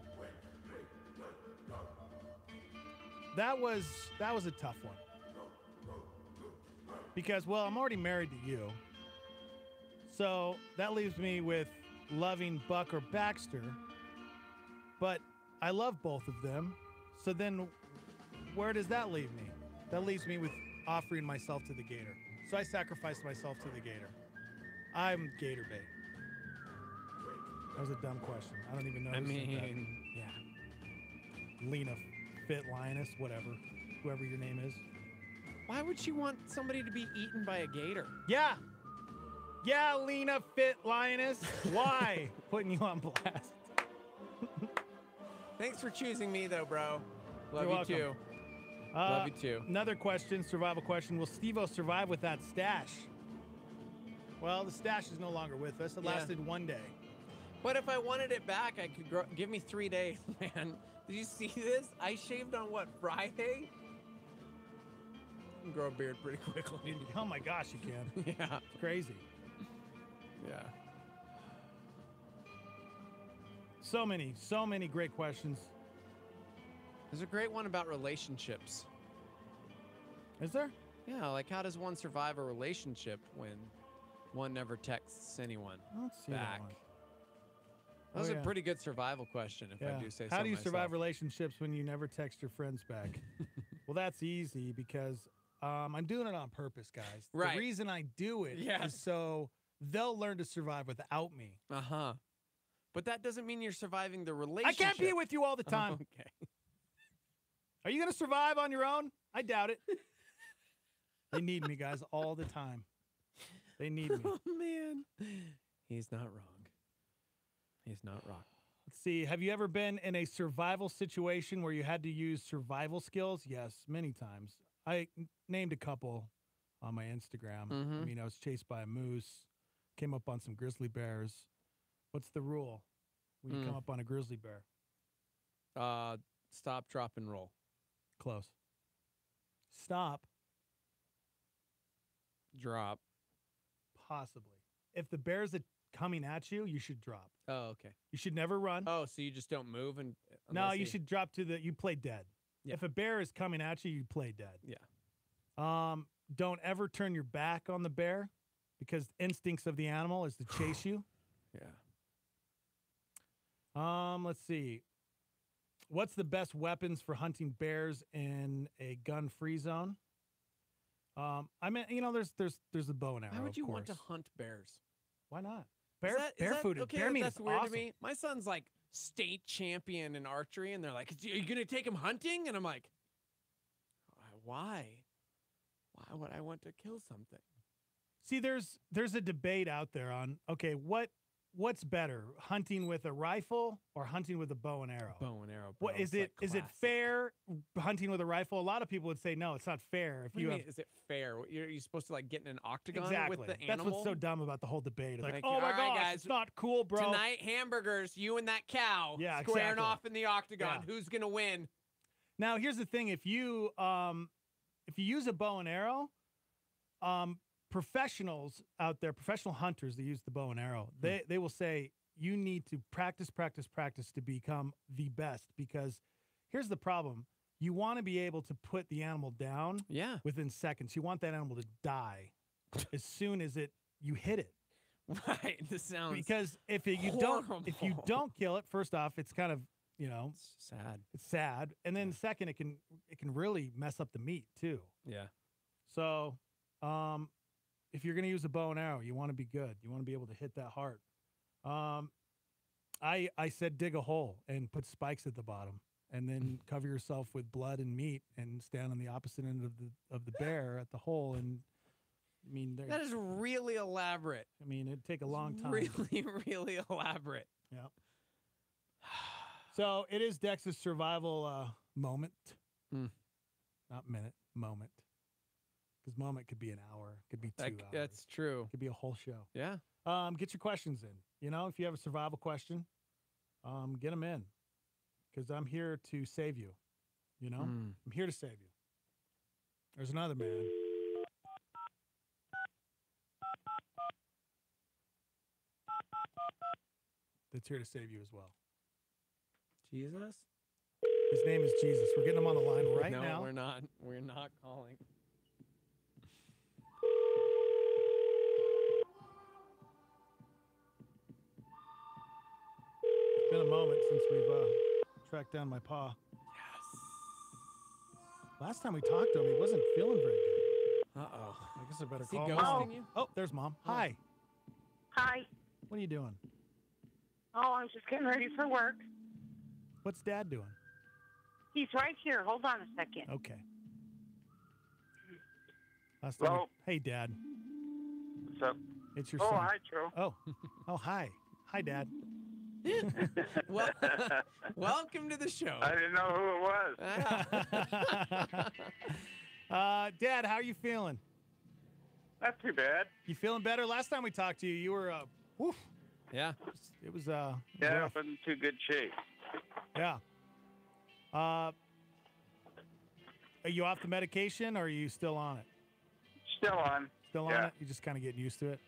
that was a tough one. Because, well, I'm already married to you. So that leaves me with loving Buck or Baxter. But I love both of them. So then where does that leave me? That leaves me with offering myself to the gator. So I sacrificed myself to the gator. I'm gator bait. That was a dumb question. I don't even know. I who said that. mean, yeah. Lena Fit Lioness, whatever. Whoever your name is. Why would she want somebody to be eaten by a gator? Yeah. Yeah, Lena Fit Lioness. Why? Putting you on blast. Thanks for choosing me, though, bro. Love You're you, welcome. too. Love you, too. Another question, survival question. Will Steve-O survive with that stash? Well, the stash is no longer with us. It Yeah. lasted one day. But if I wanted it back, I could grow. Give me 3 days, man. Did you see this? I shaved on what, Friday? You can grow a beard pretty quickly. Oh my gosh, you can. Yeah. It's crazy. Yeah. So many great questions. There's a great one about relationships. Is there? Yeah, like how does one survive a relationship when one never texts anyone Let's see that back? one. That was Oh, a yeah. pretty good survival question, if I do say so How do you survive myself. relationships when you never text your friends back? Well, that's easy because I'm doing it on purpose, guys. Right. The reason I do it Yes. is so they'll learn to survive without me. Uh-huh. But that doesn't mean you're surviving the I relationship. can't be with you all the time. Okay. Are you going to survive on your own? I doubt it. They need me, guys, all the time. They need me. Oh, man. He's not wrong. He's not wrong. Let's see. Have you ever been in a survival situation where you had to use survival skills? Yes, many times. I named a couple on my Instagram. Mhm. I mean, I was chased by a moose, came up on some grizzly bears. What's the rule when you come up on a grizzly bear? Stop, drop, and roll. Close. Stop, Drop. possibly. If the bear's coming at you, you should drop. Oh, okay. You should never run. Oh, so you just don't move and No, unless you should drop to you play dead. Yeah. If a bear is coming at you, you play dead. Yeah. Don't ever turn your back on the bear because the instincts of the animal is to chase you. Yeah. Let's see. What's the best weapons for hunting bears in a gun-free zone? I mean, there's a bow and arrow. Why would you of want to course. hunt bears? Why not? Is Bear, that- is barefooted. that, okay, bear meat that's is weird awesome. to me. My son's like state champion in archery, and they're like, "Are you gonna take him hunting?" And I'm like, "Why? Why would I want to kill something?" See, there's a debate out there on what's better, hunting with a rifle or hunting with a bow and arrow? Bow and arrow. What bro. is It's it? like Is it classic. fair hunting with a rifle? A lot of people would say no, it's not fair. If What do you have mean, is it fair? You're supposed to like get in an octagon exactly, with the that's animal? what's so dumb about the whole debate. It's like, Like, oh my all right, gosh, guys, it's not cool, bro. Tonight, hamburgers, you and that cow, Yeah, squaring exactly. off in the octagon. Yeah. Who's gonna win? Now, here's the thing: if you use a bow and arrow, professionals out there, professional hunters that use the bow and arrow, they will say you need to practice to become the best. Because here's the problem: you want to be able to put the animal down, within seconds. You want that animal to die as soon as you hit it. Right. This sounds Because if you don't kill it, first off, it's kind of sad. It's sad, and then second, it can really mess up the meat too. Yeah. So, if you're going to use a bow and arrow, you want to be good. You want to be able to hit that hard. I said dig a hole and put spikes at the bottom, and then cover yourself with blood and meat, and stand on the opposite end of the bear at the hole, and I mean, That is really elaborate. I mean, it'd take a long time. Really, really elaborate. Yeah. So it is Dex's survival moment. Not minute, moment. Because moment could be an hour, could be 2 hours. That's true. Could be a whole show. Yeah. Get your questions in. You know, if you have a survival question, get them in. Because I'm here to save you. You know, I'm here to save you. There's another man. That's here to save you as well. Jesus? His name is Jesus. We're getting him on the line right no, now. we're not. We're not calling. It's been a moment since we've tracked down my paw. Yes. Last time we talked to him, he wasn't feeling very good. Uh-oh. I guess I better Is he call ghosting Mom. you? Oh, there's Mom. Hi. Hi. What are you doing? Oh, I'm just getting ready for work. What's Dad doing? He's right here. Hold on a second. Okay. Last time Hello? Hey, Dad. What's up? It's your Oh, son. hi, Joe. Oh. Oh, hi. Hi, Dad. Well, welcome to the show. I didn't know who it was. Dad, how are you feeling? Not too bad. You feeling better? Last time we talked to you, you were, woof. Yeah. It was, Yeah, rough. I'm in too good shape. Yeah. Are you off the medication or are you still on it? Still on. Still on Yeah. it? You're just kind of getting used to it?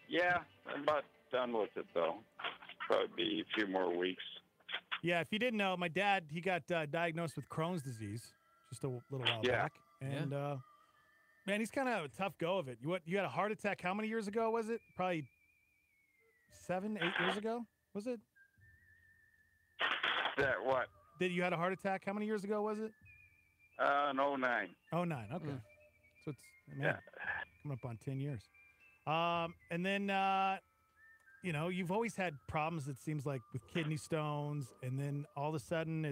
Yeah, I'm about done with it, though. Probably be a few more weeks. Yeah, if you didn't know, my dad, he got diagnosed with Crohn's disease just a little while Yeah. back. And, man, he's kind of a tough go of it. You had a heart attack how many years ago was it? Probably 7, 8 years ago, was it? That what? Did you had a heart attack? How many years ago was it? In 09. 09, okay. So it's, man, coming up on 10 years. And then, you know, you've always had problems, it seems like, with kidney stones. And then all of a sudden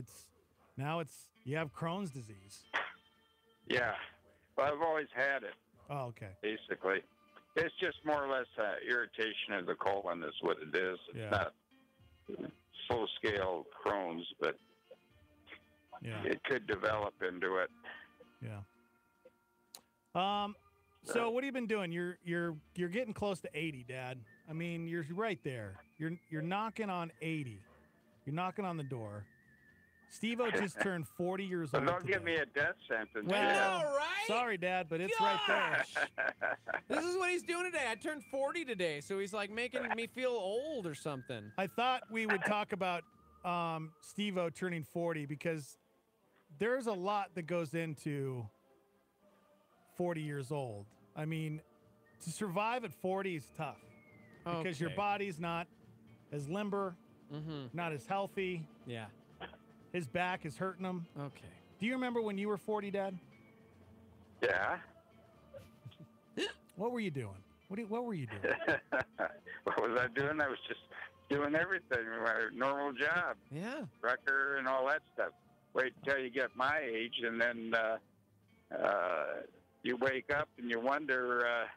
you have Crohn's disease. Yeah. Well, I've always had it, Oh, okay. basically. It's just more or less irritation of the colon is what it is. It's not full-scale Crohn's, but it could develop into it. Yeah. So what have you been doing? You're getting close to 80, Dad. I mean, you're right there. You're knocking on 80. You're knocking on the door. Steve-O just turned 40 years But old. don't today. give me a death sentence. Well, yet. I know, right? Sorry, Dad, but it's right there. This is what he's doing today. I turned 40 today, so he's like making me feel old or something. I thought we would talk about Steve-O turning 40 because there's a lot that goes into 40 years old. I mean, to survive at 40 is tough because your Okay. body's not as limber, not as healthy. Yeah. His back is hurting him. Okay. Do you remember when you were 40, Dad? Yeah. What were you doing? What were you doing? What was I doing? I was just doing everything, my normal job. Yeah. Wrecker and all that stuff. Wait until you get my age, and then you wake up and you wonder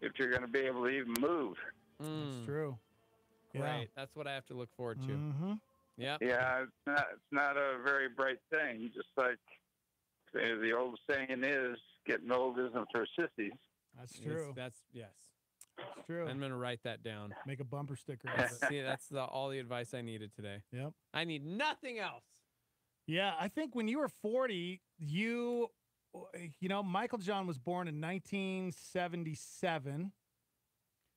if you're going to be able to even move. It's true. Yeah. Right. That's what I have to look forward to. Mm-hmm. Yeah. Yeah, it's not a very bright thing. Just like the old saying is, getting old isn't for sissies. That's true. Yes. That's true. I'm gonna write that down. Make a bumper sticker out of it. See, that's all the advice I needed today. Yep. I need nothing else. Yeah, I think when you were 40, you know, Michael John was born in 1977.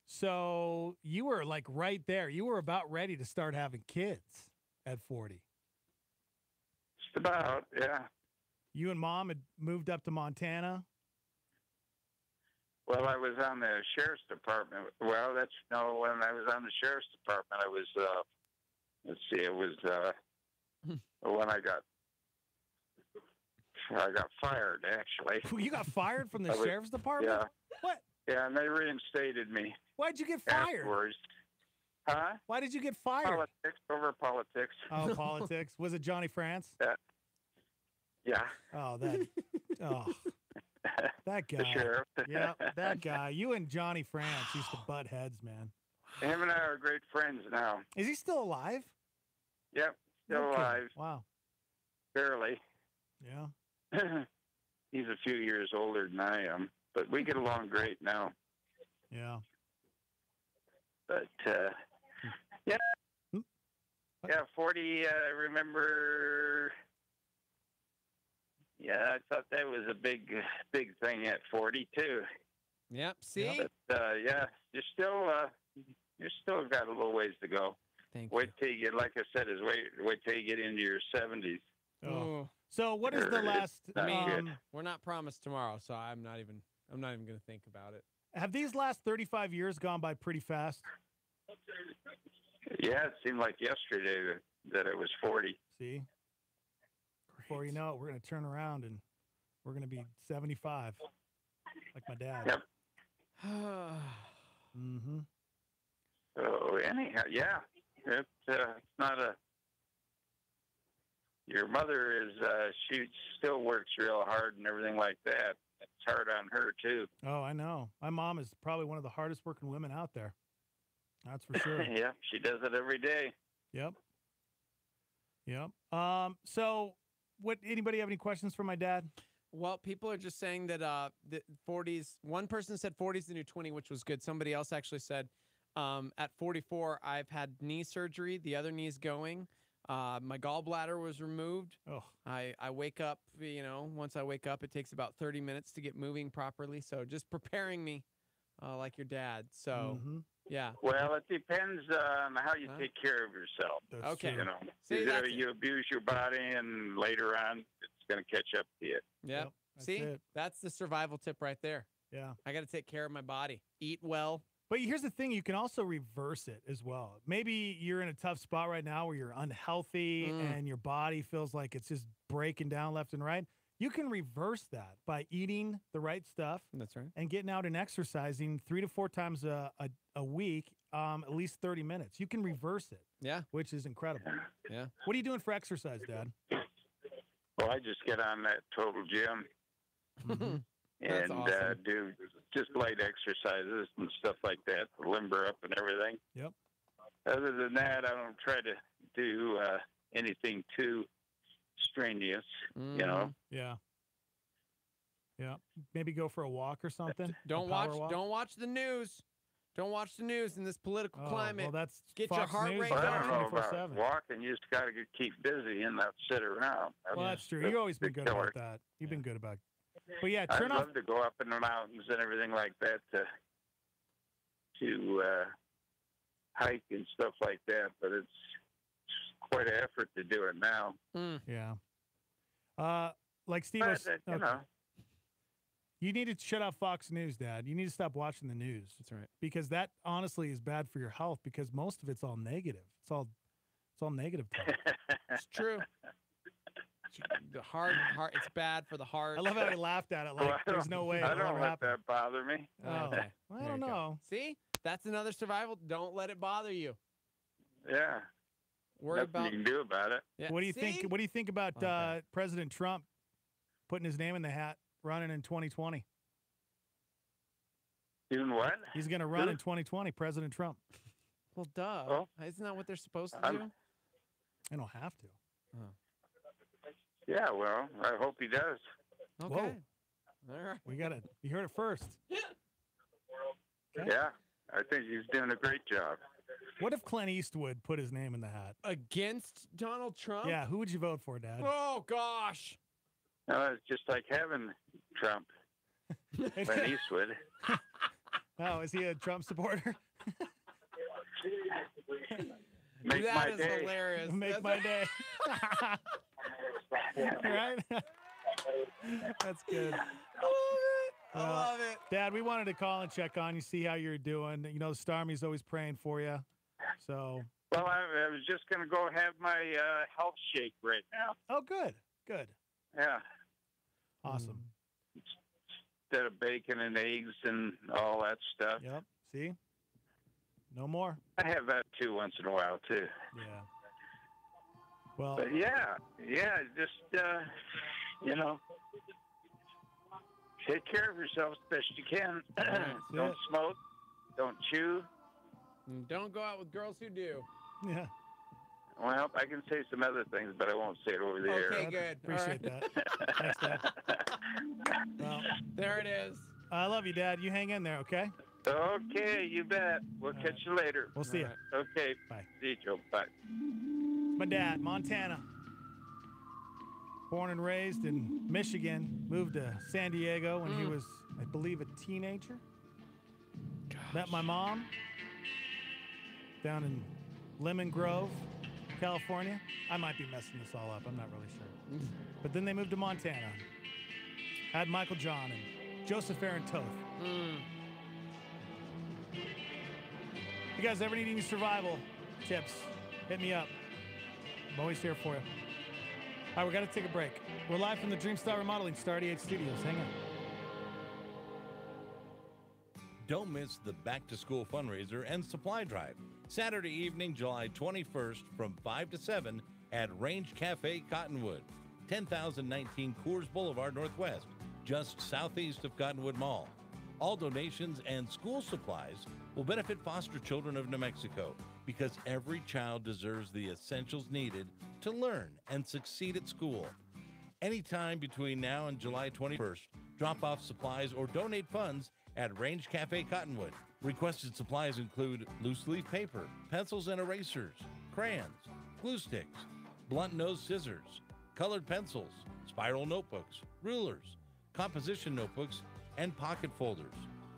So you were like right there. You were about ready to start having kids at 40. Just about, yeah. You and Mom had moved up to Montana. Well, I was on the sheriff's department. Well, when I was on the sheriff's department, I was, it was when I got fired, actually. You got fired from the sheriff's department? Yeah. What? Yeah, and they reinstated me. Why'd you get fired? Afterwards. Huh? Why did you get fired? Politics, over politics. Oh, politics. Was it Johnny France? Yeah. Oh, that guy. The sheriff. Yeah, that guy. You and Johnny France used to butt heads, man. Him and I are great friends now. Is he still alive? Yep, still Okay. alive. Wow. Barely. Yeah. He's a few years older than I am, but we get along great now. Yeah. But, yeah. Yeah, 40, I remember. Yeah, I thought that was a big thing at 40, too. Yep, see? But, yeah, you're still got a little ways to go. Wait till you get, like I said, wait till you get into your 70s. Oh. So what is the last? It's not good. We're not promised tomorrow, so I'm not even going to think about it. Have these last 35 years gone by pretty fast? Yeah, it seemed like yesterday that it was 40. See? Before you know it, we're going to turn around and we're going to be 75, like my dad. Yep. Mm-hmm. So anyhow, yeah, it's not a. Your mother is she still works real hard and everything like that. It's hard on her too. Oh, I know. My mom is probably one of the hardest working women out there. That's for sure. Yeah, she does it every day. Yep. Yep. So, anybody have any questions for my dad? Well, people are just saying that the 40s. One person said 40s the new 20, which was good. Somebody else actually said at 44, I've had knee surgery. The other knee's going. My gallbladder was removed. Oh. I wake up, once I wake up, it takes about 30 minutes to get moving properly. So just preparing me like your dad. So, yeah. Well, it depends on how you take care of yourself. Okay. You know, See, either that's you abuse your body and later on it's going to catch up to you. Yeah. See, that's the survival tip right there. Yeah. I got to take care of my body. Eat well. But here's the thing, you can also reverse it as well. Maybe you're in a tough spot right now where you're unhealthy and your body feels like it's just breaking down left and right. You can reverse that by eating the right stuff. That's right. And getting out and exercising 3 to 4 times a week, at least 30 minutes. You can reverse it. Yeah. Which is incredible. Yeah. What are you doing for exercise, Dad? Well, I just get on that Total Gym That's and awesome. do just light exercises and stuff like that to limber up and everything. Yep. Other than that, I don't try to do anything too strenuous, you know. Yeah. Yeah. Maybe go for a walk or something. Don't watch the news. Don't watch the news in this political climate. Well, that's get Fox your heart News rate Well, I going. don't know about walking. You just got to keep busy and not sit around. Well, that's true. You've always been good about that. You've been good about it. But yeah, I'd turn off. love to go up in the mountains and everything like that to hike and stuff like that, but it's quite an effort to do it now. Yeah. Like Steve But, was, you know. you need to shut off Fox News, Dad. You need to stop watching the news. That's right. Because that honestly is bad for your health because most of it's all negative. It's all negative talk. It's true. The heart, it's bad for the heart. I love how he laughed at it like there's no way I it'll don't ever let happen. that bother me. Oh, Okay. well, I There don't you go. know. See, that's another survival. Don't let it bother you. Yeah. Worry Nothing about. you can do about it. Yeah. What do you See? think? What do you think about President Trump putting his name in the hat, running in 2020? Doing what? He's going to run Who? in 2020. President Trump. Well, duh. Oh. Isn't that what they're supposed to I'm- do? They don't have to. Yeah, well, I hope he does. Okay. Whoa. All right. We got it. You heard it first. Yeah, I think he's doing a great job. What if Clint Eastwood put his name in the hat? Against Donald Trump? Yeah, who would you vote for, Dad? Oh gosh. No, it's just like having Trump. Clint Eastwood. Oh, is he a Trump supporter? Make That my is day. hilarious. Make That's my day. Right? That's good. I love it. Dad, we wanted to call and check on you, see how you're doing. You know, Starmy's always praying for you. So. Well, I was just going to go have my health shake right now. Oh, good. Good. Yeah. Awesome. Instead of bacon and eggs and all that stuff. Yep. See? No more. I have that too once in a while too. Yeah. Well. But yeah, just you know, take care of yourself as best you can. Don't it. smoke. Don't chew. And don't go out with girls who do. Yeah. Well, I can say some other things, but I won't say it over the air. Okay, good. Appreciate that. Thanks, Dad. Well, there it is. I love you, Dad. You hang in there, okay? Okay, you bet. We'll catch you later. We'll see you. Okay. Bye. See you, Joe. Bye. My dad, Montana. Born and raised in Michigan. Moved to San Diego when he was, I believe, a teenager. Met my mom down in Lemon Grove, California. I might be messing this all up. I'm not really sure. But then they moved to Montana. Had Michael John and Joseph Aaron Toth. You guys ever need any survival tips, hit me up. I'm always here for you. All right, we got to take a break. We're live from the Dreamstar Remodeling Star 88 Studios. Hang on. Don't miss the Back to School fundraiser and supply drive. Saturday evening, July 21st from 5 to 7 at Range Cafe Cottonwood, 10,019 Coors Boulevard Northwest, just southeast of Cottonwood Mall. All donations and school supplies will benefit foster children of New Mexico because every child deserves the essentials needed to learn and succeed at school. Anytime between now and July 21st, drop off supplies or donate funds at Range Cafe Cottonwood. Requested supplies include loose leaf paper, pencils and erasers, crayons, glue sticks, blunt nose scissors, colored pencils, spiral notebooks, rulers, composition notebooks, and pocket folders.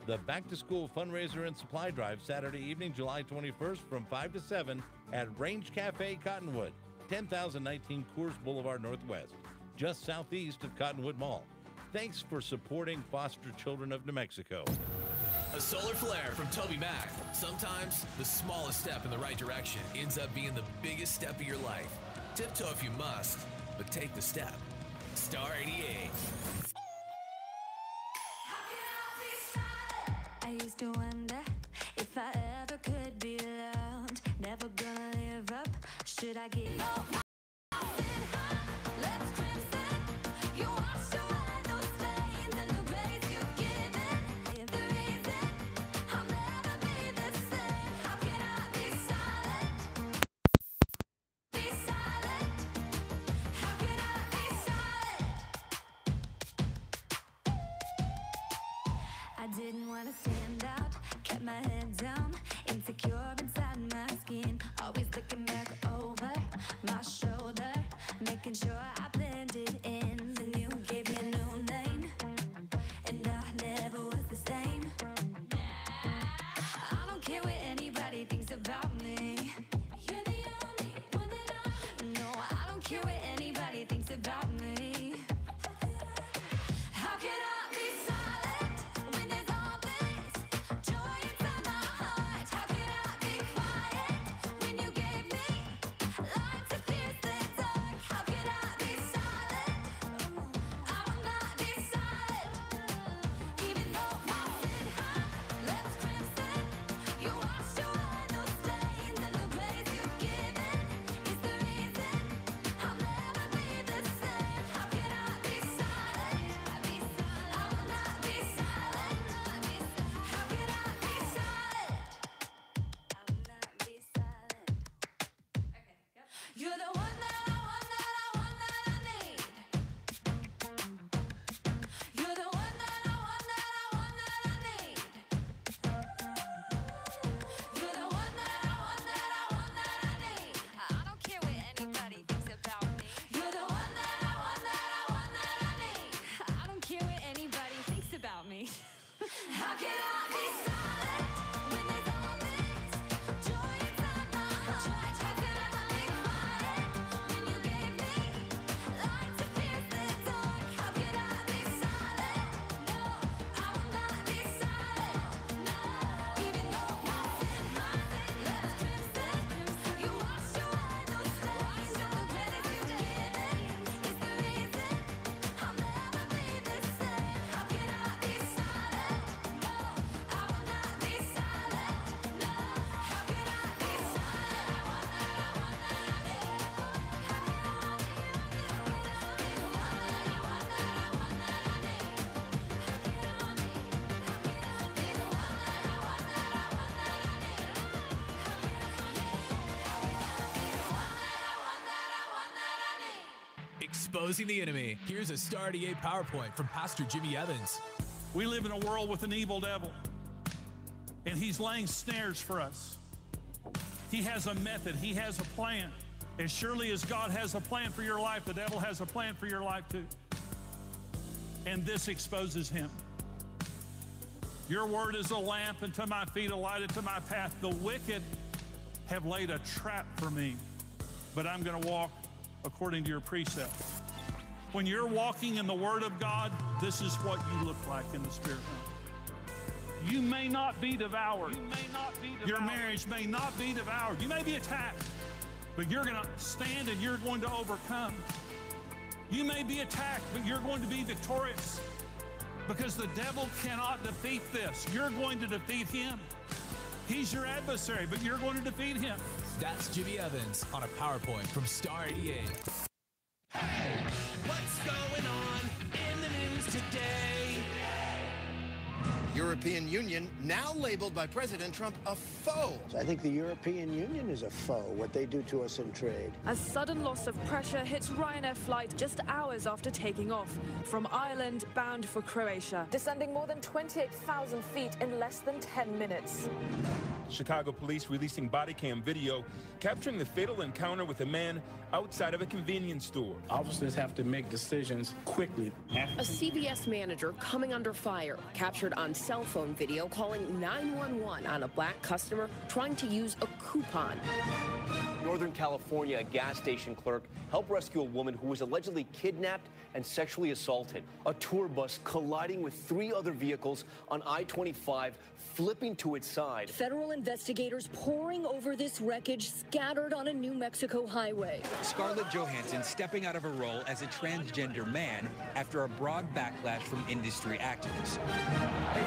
The Back to School fundraiser and supply drive Saturday evening, July 21st from 5 to 7 at Range Cafe Cottonwood, 10,019 Coors Boulevard Northwest, just southeast of Cottonwood Mall. Thanks for supporting foster children of New Mexico. A solar flare from Toby Mac. Sometimes the smallest step in the right direction ends up being the biggest step of your life. Tiptoe if you must, but take the step. Star 88. I used to wonder if I ever could be loved. Never gonna live up. Should I give up? Let's crimson. You watched away those stains and the grace you've given. The reason I'll never be the same. How can I be silent? Be silent. How can I be silent? I didn't want to stand out, kept my head down, insecure inside my skin, always looking back over my shoulder, making sure I blended in. Then you gave me a new name, and I never was the same. I don't care what anybody thinks about me. You're the only one that I know. I don't care what anybody thinks about me. How can I be silent when there's all this joy inside my heart? How can I be quiet when you gave me light to pierce the dark? How can I be silent Exposing the enemy. Here's a Star 88 PowerPoint from Pastor Jimmy Evans. We live in a world with an evil devil, and he's laying snares for us. He has a method. He has a plan. As surely as God has a plan for your life, the devil has a plan for your life too. And this exposes him. Your word is a lamp unto my feet, a light unto my path. The wicked have laid a trap for me, but I'm going to walk according to your precepts. When you're walking in the word of God, this is what you look like in the spirit realm. You may not be devoured. Your marriage may not be devoured. You may be attacked, but you're going to stand and you're going to overcome. You may be attacked, but you're going to be victorious because the devil cannot defeat this. You're going to defeat him. He's your adversary, but you're going to defeat him. That's Jimmy Evans on a PowerPoint from Star 88. Hey, what's going on in the news today? European Union now labeled by President Trump a foe. I think the European Union is a foe, what they do to us in trade. A sudden loss of pressure hits Ryanair flight just hours after taking off from Ireland bound for Croatia, descending more than 28,000 feet in less than 10 minutes. Chicago police releasing body cam video capturing the fatal encounter with a man outside of a convenience store. Officers have to make decisions quickly. A CVS manager coming under fire, captured on cell phone video calling 911 on a black customer trying to use a coupon. Northern California, a gas station clerk helped rescue a woman who was allegedly kidnapped and sexually assaulted. A tour bus colliding with 3 other vehicles on I-25, flipping to its side. Federal investigators poring over this wreckage scattered on a New Mexico highway. Scarlett Johansson stepping out of her role as a transgender man after a broad backlash from industry activists. A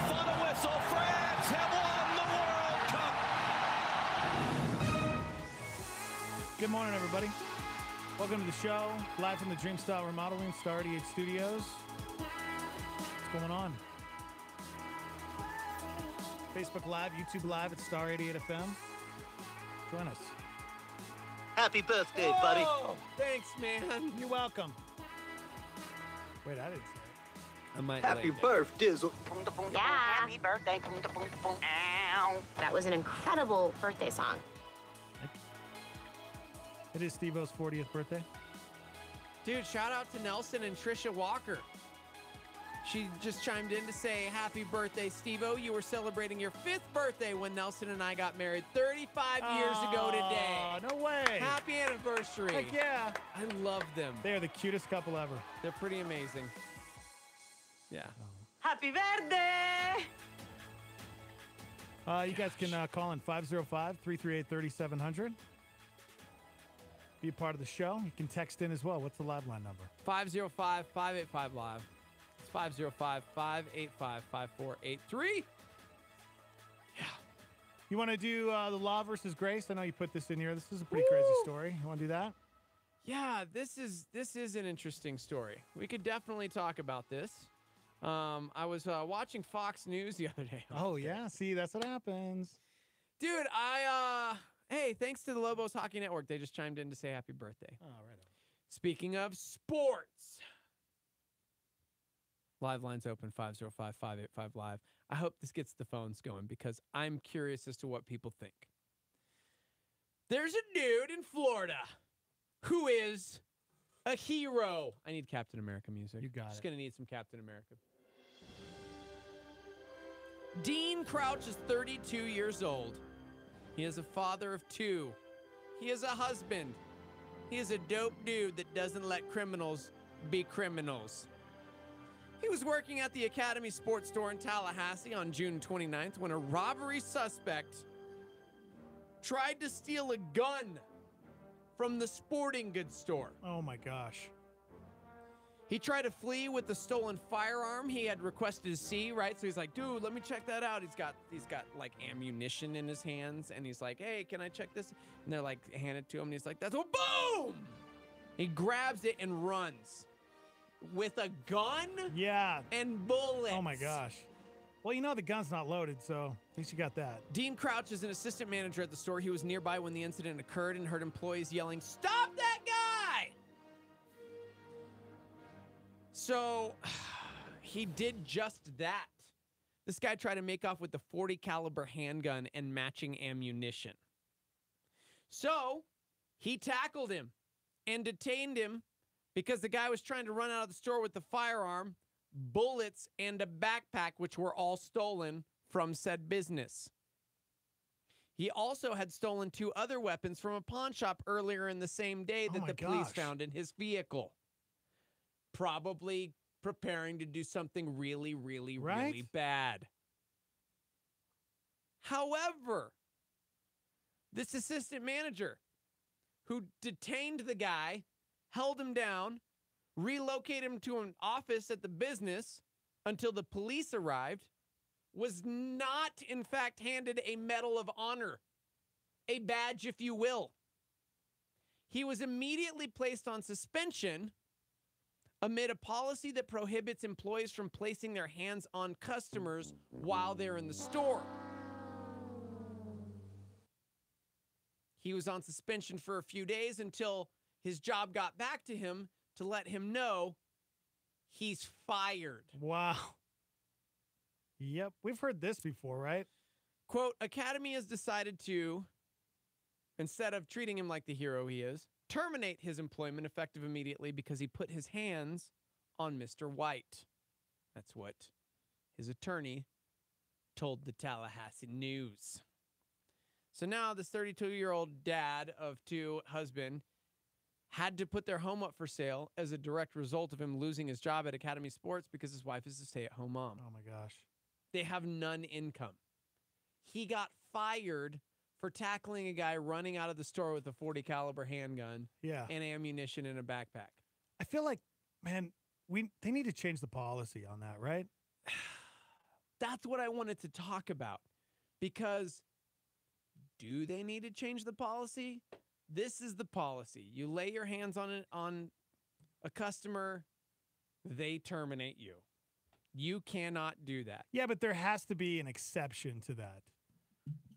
final whistle, France have won the World Cup. Good morning, everybody. Welcome to the show, live from the Dreamstyle Remodeling Star 88 Studios. What's going on? Facebook Live, YouTube Live at Star 88 FM. Join us. Happy birthday, buddy. Thanks, man. You're welcome. Wait, I didn't say it. I might Happy like birthday. Yeah. Happy birthday. Ow. That was an incredible birthday song. It is Steve-O's 40th birthday. Dude, shout out to Nelson and Trisha Walker. She just chimed in to say, happy birthday, Steve-O. You were celebrating your 5th birthday when Nelson and I got married 35 years ago today. No way. Happy anniversary. Heck yeah. I love them. They are the cutest couple ever. They're pretty amazing. Yeah. Happy birthday. You guys can call in 505-338-3700. Be a part of the show. You can text in as well. What's the live line number? 505-585-LIVE. It's 505-585-5483. Yeah. You want to do the Law versus Grace? I know you put this in here. This is a pretty crazy story. You want to do that? Yeah, this is an interesting story. We could definitely talk about this. I was watching Fox News the other day. Oh, yeah. See, that's what happens. Dude, hey, thanks to the Lobos Hockey Network. They just chimed in to say happy birthday. Oh, right on. Speaking of sports, live lines open, 505-585-LIVE. I hope this gets the phones going because I'm curious as to what people think. There's a dude in Florida who is a hero. I need Captain America music. You got Just it. going to need some Captain America. Dean Crouch is 32 years old. He is a father of 2. He is a husband. He is a dope dude that doesn't let criminals be criminals. He was working at the Academy Sports Store in Tallahassee on June 29th when a robbery suspect tried to steal a gun from the sporting goods store. Oh, my gosh. He tried to flee with the stolen firearm he had requested to see, right? So he's like, dude, let me check that out. He's got like ammunition in his hands, and he's like, hey, can I check this? And they're like, hand it to him, and he's like, that's what, boom! He grabs it and runs with a gun and bullets. Oh, my gosh. Well, you know the gun's not loaded, so at least you got that. Dean Crouch is an assistant manager at the store. He was nearby when the incident occurred and heard employees yelling, stop that guy! So he did just that. This guy tried to make off with the .40 caliber handgun and matching ammunition. So he tackled him and detained him because the guy was trying to run out of the store with the firearm, bullets, and a backpack, which were all stolen from said business. He also had stolen 2 other weapons from a pawn shop earlier in the same day that the police found in his vehicle. Probably preparing to do something really, really, really bad. However, this assistant manager who detained the guy, held him down, relocated him to an office at the business until the police arrived, was not, in fact, handed a Medal of Honor, a badge, if you will. He was immediately placed on suspension amid a policy that prohibits employees from placing their hands on customers while they're in the store. He was on suspension for a few days until his job got back to him to let him know he's fired. Wow. Yep, we've heard this before, right? Quote, Academy has decided to, instead of treating him like the hero he is, terminate his employment effective immediately because he put his hands on Mr. White. That's what his attorney told the Tallahassee News. So now this 32-year-old dad of 2, husband, had to put their home up for sale as a direct result of him losing his job at Academy Sports because his wife is a stay-at-home mom. Oh, my gosh. They have none income. He got fired for tackling a guy running out of the store with a .40 caliber handgun and ammunition in a backpack. I feel like, man, they need to change the policy on that, right? That's what I wanted to talk about. Because do they need to change the policy? This is the policy. You lay your hands on a customer, they terminate you. You cannot do that. Yeah, but there has to be an exception to that.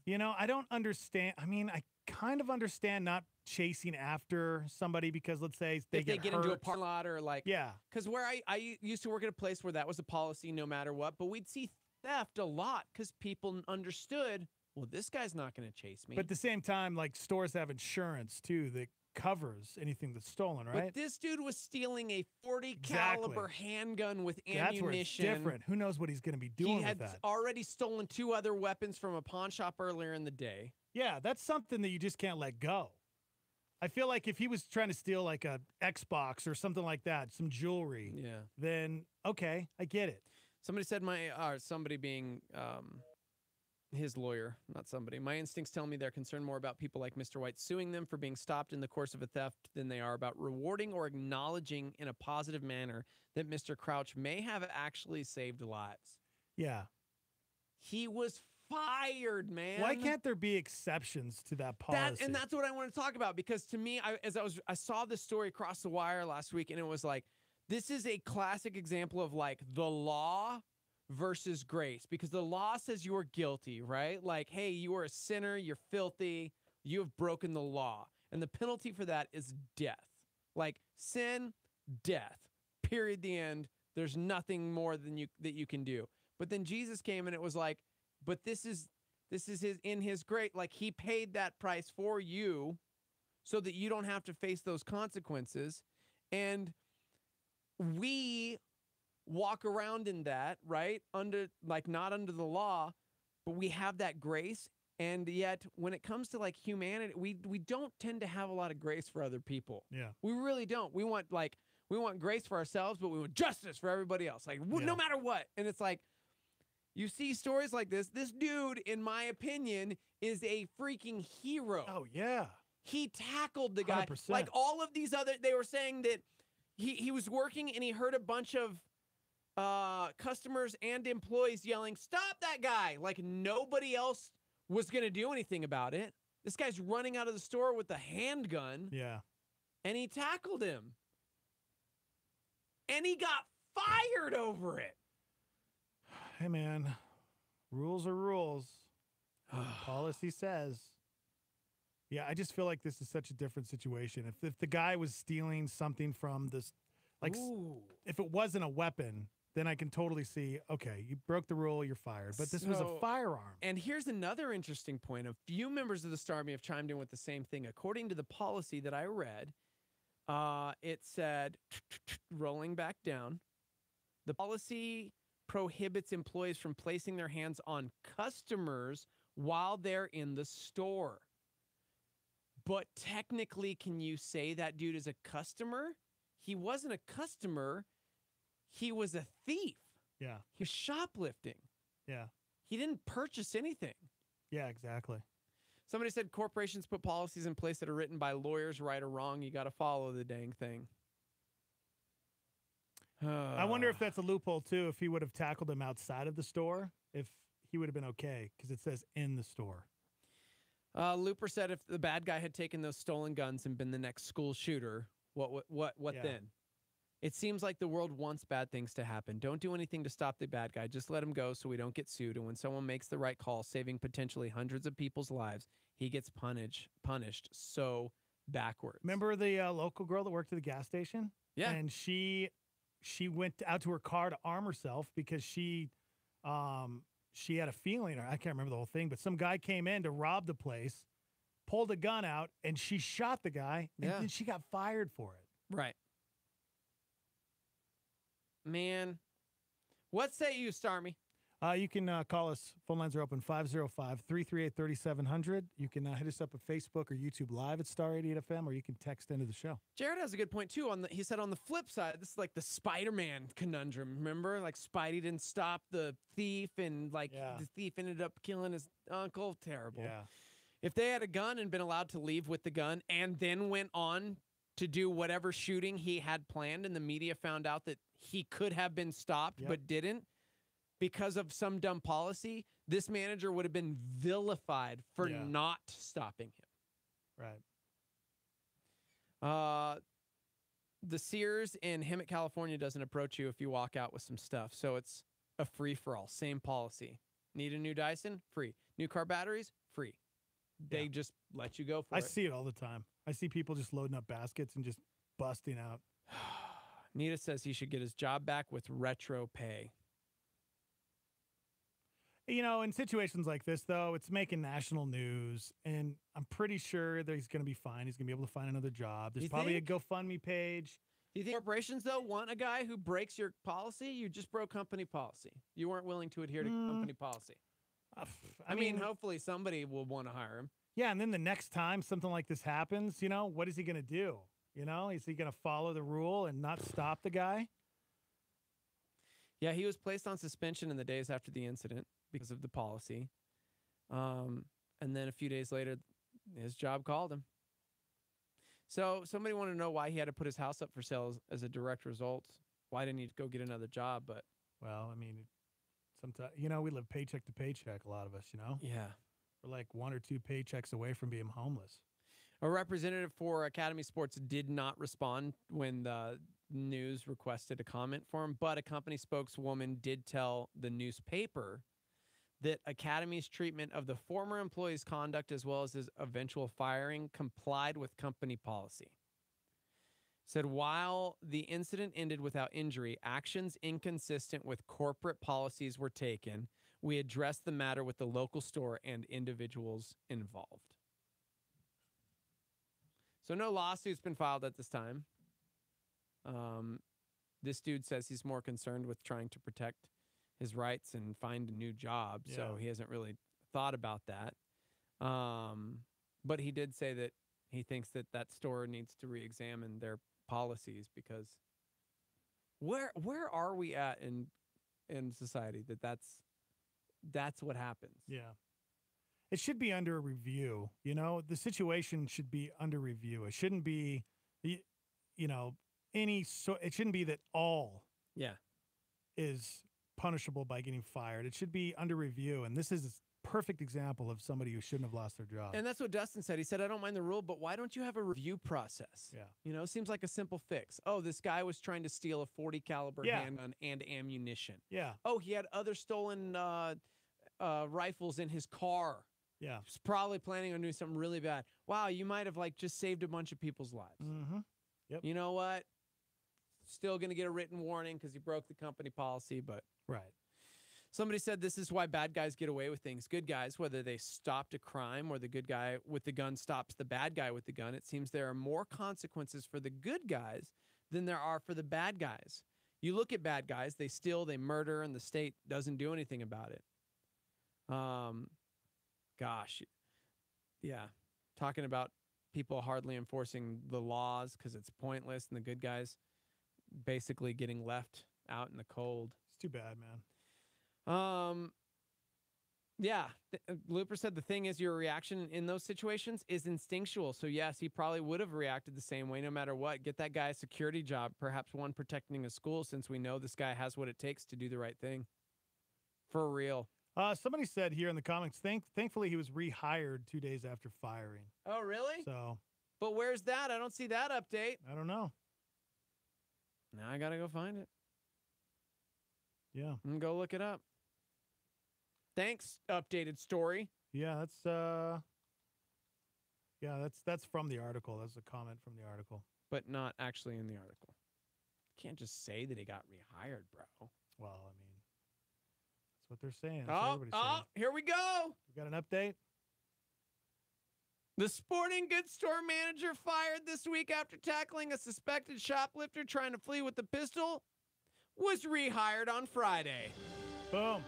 You know, I don't understand. I mean, I kind of understand not chasing after somebody because let's say they get hurt. into a parking lot or like, yeah. Because where I used to work at a place where that was a policy no matter what, but we'd see theft a lot because people understood, well, this guy's not going to chase me. But at the same time, like stores have insurance too that covers anything that's stolen, right? But this dude was stealing a .40 caliber handgun with ammunition. That's where it's different. Who knows what he's going to be doing with that? He had already stolen 2 other weapons from a pawn shop earlier in the day. Yeah, that's something that you just can't let go. I feel like if he was trying to steal like a Xbox or something like that, some jewelry, then okay, I get it. Somebody said somebody being his lawyer, not somebody. My instincts tell me they're concerned more about people like Mr. White suing them for being stopped in the course of a theft than they are about rewarding or acknowledging in a positive manner that Mr. Crouch may have actually saved lives. Yeah. He was fired, man. Why can't there be exceptions to that policy? And that's what I want to talk about because to me, I saw this story across the wire last week and it was like, this is a classic example of like the law versus grace, because the law says you are guilty, right? Like, hey, you are a sinner, you're filthy, you have broken the law. And the penalty for that is death. Like sin, death, period, the end. There's nothing more than that you can do. But then Jesus came and it was like, but this is in his great, like he paid that price for you so that you don't have to face those consequences. And we walk around in that, right? Under, like, not under the law, but we have that grace. And yet when it comes to like humanity, we don't tend to have a lot of grace for other people. Yeah. We really don't. We want grace for ourselves, but we want justice for everybody else. Like no matter what. And it's like, you see stories like this. This dude, in my opinion, is a freaking hero. Oh yeah. He tackled the guy. 100%. Like all of these other, they were saying that he was working and he heard a bunch of customers and employees yelling, "Stop that guy!" Like nobody else was going to do anything about it. This guy's running out of the store with a handgun. Yeah. And he tackled him. And he got fired over it. Hey, man, rules are rules. Policy says. Yeah, I just feel like this is such a different situation. If the guy was stealing something from Like, if it wasn't a weapon, then I can totally see, okay, you broke the rule, you're fired. But this was a firearm. And here's another interesting point. A few members of the Star Army have chimed in with the same thing. According to the policy that I read, it said, rolling back down, the policy prohibits employees from placing their hands on customers while they're in the store. But technically, can you say that dude is a customer? He wasn't a customer. He was a thief. Yeah. He was shoplifting. Yeah. He didn't purchase anything. Yeah, exactly. Somebody said corporations put policies in place that are written by lawyers, right or wrong. You got to follow the dang thing. I wonder if that's a loophole, too, if he would have tackled him outside of the store, if he would have been okay, because it says in the store. Looper said if the bad guy had taken those stolen guns and been the next school shooter, what Yeah. then? It seems like the world wants bad things to happen. Don't do anything to stop the bad guy. Just let him go so we don't get sued. And when someone makes the right call, saving potentially hundreds of people's lives, he gets punished so backwards. Remember the local girl that worked at the gas station? Yeah. And she went out to her car to arm herself because she had a feeling, or I can't remember the whole thing, but some guy came in to rob the place, pulled a gun out, and she shot the guy, and then she got fired for it. Right. Man, what say you, Starmy? You can call us. Phone lines are open, 505-338-3700. You can hit us up at Facebook or YouTube Live at Star 88 FM, or you can text into the show. Jared has a good point, too. He said on the flip side, this is like the Spider-Man conundrum. Remember? Like, Spidey didn't stop the thief, and, the thief ended up killing his uncle. Terrible. Yeah. If they had a gun and been allowed to leave with the gun and then went on to do whatever shooting he had planned, and the media found out that he could have been stopped but didn't because of some dumb policy, this manager would have been vilified for not stopping him. Right. The Sears in Hemet, California doesn't approach you if you walk out with some stuff. So it's a free-for-all. Same policy. Need a new Dyson? Free. New car batteries? Free. They just let you go for it. I see it all the time. I see people just loading up baskets and just busting out. Nita says he should get his job back with retro pay. You know, in situations like this, though, it's making national news, and I'm pretty sure that he's going to be fine. He's going to be able to find another job. There's probably a GoFundMe page. Do you think corporations, though, want a guy who breaks your policy? You just broke company policy. You weren't willing to adhere to company policy. I mean, hopefully somebody will want to hire him. Yeah, and then the next time something like this happens, you know, what is he going to do? You know, is he going to follow the rule and not stop the guy? Yeah, he was placed on suspension in the days after the incident because of the policy. And then a few days later, his job called him. So somebody wanted to know why he had to put his house up for sale as a direct result. Why didn't he go get another job? But well, I mean, sometimes, you know, we live paycheck to paycheck, a lot of us, you know? Yeah. We're like 1 or 2 paychecks away from being homeless. A representative for Academy Sports did not respond when the news requested a comment for him, but a company spokeswoman did tell the newspaper that Academy's treatment of the former employee's conduct as well as his eventual firing complied with company policy. Said while the incident ended without injury, actions inconsistent with corporate policies were taken. We addressed the matter with the local store and individuals involved. So no lawsuit's been filed at this time. This dude says he's more concerned with trying to protect his rights and find a new job. Yeah. So he hasn't really thought about that. But he did say that he thinks that that store needs to re-examine their policies because where are we at in society that's what happens? Yeah. It should be under review. You know, the situation should be under review. It shouldn't be, you know, it shouldn't be that all is punishable by getting fired. It should be under review. And this is a perfect example of somebody who shouldn't have lost their job. And that's what Dustin said. He said, I don't mind the rule, but why don't you have a review process? Yeah. You know, seems like a simple fix. Oh, this guy was trying to steal a 40 caliber handgun and ammunition. Yeah. Oh, he had other stolen rifles in his car. Yeah. He's probably planning on doing something really bad. Wow, you might have just saved a bunch of people's lives. Mm-hmm. Yep. You know what? still going to get a written warning because he broke the company policy, but Right. somebody said this is why bad guys get away with things. Good guys, whether they stopped a crime or the good guy with the gun stops the bad guy with the gun, it seems there are more consequences for the good guys than there are for the bad guys. You look at bad guys, they steal, they murder, and the state doesn't do anything about it. Gosh. Yeah. Talking about people hardly enforcing the laws because it's pointless, and the good guys basically getting left out in the cold. It's too bad, man. Yeah. Looper said the thing is your reaction in those situations is instinctual. So yes, he probably would have reacted the same way no matter what. Get that guy a security job, perhaps one protecting a school, since we know this guy has what it takes to do the right thing. For real. Somebody said here in the comments, thankfully he was rehired 2 days after firing. Oh, really? So, but where's that? I don't see that update. I don't know. Now I got to go find it. Yeah. And go look it up. Thanks, updated story. Yeah, that's from the article. That's a comment from the article. But not actually in the article. Can't just say that he got rehired, bro. Well, I mean, that's what they're saying. That's what everybody's saying. Here we go. We got an update? The sporting goods store manager fired this week after tackling a suspected shoplifter trying to flee with a pistol was rehired on Friday. Boom.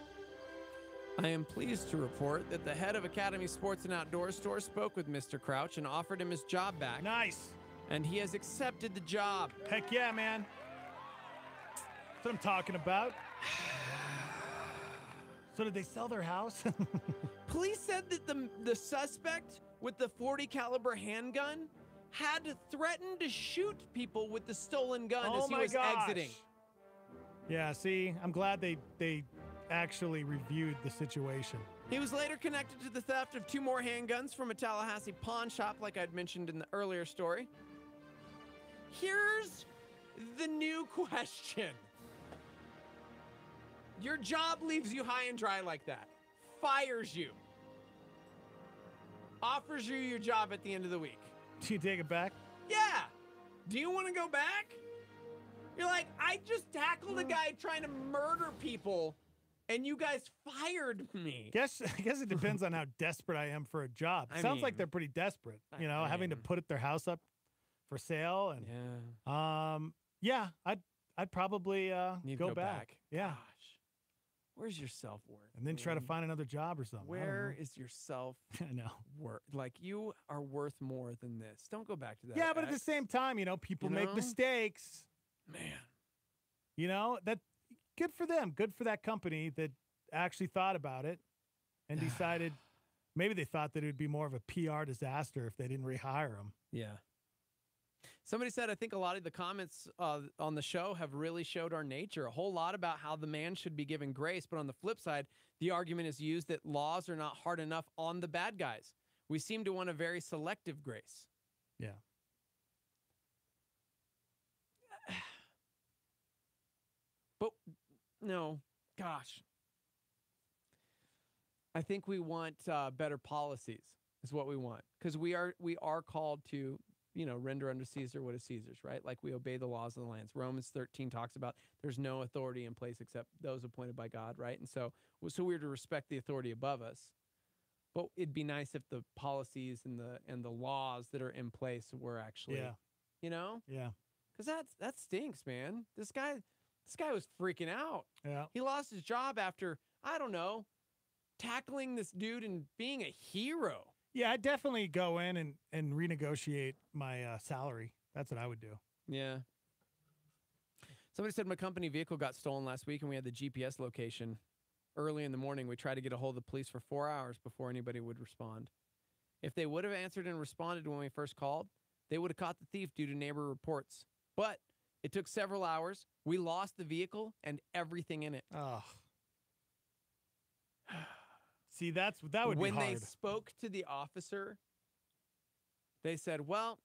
I am pleased to report that the head of Academy Sports and Outdoor Store spoke with Mr. Crouch and offered him his job back. Nice. And he has accepted the job. Heck yeah, man. That's what I'm talking about. So did they sell their house? Police said that the suspect with the .40 caliber handgun had threatened to shoot people with the stolen gun as he was exiting. Yeah, see, I'm glad they actually reviewed the situation. He was later connected to the theft of 2 more handguns from a Tallahassee pawn shop, like I'd mentioned in the earlier story. Here's the new question. Your job leaves you high and dry like that. Fires you. Offers you your job at the end of the week. Do you take it back? Yeah. Do you want to go back? You're like, I just tackled a guy trying to murder people, and you guys fired me. I guess it depends on how desperate I am for a job. Sounds like they're pretty desperate, having to put their house up for sale. And I'd probably go back. Yeah. Gosh. Where's your self-worth? And then try to find another job or something. Where is your self-worth? I know. Like, you are worth more than this. Don't go back to that. Yeah, but at the same time, people make mistakes. Man. That good for them. Good for that company that actually thought about it and decided maybe they thought that it would be more of a PR disaster if they didn't rehire them. Yeah. Somebody said, I think a lot of the comments on the show have really showed our nature. A whole lot about how the man should be given grace. But on the flip side, the argument is used that laws are not hard enough on the bad guys. We seem to want a very selective grace. Yeah. But no, gosh. I think we want better policies is what we want. Because we are called to render unto Caesar what is Caesar's, right? Like we obey the laws of the lands. Romans 13 talks about there's no authority in place except those appointed by God, right? And so we're to respect the authority above us. But it'd be nice if the policies and the laws that are in place were actually, Yeah. Because that stinks, man. This guy was freaking out. Yeah. He lost his job after, I don't know, tackling this dude and being a hero. Yeah, I'd definitely go in and renegotiate my salary. That's what I would do. Yeah. Somebody said my company vehicle got stolen last week and we had the GPS location. Early in the morning, we tried to get a hold of the police for 4 hours before anybody would respond. If they would have answered and responded when we first called, they would have caught the thief due to neighbor reports. But it took several hours. We lost the vehicle and everything in it. Oh. See, that would be hard. When they spoke to the officer, they said, well,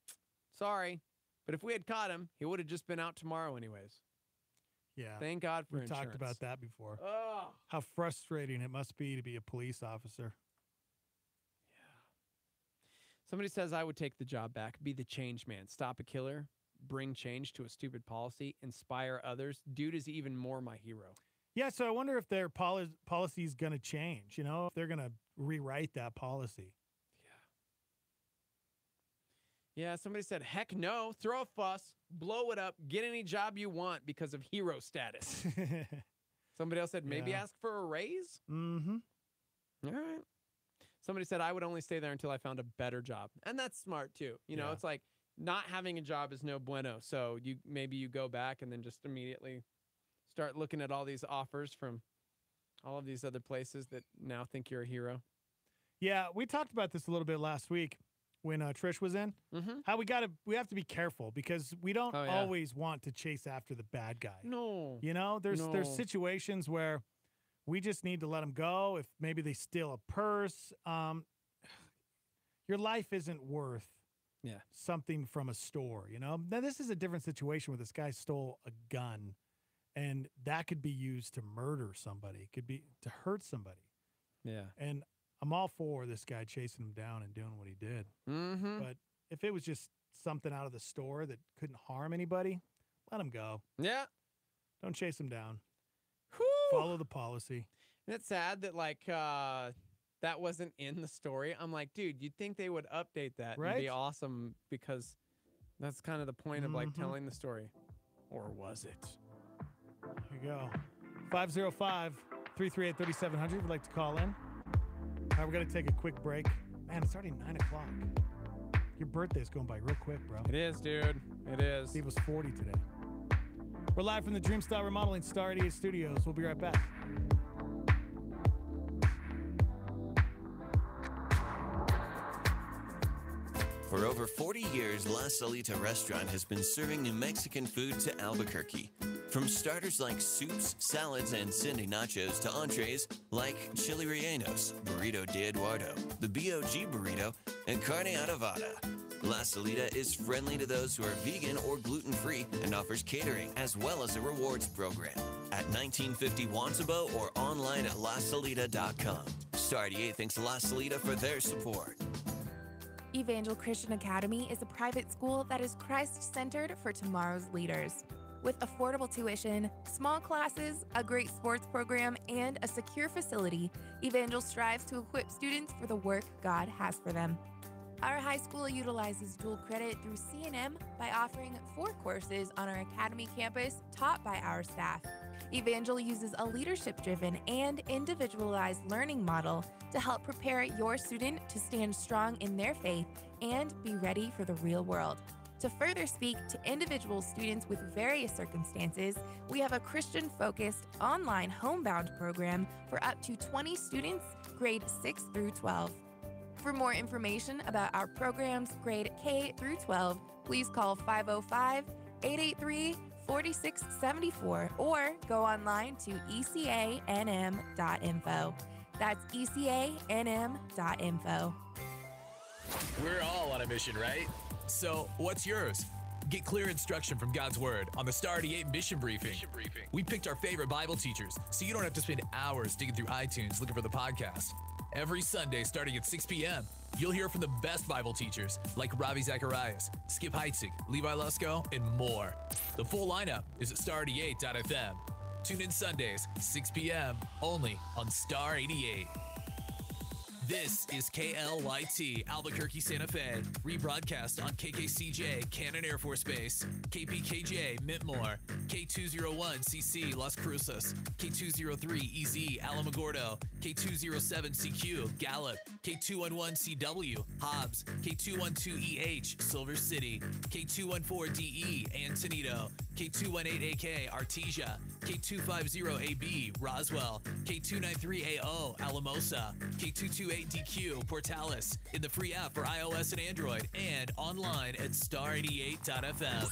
sorry, but if we had caught him, he would have just been out tomorrow anyways. Yeah. Thank God for we insurance. talked about that before. Oh. How frustrating it must be to be a police officer. Yeah. Somebody says I would take the job back, be the change man, stop a killer, bring change to a stupid policy, inspire others, dude is even more my hero. Yeah, so I wonder if their policy is going to change, you know, if they're going to rewrite that policy. Yeah, somebody said, heck no, throw a fuss, blow it up, get any job you want because of hero status. Somebody else said, maybe ask for a raise? Mm-hmm. All right. Somebody said, I would only stay there until I found a better job. And that's smart, too. You know, it's like not having a job is no bueno. So maybe you go back and then just immediately start looking at all these offers from all of these other places that now think you're a hero. Yeah, we talked about this a little bit last week when Trish was in. How we have to be careful because we don't always want to chase after the bad guy. No. You know, there's situations where we just need to let them go. If maybe they steal a purse, your life isn't worth something from a store, you know? Now, this is a different situation where this guy stole a gun, and that could be used to murder somebody. It could be to hurt somebody. Yeah. And I'm all for this guy chasing him down and doing what he did. But if it was just something out of the store that couldn't harm anybody, let him go. Yeah. Don't chase him down. Whew. Follow the policy. And it's sad that, like, that wasn't in the story. I'm like, dude, you'd think they would update that and be awesome because that's kind of the point of, like, telling the story. Or was it? Here you go. 505-338-3700. Would like to call in. All right, we're going to take a quick break. Man, it's already 9 o'clock. Your birthday's going by real quick, bro. It is, dude. It is. Steve was 40 today. We're live from the Dreamstyle Remodeling Star 88 Studios. We'll be right back. For over 40 years, La Salita Restaurant has been serving New Mexican food to Albuquerque. From starters like soups, salads, and Cindy nachos to entrees like chili rellenos, burrito de Eduardo, the BOG burrito, and carne adobada. La Salita is friendly to those who are vegan or gluten-free and offers catering as well as a rewards program at 1950 Wansabo or online at lasalita.com. Star 88 thanks La Salita for their support. Evangel Christian Academy is a private school that is Christ-centered for tomorrow's leaders. With affordable tuition, small classes, a great sports program, and a secure facility, Evangel strives to equip students for the work God has for them. Our high school utilizes dual credit through C&M by offering 4 courses on our academy campus taught by our staff. Evangel uses a leadership-driven and individualized learning model to help prepare your student to stand strong in their faith and be ready for the real world. To further speak to individual students with various circumstances, we have a Christian-focused online homebound program for up to 20 students, grade 6 through 12. For more information about our programs, grade K through 12, please call 505-883-4674 or go online to ecanm.info. That's ecanm.info. We're all on a mission, right? So, what's yours? Get clear instruction from God's Word on the Star 88 Mission Briefing. We picked our favorite Bible teachers, so you don't have to spend hours digging through iTunes looking for the podcast. Every Sunday, starting at 6 p.m., you'll hear from the best Bible teachers like Ravi Zacharias, Skip Heitzig, Levi Lusko, and more. The full lineup is at star88.fm. Tune in Sundays, 6 p.m., only on Star 88. This is KLYT Albuquerque, Santa Fe, rebroadcast on KKCJ Cannon Air Force Base, KPKJ Mintmore, K201CC Las Cruces, K203EZ Alamogordo, K207CQ Gallup, K211CW Hobbs, K212EH Silver City, K214DE Antonito, K218AK Artesia, K250AB Roswell, K293AO Alamosa, K228DQ Portales, in the free app for iOS and Android, and online at star88.fm.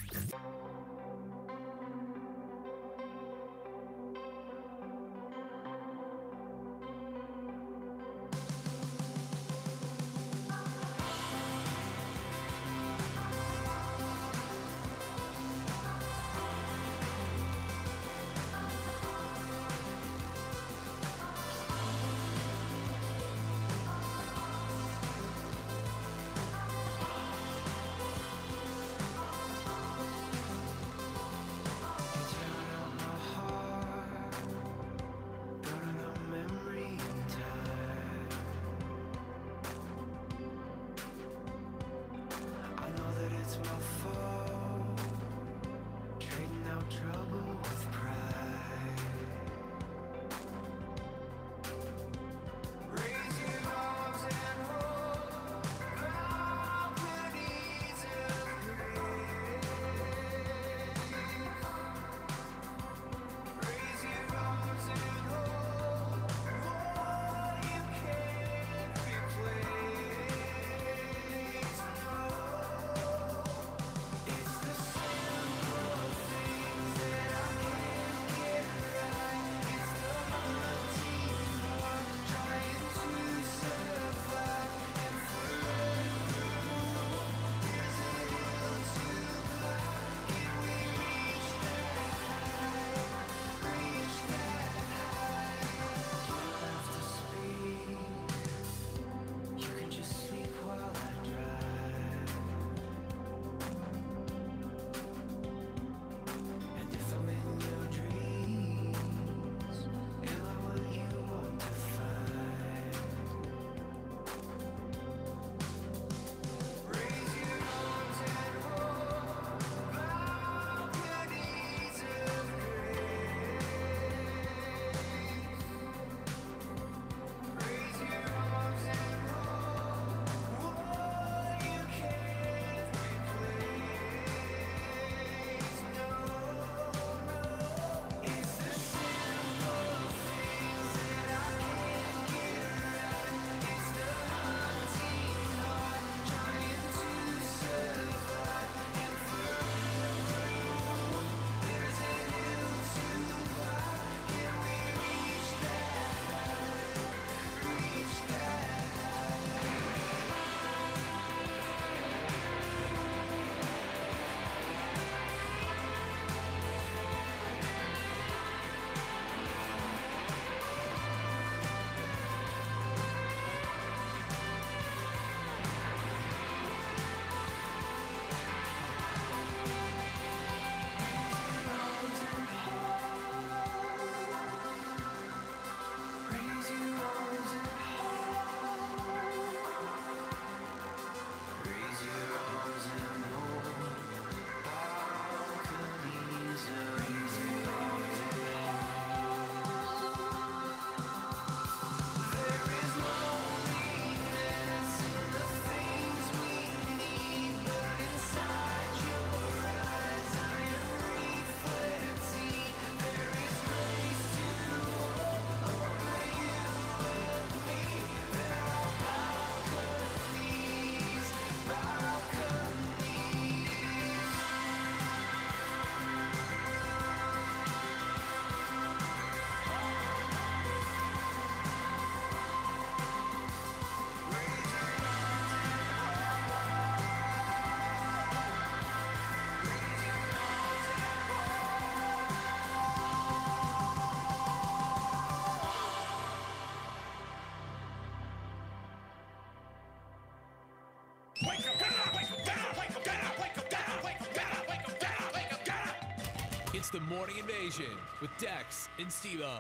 the Morning Invasion with Dex and Steve-O.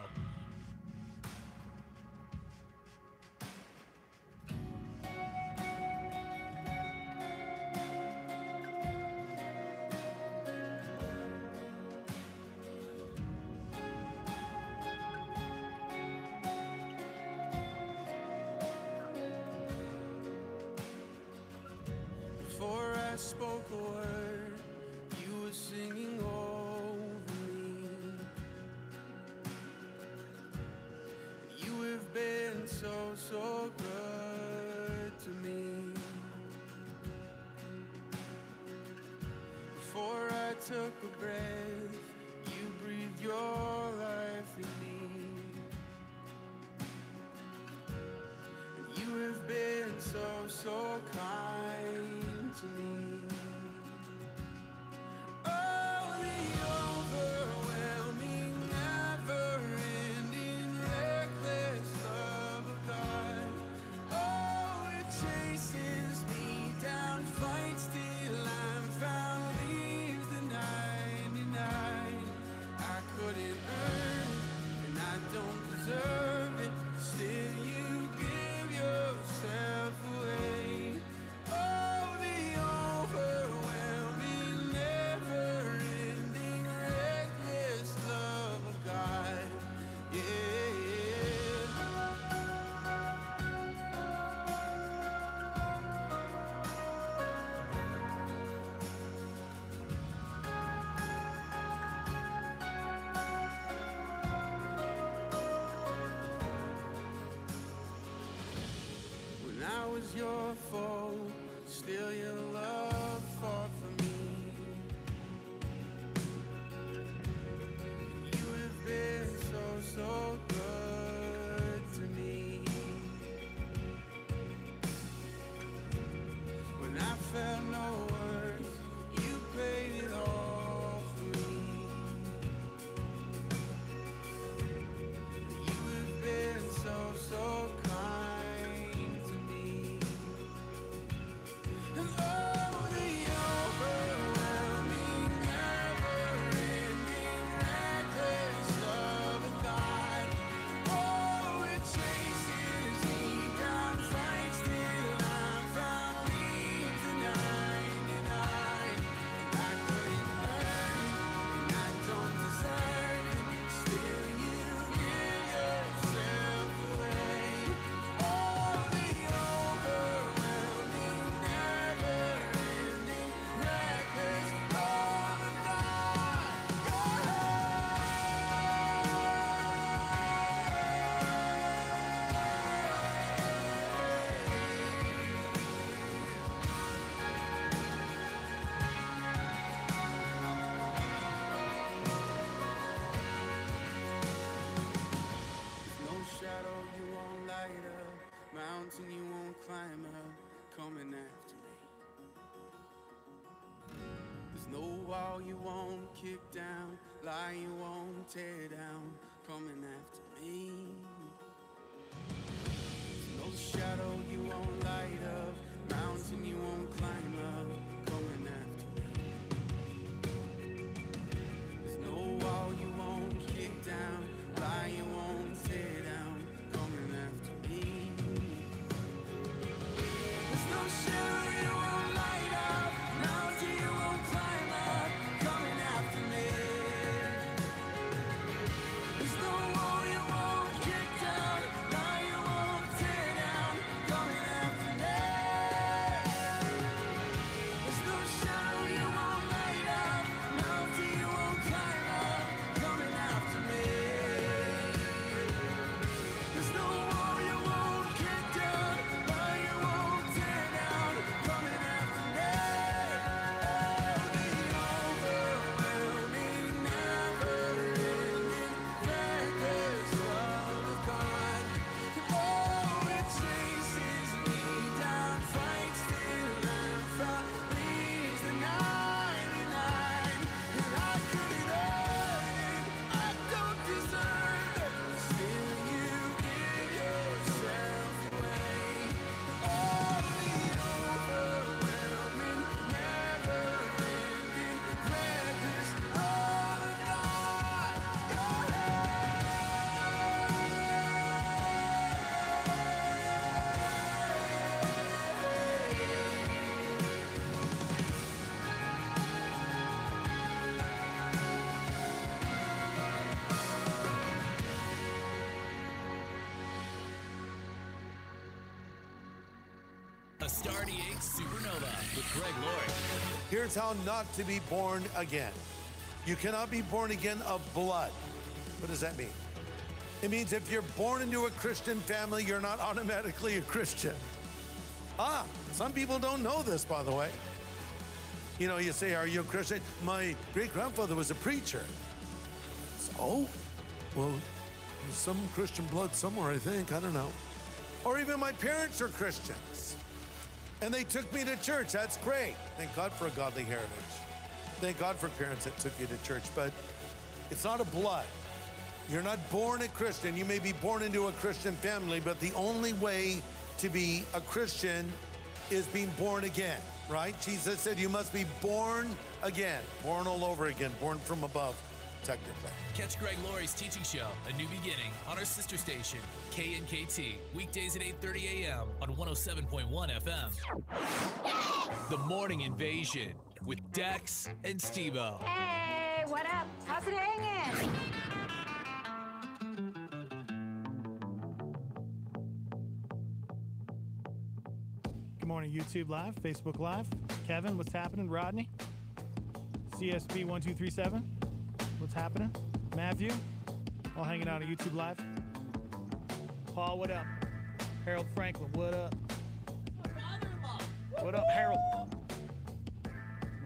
Before I spoke a word, you were singing over me. You have been so, so good to me. Before I took a breath, you breathed your life in me. You have been so, so kind to me. Oh, the overwhelming, never-ending, reckless love of God. Oh, it chases me down, fights till I'm found, leaves the 99. I couldn't earn it, and I don't deserve it. Still, you give yourself away. Oh, the overwhelming, never-ending, reckless love of God. Yeah. When I was your foe, still your love fought for me. You have been so, so good to me. When I felt no worth, you paid it all for me. You have been so, so kind to me. And oh, the overwhelming, never-ending, reckless love of God. Oh, it chases me down, fights till I'm found, leaves the 99. I couldn't earn it, and I don't deserve it. Still, you give yourself away. Oh, the overwhelming, never-ending, reckless love of God. No shadow you won't light up, mountain you won't climb up, coming after me. There's no wall you won't kick down, lie you won't tear down, coming after me. There's no shadow you won't light up, mountain you won't climb up, coming after me. There's no wall you won't kick down, lie you won't tear down, coming after me. There's no shadow you won't light up, mountain you won't climb up, coming after me. There's no wall you won't kick A Star 88 Supernova with Greg Laurie. Here's how not to be born again. You cannot be born again of blood. What does that mean? It means if you're born into a Christian family, you're not automatically a Christian. Some people don't know this, by the way. You know, you say, are you a Christian? My great-grandfather was a preacher. So? Well, there's some Christian blood somewhere, I think. I don't know. Or even my parents are Christians. And they took me to church. That's great. Thank God for a godly heritage. Thank God for parents that took you to church. But it's not a blood. You're not born a Christian. You may be born into a Christian family, but the only way to be a Christian is being born again, right? Jesus said you must be born again, born all over again, born from above, technically. Catch Greg Laurie's teaching show, A New Beginning, on our sister station, KNKT, weekdays at 8:30 a.m. on 107.1 FM. The Morning Invasion with Dex and Steve-O. Hey, what up? How's it hanging? Good morning, YouTube Live, Facebook Live. Kevin, what's happening? Rodney? CSB 1237, what's happening? Matthew, all hanging out on YouTube Live. Paul, what up? Harold Franklin, what up? What up, Harold?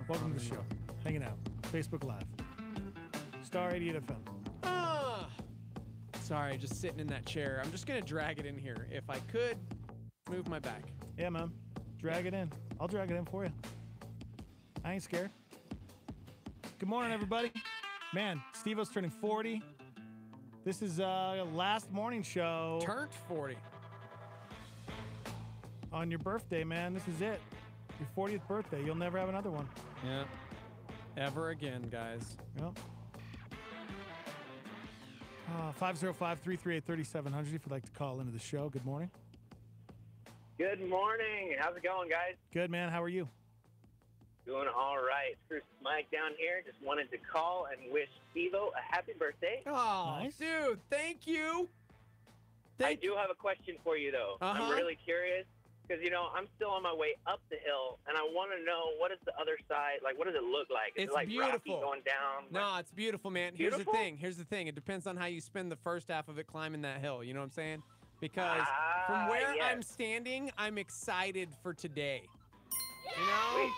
Welcome to the show. Hanging out. Facebook Live. Star 88 FM. Sorry, just sitting in that chair. I'm just going to drag it in here. If I could, move my back. Yeah, man. Drag it in. I'll drag it in for you. I ain't scared. Good morning, everybody. Man, Steve-O's turning 40. This is last morning show. Turned 40. On your birthday, man. This is it. Your 40th birthday. You'll never have another one. Yeah. Ever again, guys. Yep. 505-338-3700 if you'd like to call into the show. Good morning. Good morning. How's it going, guys? Good, man. How are you? Doing all right. Chris Mike down here. Just wanted to call and wish Steve-O a happy birthday. Oh, nice. Dude, thank you. I do have a question for you, though. I'm really curious because, you know, I'm still on my way up the hill, and I want to know what is the other side, like, what does it look like? Is It's it like beautiful. rocky going down? No, it's beautiful, man. Beautiful? Here's the thing. It depends on how you spend the first half of it climbing that hill. You know what I'm saying? Because from where yes. I'm standing, I'm excited for today. You know? Sweet.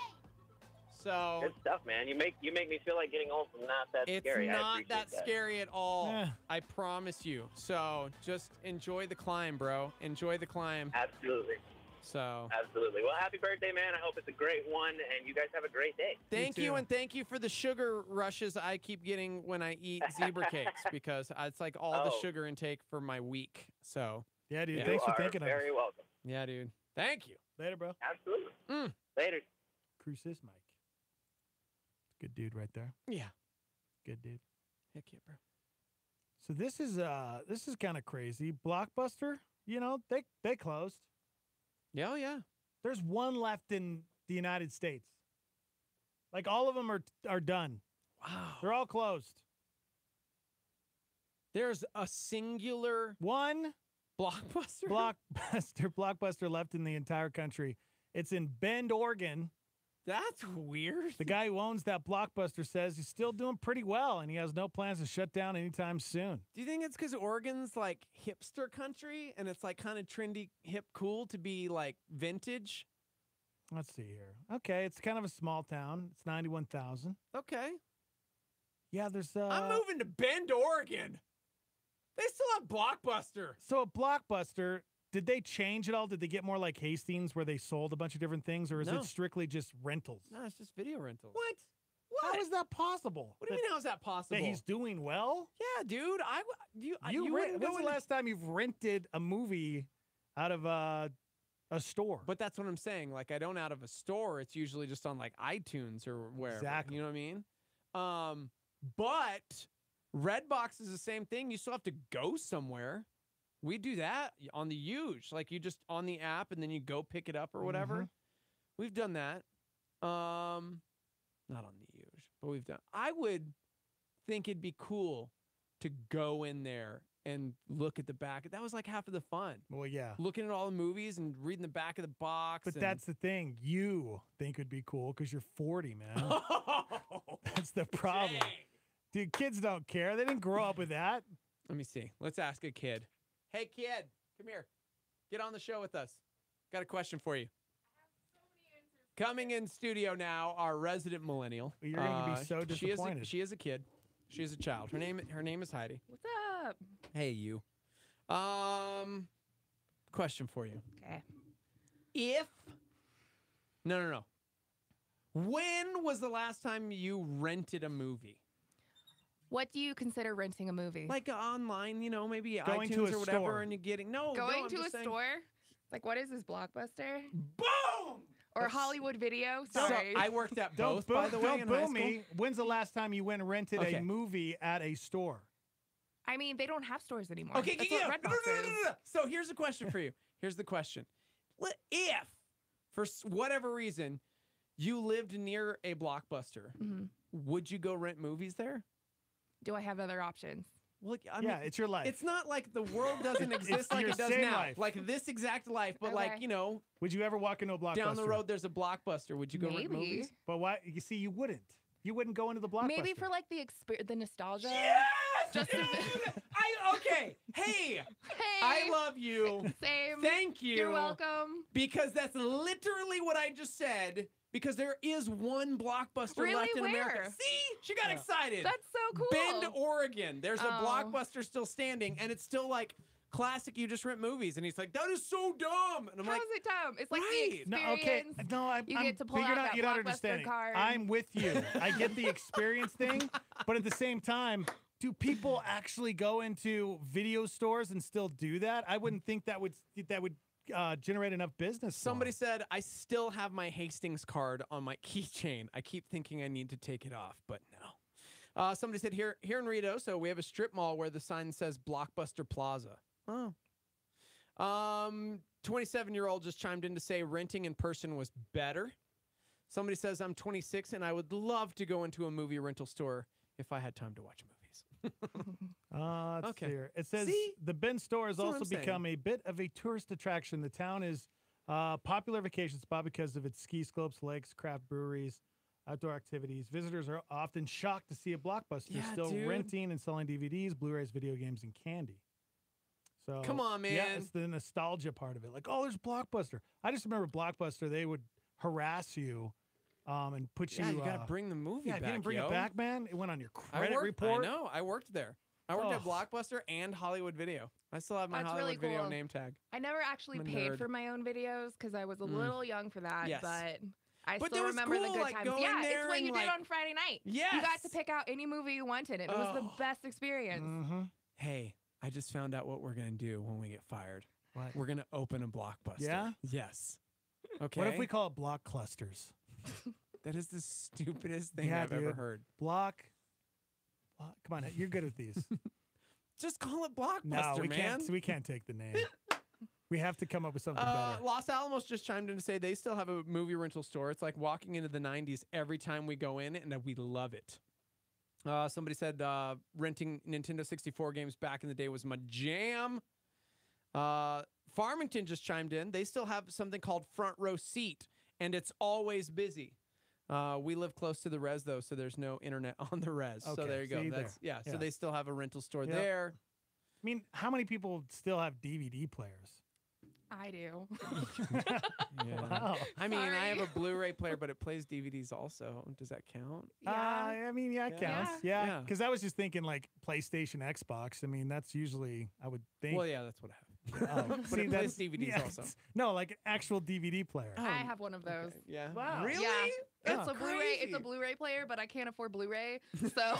So Good stuff, man. You make me feel like getting old is not that it's scary. I not appreciate that scary at all. I promise you. So just enjoy the climb, bro. Enjoy the climb. Absolutely. So Absolutely. Well, happy birthday, man. I hope it's a great one, and you guys have a great day. thank you, and thank you for the sugar rushes I keep getting when I eat zebra cakes because it's like all the sugar intake for my week. So yeah, dude. Thanks for thinking of us. Very welcome. Yeah, dude. Thank you. Later, bro. Absolutely. Later. Crucis Mike. Good dude right there. Yeah. Good dude. Heck yeah, bro. So this is kind of crazy. Blockbuster, you know, they closed. Yeah, yeah. There's one left in the United States. Like all of them are done. Wow. They're all closed. There's a singular one Blockbuster. Blockbuster left in the entire country. It's in Bend, Oregon. That's weird. The guy who owns that Blockbuster says he's still doing pretty well, and he has no plans to shut down anytime soon. Do you think it's because Oregon's like hipster country and it's like kind of trendy, hip, cool to be like vintage? Let's see here. Okay, it's kind of a small town. It's 91,000. Okay. Yeah, there's I'm moving to Bend, Oregon. They still have Blockbuster. So a Blockbuster, did they change it all? Did they get more like Hastings where they sold a bunch of different things, or is No. it strictly just rentals? No, it's just video rentals. What? How is that possible? What do you mean? How's that possible? That he's doing well? Yeah, dude. You When's wouldn't go the in last time you've rented a movie out of a store? But that's what I'm saying. Like, I don't out of a store. It's usually just on like iTunes or wherever. Exactly. You know what I mean? But Redbox is the same thing. You still have to go somewhere. We do that on the Huge. Like, you just on the app and then you go pick it up or whatever. We've done that. Not on the Huge, but we've done. I would think it'd be cool to go in there and look at the back. That was like half of the fun. Well, yeah. Looking at all the movies and reading the back of the box. But and- that's the thing. You think would be cool because you're 40, man. That's the problem. Dude, kids don't care. They didn't grow up with that. Let me see. Let's ask a kid. Hey, kid, come here. Get on the show with us. Got a question for you. Coming in studio now, our resident millennial. You're going to be so disappointed. She is a kid. She is a child. Her name is Heidi. What's up? Hey, you. Question for you. Okay. No. When was the last time you rented a movie? What do you consider renting a movie? Like online, maybe Going iTunes to a or whatever, store. and you're getting I'm Going to just a saying- store? Like, what is this, Blockbuster? Boom! Or Hollywood Video? So, Sorry. I worked at Don't both, boo, by the way, don't in boo high school. me. When's the last time you went and rented Okay. a movie at a store? I mean, they don't have stores anymore. Okay, That's yeah. what No, Redbox is. no. So here's a question for you. Here's the question. If, for whatever reason, you lived near a Blockbuster, would you go rent movies there? Do I have other options? Well, Yeah, it's your life. It's not like the world doesn't It's exist like your it does same now. life. Like this exact life, but Okay. Would you ever walk into a Blockbuster? down the road there's a Blockbuster. Would you go rent Maybe. movies? But why? You see, you wouldn't. You wouldn't go into the Blockbuster. Maybe for like the nostalgia. Yes! Just dude! Okay. Hey, Hey. I love you. Same. Thank you. You're welcome. Because that's literally what I just said. Because there is one Blockbuster Really? left in America. Where? See? She got excited. That's so cool. Bend, Oregon. There's a Oh. Blockbuster still standing, and it's still like classic. You just rent movies, and he's like, "That is so dumb." And I'm How like, is it dumb? It's like Right. the No, experience. okay. No, You get to pull but you're out not, that you're not Blockbuster understanding. card. I'm with you. I get the experience thing, but at the same time, do people actually go into video stores and still do that? I wouldn't think that would generate enough business. for somebody them. said, "I still have my Hastings card on my keychain. I keep thinking I need to take it off, but no." Somebody said here in Rito, so we have a strip mall where the sign says Blockbuster Plaza. Oh. 27-year-old just chimed in to say renting in person was better. Somebody says, I'm 26 and I would love to go into a movie rental store if I had time to watch movies. Let's Okay. see here. It says See? the Bend store has That's what also I'm saying. become a bit of a tourist attraction. The town is a popular vacation spot because of its ski slopes, lakes, craft breweries, outdoor activities. Visitors are often shocked to see a Blockbuster Yeah, still dude. renting and selling DVDs, Blu-rays, video games, and candy. So Come on, Yeah, man. it's the nostalgia part of it. Like, oh, there's Blockbuster. I just remember Blockbuster. They would harass you and put Yeah, you. you got to bring the movie yeah, back, if you didn't bring yo. it back, man. It went on your I credit worked, report. I know. I worked there. I worked at Oh. Blockbuster and Hollywood Video. I still have my That's Hollywood really Video cool. name tag. I never actually I'm a paid nerd. for my own videos because I was a little young for that. Yes. But I But still there was remember the cool, good like, times. going Yeah, there it's what and, you like- did on Friday night. You got Yes. to pick out any movie you wanted. It was the Oh. best experience. Mm-hmm. Hey, I just found out what we're going to do when we get fired. What? We're going to open a Blockbuster. Yeah? Yes. Okay. What if we call it block clusters? That is the stupidest thing Yeah, I've ever dude. heard. Block. Come on, you're good at these. Just call it Blockbuster, No, we man. can't. We can't take the name. We have to come up with something better. Los Alamos just chimed in to say they still have a movie rental store. It's like walking into the 90s every time we go in, and we love it. Somebody said renting Nintendo 64 games back in the day was my jam. Farmington just chimed in. They still have something called Front Row Seat, and it's always busy. We live close to the res, though, so there's no internet on the res. So Okay, there you go. see, That's there. So Yeah. they still have a rental store Yep. there. I mean, how many people still have DVD players? I do. Yeah. Wow. I mean, I have a Sorry. Blu-ray player, but it plays DVDs also. Does that count? I mean, yeah, it Yeah. counts. Yeah. Yeah, because I was just thinking like PlayStation, Xbox. I mean, that's usually I would think. Well, yeah, that's what I have. Oh, But see, it plays that's- DVDs yeah, also. it's- No, like an actual DVD player. I have one of those. Yeah. Wow. Really? Yeah. It's Oh, a Blu-ray. It's a crazy. Blu-ray player, but I can't afford Blu-ray, so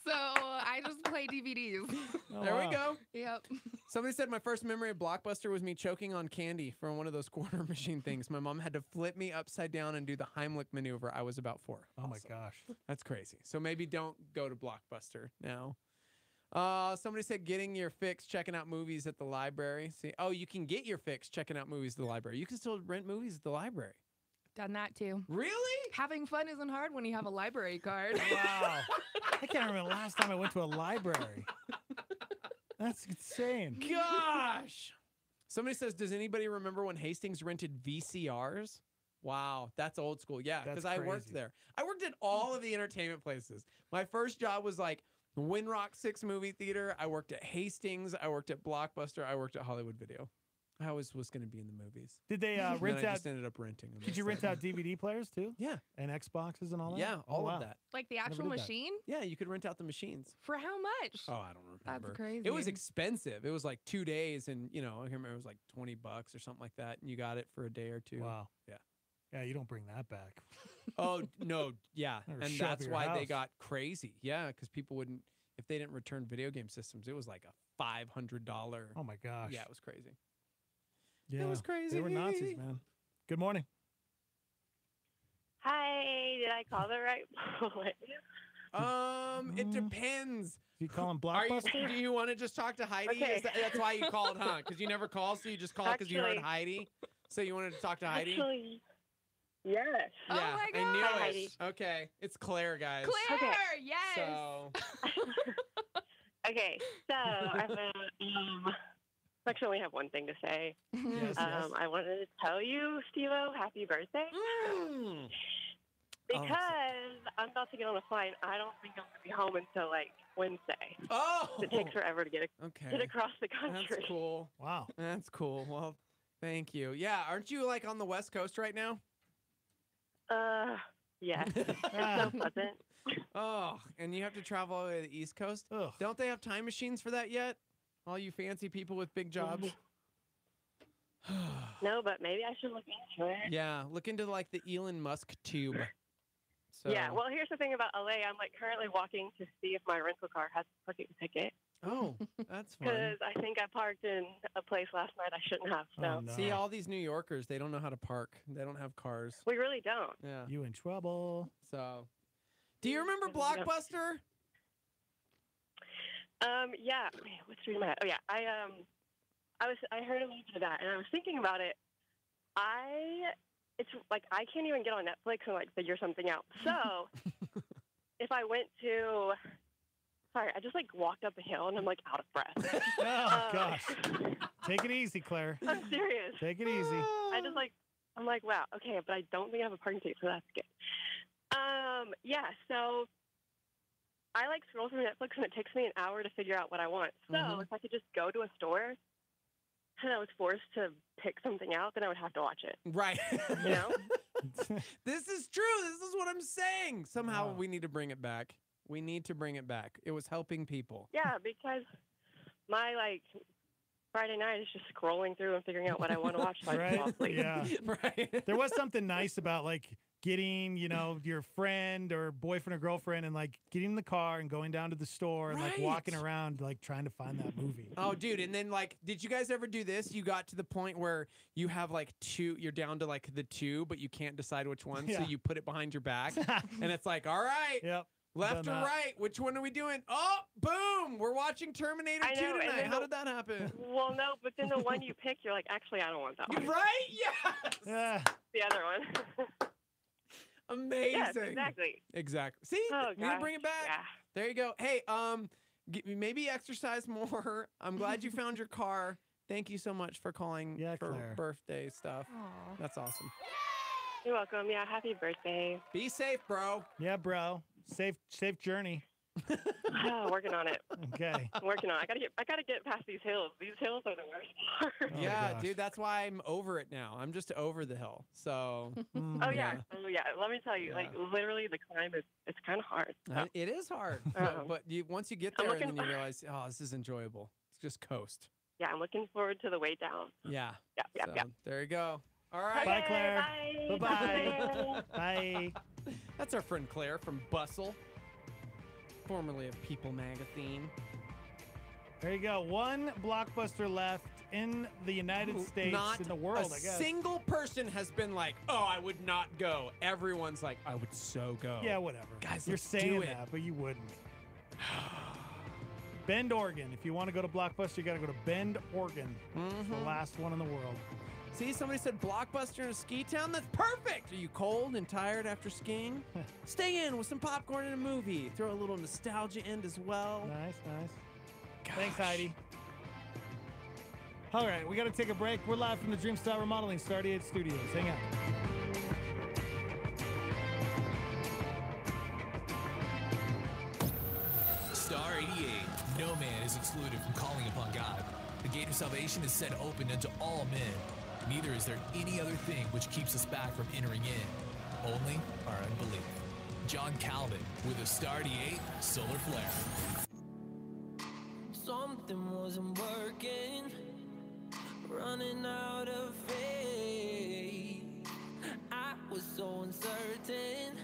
so I just play DVDs. Oh, There wow. we go. Yep. Somebody said my first memory of Blockbuster was me choking on candy from one of those quarter machine things. My mom had to flip me upside down and do the Heimlich maneuver. I was about 4. Oh my Also. gosh. That's crazy. So maybe don't go to Blockbuster now. Somebody said getting your fix, checking out movies at the library. See, oh, you can get your fix checking out movies at the library. You can still rent movies at the library. Done that too. Really? Having fun isn't hard when you have a library card. Wow. I can't remember the last time I went to a library. That's insane. Gosh. Somebody says, does anybody remember when Hastings rented VCRs? Wow, that's old school. Yeah, because I worked crazy. there. I worked at all of the entertainment places. My first job was like Winrock 6 movie theater. I worked at Hastings. I worked at Blockbuster. I worked at Hollywood Video. I always was going to be in the movies. Did they And rent then I out? just ended up renting them. Did you rent out DVD players too? Yeah. And Xboxes and all that? Yeah, Oh, all wow. of that. Like the Never actual did that. machine? Yeah, you could rent out the machines. For how much? Oh, I don't remember. That's crazy. It was expensive. It was like 2 days, and I can remember it was like $20 or something like that, and you got it for a day or two. Wow. Yeah. Yeah, you don't bring that back. Oh no, yeah, Never and show up that's at your why they house. got crazy. Yeah, because people wouldn't if they didn't return video game systems. It was like a $500. Oh my gosh. Yeah, it was crazy. Yeah, was crazy. They were Nazis, man. Good morning. Hi, did I call the right place? It depends. You call him Are you? Blockbuster? Do you want to just talk to Heidi? Okay. That's why you called, huh? Because you never call, so you just called because you heard Actually- Heidi. So you wanted to talk to Heidi? Actually, yes. Yeah, Oh my I knew Hi, it. Heidi. Okay, it's Claire, guys. Claire, Okay. yes. So Okay, so I actually only have one thing to say. Yes, yes. I wanted to tell you, Steve-O, happy birthday. Mm. Because I'm about to get on a flight. I don't think I'm going to be home until like Wednesday. Oh, It takes forever to get okay. across the country. That's cool. Wow. That's cool. Well, thank you. Yeah, aren't you like on the West Coast right now? Yeah. It's so pleasant. Oh, and you have to travel all the way to the East Coast? Ugh. Don't they have time machines for that yet? All you fancy people with big jobs? No, but maybe I should look into it. Yeah, look into like the Elon Musk tube. So, Yeah, well, here's the thing about LA. I'm like currently walking to see if my rental car has a parking ticket oh, that's fun. because I think I parked in a place last night I shouldn't have. So Oh, no. See, all these New Yorkers, they don't know how to park. They don't have cars. we really don't. Yeah. You in trouble. So, do you remember Blockbuster? Yeah. Wait, what's reading my head? Oh yeah, I heard a little bit of that, and I was thinking about it. It's like I can't even get on Netflix and like figure something out. So if I went to, sorry, I just like walked up a hill and I'm like out of breath. Oh gosh. Take it easy, Claire. I'm serious. Take it easy. I'm like, wow, okay, but I don't think I have a parking ticket, so that's good. Yeah, so I like scroll through Netflix and it takes me an hour to figure out what I want. So if I could just go to a store and I was forced to pick something out, then I would have to watch it. Right. You know? This is true. This is what I'm saying. Somehow Wow. we need to bring it back. We need to bring it back. It was helping people. Yeah, because my like Friday night is just scrolling through and figuring out what I want to watch. So I can fall Right? asleep. Yeah. Right. There was something nice about like getting, your friend or boyfriend or girlfriend and like getting in the car and going down to the store and like walking Right. around like trying to find that movie. Oh, dude. And then, like, did you guys ever do this? You got to the point where you have like two, you're down to like the two, but you can't decide which one. So Yeah. you put it behind your back. And it's like, all right, Yep. left or done that. right? Which one are we doing? Oh, boom. We're watching Terminator I 2 know, and tonight. then How the- did that happen? Well, no, but then the one you pick, you're like, actually, I don't want that one. Right? Yes. Yeah. The other one. Amazing. Yes, exactly. Exactly. See? Oh, We need to bring gosh, it back. yeah. There you go. Hey, maybe exercise more. I'm glad you found your car. Thank you so much for calling for Claire. birthday stuff. Aw. That's awesome. You're welcome. Yeah, happy birthday. Be safe, bro. Yeah, bro. Safe journey. Oh, working on it. Okay. I'm working on it. I gotta get past these hills. These hills are the worst part. Oh, yeah, gosh. dude, that's why I'm over it now. I'm just over the hill. So Oh yeah. Oh yeah. Let me tell you, like Yeah. literally the climb it's kind of hard. So, it is hard. Um, but once you get I'm there and looking then you realize, oh, this is enjoyable. It's just coast. yeah, I'm looking forward to the way down. Yeah. Yeah. So, there you go. All right. Bye, Claire. Bye. Bye-bye. Bye. That's our friend Claire from Bustle, formerly of People Magazine. There you go. One Blockbuster left in the United States, Not in the world, a I guess. single person has been like, oh, I would not go. Everyone's like, I would so go. Yeah, whatever. Guys, You're let's saying do it. that, but you wouldn't. Bend, Oregon. If you want to go to Blockbuster, you got to go to Bend, Oregon. It's the last one in the world. See, somebody said Blockbuster in a ski town. That's perfect. Are you cold and tired after skiing? Stay in with some popcorn and a movie. Throw a little nostalgia in as well. Nice, nice. Thanks, Heidi. All right, we got to take a break. We're live from the Dreamstar Remodeling Star 88 Studios. Hang on. Star 88. No man is excluded from calling upon God. The gate of salvation is set open unto all men. Neither is there any other thing which keeps us back from entering in. Only our unbelief. John Calvin with a Star 88 solar flare. Something wasn't working, running out of faith. I was so uncertain,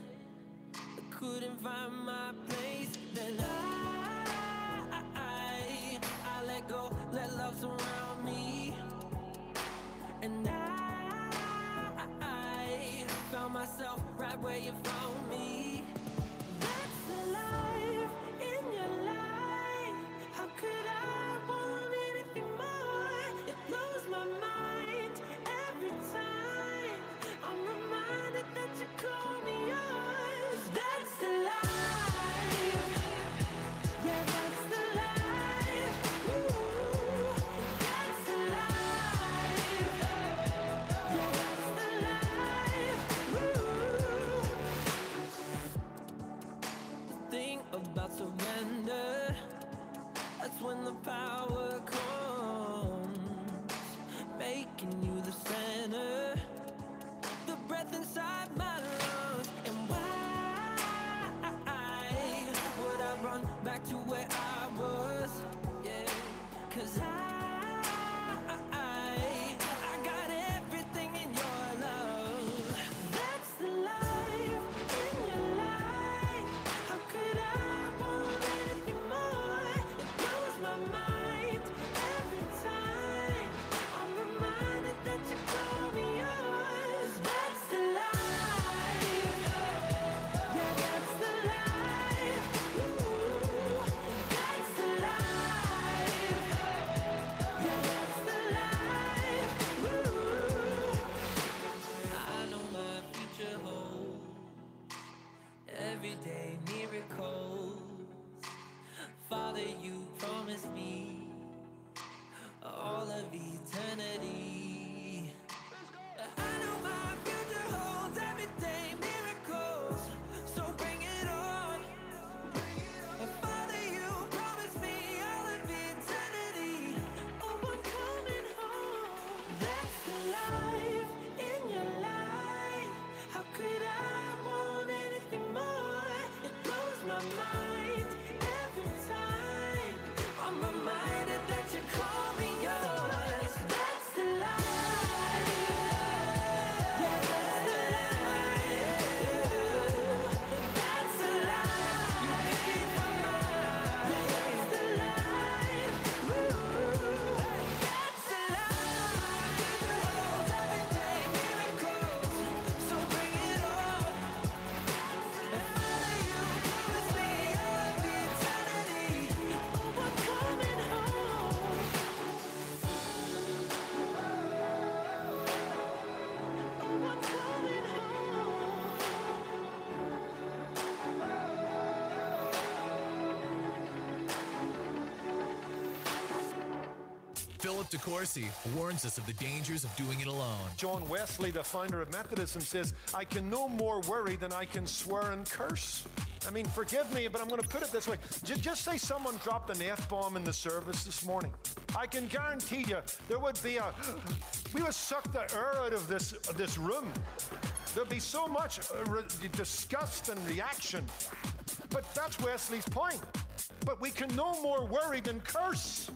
I couldn't find my place. Then I let go, let love surround me, and I found myself right where you found me. That's the life in your life. How could I want anything more? It blows my mind every time I'm reminded that you call me yours. That's the life. Yeah, that's the life. Ooh, that's the life. Yeah, that's the life. Ooh. The thing about surrender, that's when the power comes, making you the center, the breath inside my lungs. And why would I run back to where I was? Yeah, 'cause I got everything in your love. That's the life in your life. How could I want anything more? It blows my mind every time I'm reminded that you call me yours. That's the life. Yeah, that's the life. Ooh, that's the life. Yeah, that's the life. Ooh, I know my future holds everyday miracles. Father, you promised me all of eternity. I know my future holds everyday miracles, so bring it on. Father, you promised me all of eternity. Oh, I'm coming home. That's the life in your life. How could I want anything more? It blows my mind every time I'm reminded that you call me yours. That's the life. Yeah, that's the life. That's the life. You made my mind. That's the life. Ooh, that's the life. Everyday miracles, so bring it on. Father, you promised me all of eternity. Oh, I'm coming home. Oh, I'm coming home. Philip DeCourcy warns us of the dangers of doing it alone. John Wesley, the founder of Methodism, says, I can no more worry than I can swear and curse. I mean, forgive me, but I'm going to put it this way. Just say someone dropped an F-bomb in the service this morning. I can guarantee you there would be we would suck the air out of this room. There'd be so much disgust and reaction. But that's Wesley's point. But we can no more worry than curse.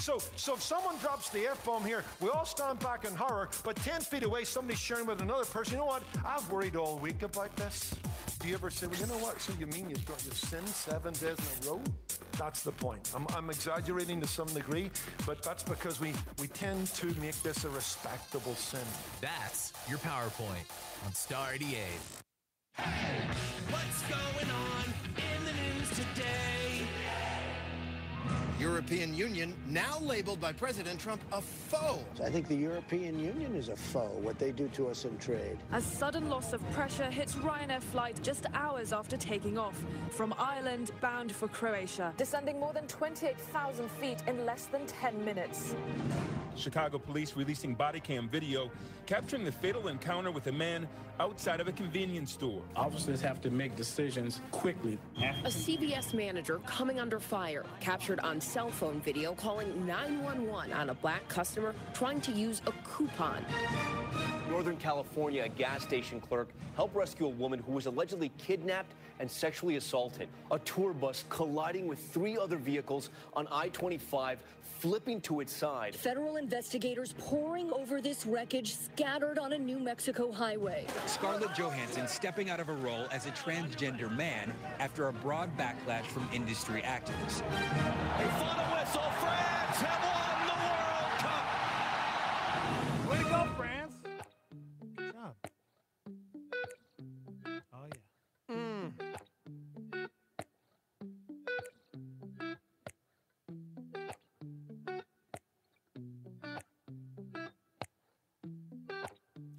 So if someone drops the F-bomb here, we all stand back in horror, but 10 feet away, somebody's sharing with another person. You know what? I've worried all week about this. Do you ever say, well, you know what? So you mean you've sinned 7 days in a row? That's the point. I'm exaggerating to some degree, but that's because we tend to make this a respectable sin. That's your PowerPoint on Star 88. What's going on in the news today? European Union, now labeled by President Trump a foe. I think the European Union is a foe, what they do to us in trade. A sudden loss of pressure hits Ryanair flight just hours after taking off from Ireland bound for Croatia, descending more than 28,000 feet in less than 10 minutes. Chicago police releasing body cam video capturing the fatal encounter with a man outside of a convenience store. Officers have to make decisions quickly. A CVS manager coming under fire, captured on cell phone video calling 911 on a black customer trying to use a coupon. Northern California, a gas station clerk helped rescue a woman who was allegedly kidnapped and sexually assaulted. A tour bus colliding with 3 other vehicles on I-25, flipping to its side. Federal investigators poring over this wreckage scattered on a New Mexico highway. Scarlett Johansson stepping out of her role as a transgender man after a broad backlash from industry activists. A final whistle, France have won the World Cup. Way to go, France. Good job. Oh, yeah.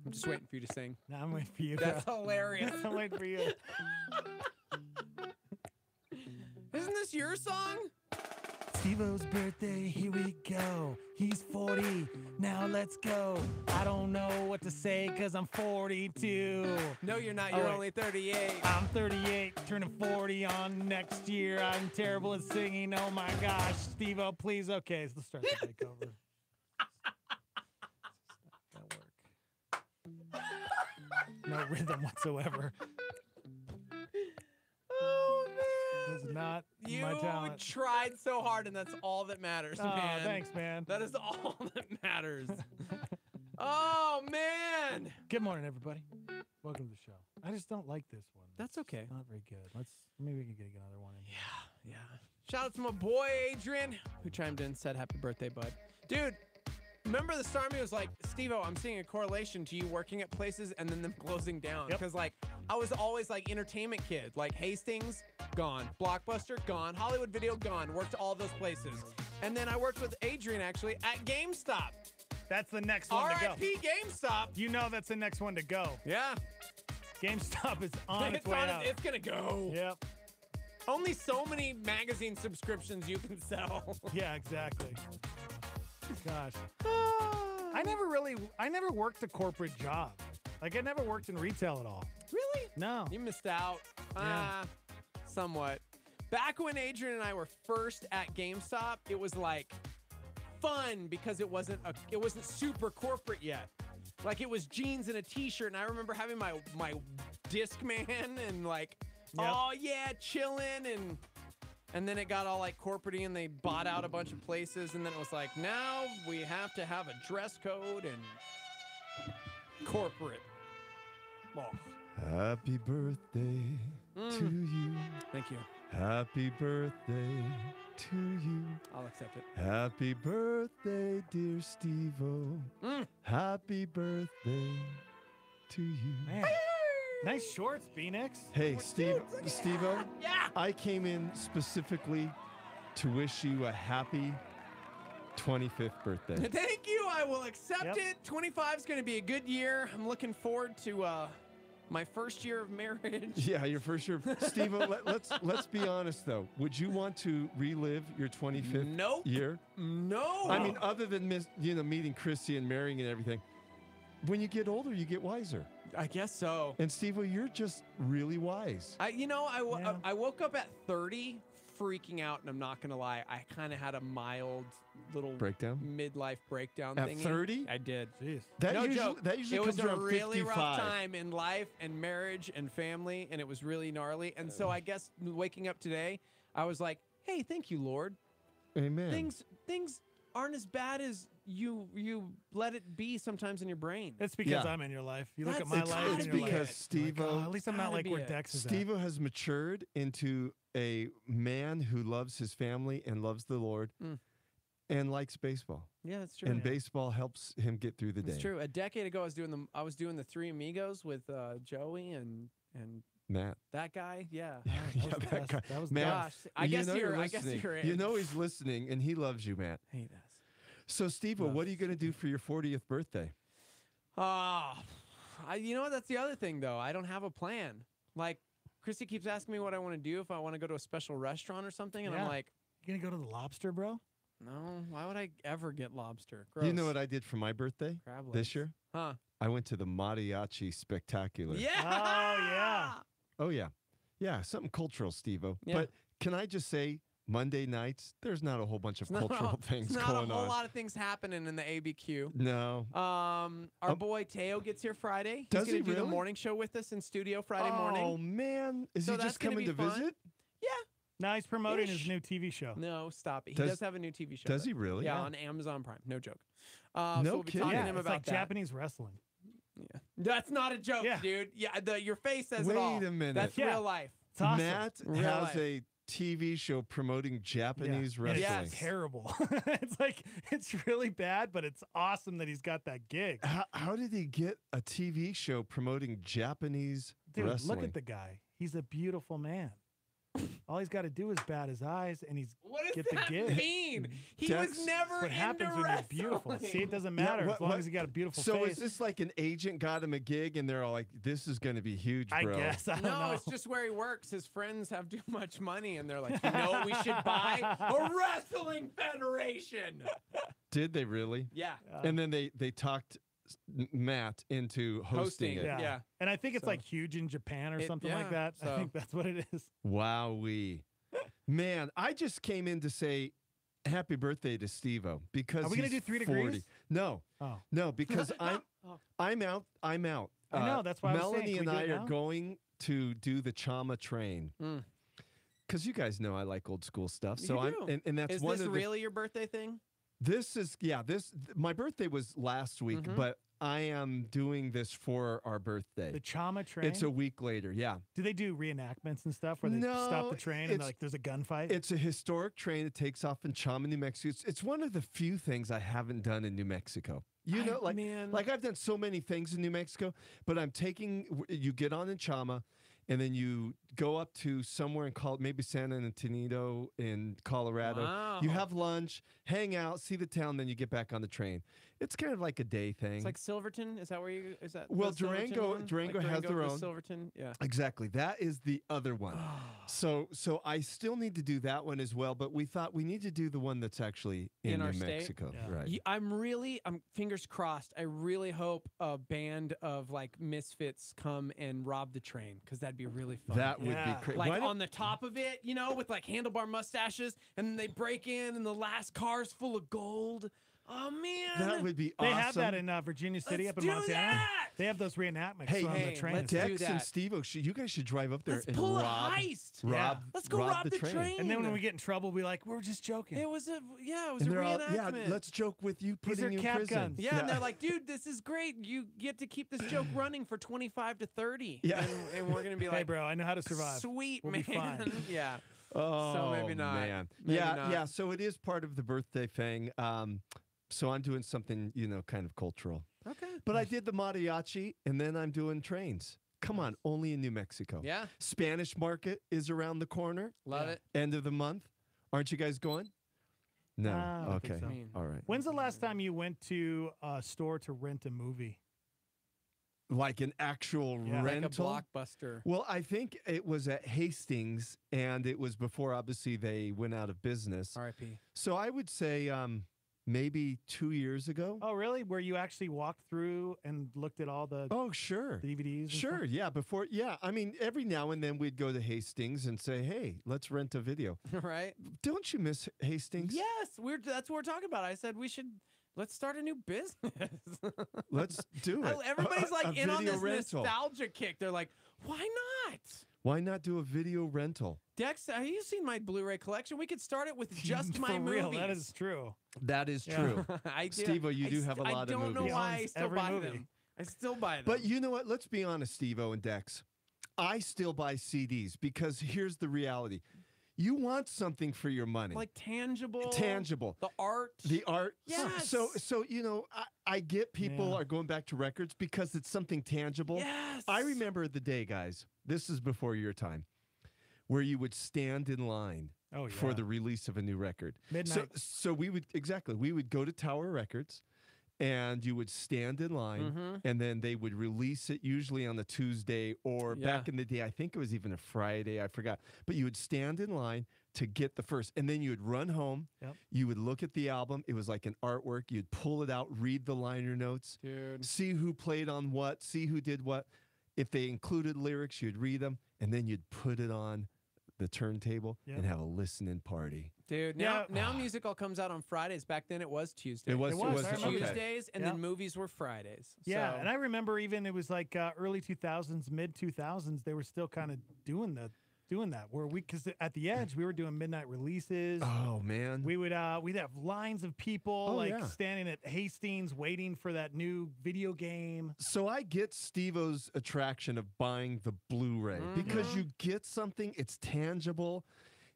I'm just waiting for you to sing. No, I'm waiting for you. That's bro. hilarious. I'm waiting for you. Isn't this your song? Steve-O's birthday, here we go. He's 40, now let's go. I don't know what to say because I'm 42. No, you're not. Oh, You're wait. only 38. I'm 38, turning 40 on next year. I'm terrible at singing. Oh my gosh, Steve-O, please. Okay, so let's start the takeover. No rhythm whatsoever. Oh, man. This is not You my talent. tried so hard, and that's all that matters, Oh, man. thanks, man. That is all that matters. Oh, man. Good morning, everybody. Welcome to the show. I just don't like this one. That's okay. It's not very good. Maybe we can get another one in here. Yeah. Shout out to my boy, Adrian, who chimed in and said happy birthday, bud. Dude, remember the start of me was like, Steve-O, I'm seeing a correlation to you working at places and then them closing down. Yep. Because, like, I was always, like, entertainment kid. Like, Hastings, gone. Blockbuster, gone. Hollywood Video, gone. Worked all those places. And then I worked with Adrian, actually, at GameStop. That's the next one to go. R.I.P. GameStop. You know that's the next one to go. Yeah. GameStop is on its way out. It's going to go. Yep. Only so many magazine subscriptions you can sell. Yeah, exactly. Gosh. I never worked a corporate job. Like, I never worked in retail at all. Really? No. You missed out. Yeah. Somewhat. Back when Adrian and I were first at GameStop, it was like fun because it wasn't super corporate yet. Like, it was jeans and a t-shirt, and I remember having my Discman and like, oh yeah, chilling, and then it got all like corporate-y and they bought out a bunch of places, and then it was like, now we have to have a dress code and corporate. Well, Happy birthday to you. Thank you. Happy birthday to you. I'll accept it. Happy birthday, dear Steve-O. Happy birthday to you. Man. Nice shorts, Phoenix. Hey, Steve-O. Yeah. I came in specifically to wish you a happy 25th birthday. Thank you. I will accept it. 25 is going to be a good year. I'm looking forward to my first year of marriage. Yeah, your first year. Steve-O, let's be honest though. Would you want to relive your 25th year? No. I mean, other than meeting Christy and marrying and everything. When you get older, you get wiser. I guess so. And Steve-O, you're just really wise. I woke up at 30 freaking out, and I'm not going to lie. I kind of had a mild little breakdown, midlife breakdown at thingy. 30. I did. Jeez. No joke. That usually it comes was a around really 55. rough time in life and marriage and family, and it was really gnarly. And so I guess waking up today, I was like, hey, thank you, Lord. Amen. Things aren't as bad as you let it be sometimes in your brain. It's because I'm in your life. You look at my life It's and you're because like, Steve-O. oh, at least I'm not like where Dex is at. Steve-O has matured into a man who loves his family and loves the Lord and likes baseball. Yeah, that's true. And baseball helps him get through the day. It's true. A decade ago, I was doing the Three Amigos with Joey and Matt. That guy, yeah. That guy. That was Matt, Gosh, I guess you're listening. You know he's listening, and he loves you, Matt. He does. So, Steve, what are you going to do for your 40th birthday? You know what? That's the other thing, though. I don't have a plan. Like, Christy keeps asking me what I want to do, if I want to go to a special restaurant or something, and I'm like, you gonna go to the Lobster, bro? no, why would I ever get lobster? Gross. You know what I did for my birthday Crab legs. this year? Huh. I went to the Mariachi Spectacular. Yeah. Oh, yeah. Oh, yeah. Yeah, something cultural, Steve-O. Yeah. But can I just say, Monday nights, there's not a whole bunch of cultural things There's going not a whole on. lot of things happening in the ABQ. No. Our boy Teo gets here Friday. He's Does gonna he do the really? morning show with us in studio Friday morning. Oh, man. Is So he that's just gonna coming be to fun. visit? Yeah. Now he's promoting Ish. his new TV show. No, stop it. He Does- does have a new TV show. does though. he really? Yeah, Yeah. on Amazon Prime. No joke. No so we'll be kidding. talking Yeah, to him it's about like that. Japanese wrestling. Yeah. That's not a joke, Yeah. dude. Yeah, your face says Wait it all. a minute. That's Yeah. real life. It's awesome. Matt Real has life. a TV show promoting Japanese And wrestling. It's terrible. It's like, it's really bad, but it's awesome that he's got that gig. How did he get a TV show promoting Japanese Dude, wrestling? look at the guy. He's a beautiful man. All he's got to do is bat his eyes, and he's What does get the that gig. mean? He Dex- was never That's what happens into when you're wrestling. beautiful. See, it doesn't Yeah, matter what- as long what- as you got a beautiful So face. is this like an agent got him a gig and they're all like, this is going to be huge, bro? I guess. I don't No, know. it's just where he works. His friends have too much money, and they're like, you know what we should buy? A wrestling federation. Did they really? Yeah. And then they talked Matt into hosting it. Yeah. And I think it's So- like huge in Japan or It- something like yeah, that. I so- think that's what it is. Wowee. Man, I just came in to say happy birthday to Steve-O because Are we gonna he's do 3 40. degrees? No. Oh. No, because Oh. I'm out. I know, that's why I was saying, Melanie can and we do I it are now? going to do the Chama train. Mm. Because you guys know I like old school stuff. You So do. and that's Is one this of the really your birthday thing? This is my birthday was last week, Mm-hmm. but I am doing this for our birthday. The Chama train. It's a week later, yeah. Do they do reenactments and stuff where they stop No, the train and it's- like there's a gunfight? It's a historic train that takes off in Chama, New Mexico. It's one of the few things I haven't done in New Mexico. You know, like I've done so many things in New Mexico, but you get on in Chama, and then you go up to somewhere in maybe San Antonio in Colorado. Wow. You have lunch, hang out, see the town, then you get back on the train. It's kind of like a day thing. It's like Silverton. Is that where you? Is that? Well, the Silverton Durango- one? Durango Like has their the own. Silverton. Yeah. Exactly. That is the other one. So I still need to do that one as well, but we thought we need to do the one that's actually in our New state? Mexico. Right. I'm fingers crossed. I really hope a band of like misfits come and rob the train because that'd be really fun. That would be crazy. Like on the top of it, you know, with like handlebar mustaches, and then they break in, and the last car's full of gold. Oh man, That would be They awesome. have that in Virginia City Let's up in do Montana. that! They have those reenactments Hey, on the train. let's do Dex and that. Steve-O, you guys should drive up there Let's and pull a rob, heist. rob, Let's go rob the train. And then when we get in trouble, we're like, we're just joking. It was a And a they're all, reenactment. let's joke with you These putting are you in cap prison. guns. Yeah, and they're like, dude, this is great. You get to keep this joke running for 25 to 30. Yeah. And we're going to be Hey, like, bro, I know how to survive. sweet, We'll man. be fine. Yeah. Oh, So maybe not. man. Maybe yeah, not. yeah. So it is part of the birthday thing. So I'm doing something, kind of cultural. Okay. But I did the mariachi, and then I'm doing trains. Come on, only in New Mexico. Yeah. Spanish Market is around the corner. Love it. End of the month. Aren't you guys going? No. I don't think Okay. so. All right. When's the last time you went to a store to rent a movie? Like an actual Yeah. Like a rental. Like a blockbuster. Well, I think it was at Hastings, and it was before obviously they went out of business. R.I.P. So I would say maybe 2 years ago. Oh, really? Where you actually walked through and looked at all the Oh, sure. DVDs? and Sure, stuff? yeah. Before, yeah. I mean, every now and then we'd go to Hastings and say, "Hey, let's rent a video." Right? Don't you miss Hastings? Yes. That's what we're talking about. I said let's start a new business. Let's do it. Everybody's A like in on video this rental. nostalgia kick. They're like, why not? Why not do a video rental? Dex, have you seen my Blu-ray collection? We could start it with just my For real, movies. that is true. That is Yeah. true. I do. Steve-O, you do have a lot of I don't know movies. why I Owns still every buy movie. them. I still buy them. But you know what? Let's be honest, Steve-O and Dex. I still buy CDs because here's the reality. You want something for your money. Like tangible. Tangible. The art. The art. Yes. So you know, I get people are going back to records because it's something tangible. Yes. I remember the day, guys, this is before your time, where you would stand in line for the release of a new record. Midnight. So we would go to Tower Records, and you would stand in line, and then they would release it usually on the Tuesday, or back in the day, I think it was even a Friday, I forgot. But you would stand in line to get the first, and then you would run home. Yep. You would look at the album. It was like an artwork. You'd pull it out, read the liner notes, see who played on what, see who did what. If they included lyrics, you'd read them, and then you'd put it on the turntable and have a listening party. Dude, now music all comes out on Fridays. Back then it was Tuesdays. It was Tuesdays, and then movies were Fridays. Yeah, So- and I remember even it was like early 2000s, mid 2000s, they were still kind of doing that. Where because at the Edge we were doing midnight releases. Oh man, we'd have lines of people standing at Hastings waiting for that new video game. So I get Steve-O's attraction of buying the Blu-ray because you get something, it's tangible,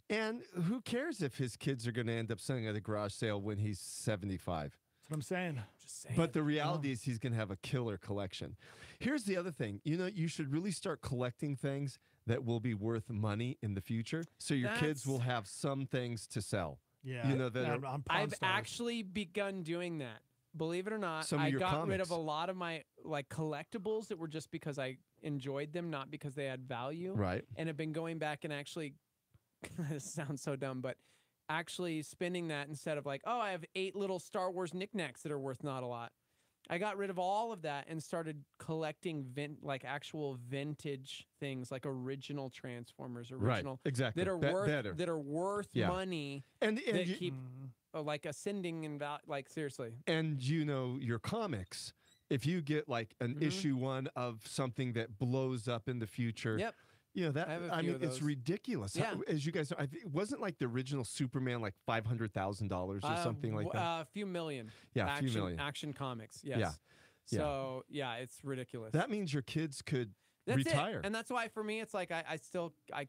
and who cares if his kids are going to end up selling at a garage sale when he's 75? That's what I'm saying. Just saying. But the reality is he's going to have a killer collection. Here's the other thing. You know, you should really start collecting things that will be worth money in the future, so your kids will have some things to sell. Yeah, you know that. I've actually begun doing that. Believe it or not, Some of I your got rid of comics. a lot of my like collectibles that were just because I enjoyed them, not because they had value. Right. And have been going back and actually, this sounds so dumb, but actually spending that instead of like, oh, I have 8 little Star Wars knickknacks that are worth not a lot. I got rid of all of that and started collecting actual vintage things, like original Transformers, original exactly. that are worth Yeah. money And that you- keep like ascending in value. Like seriously, And you know your comics. If you get like an issue 1 of something that blows up in the future, Yep. you know that. I have a I few mean, of it's those. ridiculous. Yeah. As you guys know, it wasn't like the original Superman like $500,000 or something like that. A few million. Yeah, a few action, million. Action comics. Yes. Yeah. Yeah. So yeah, it's ridiculous. That means your kids could That's retire. it. And that's why for me, it's like I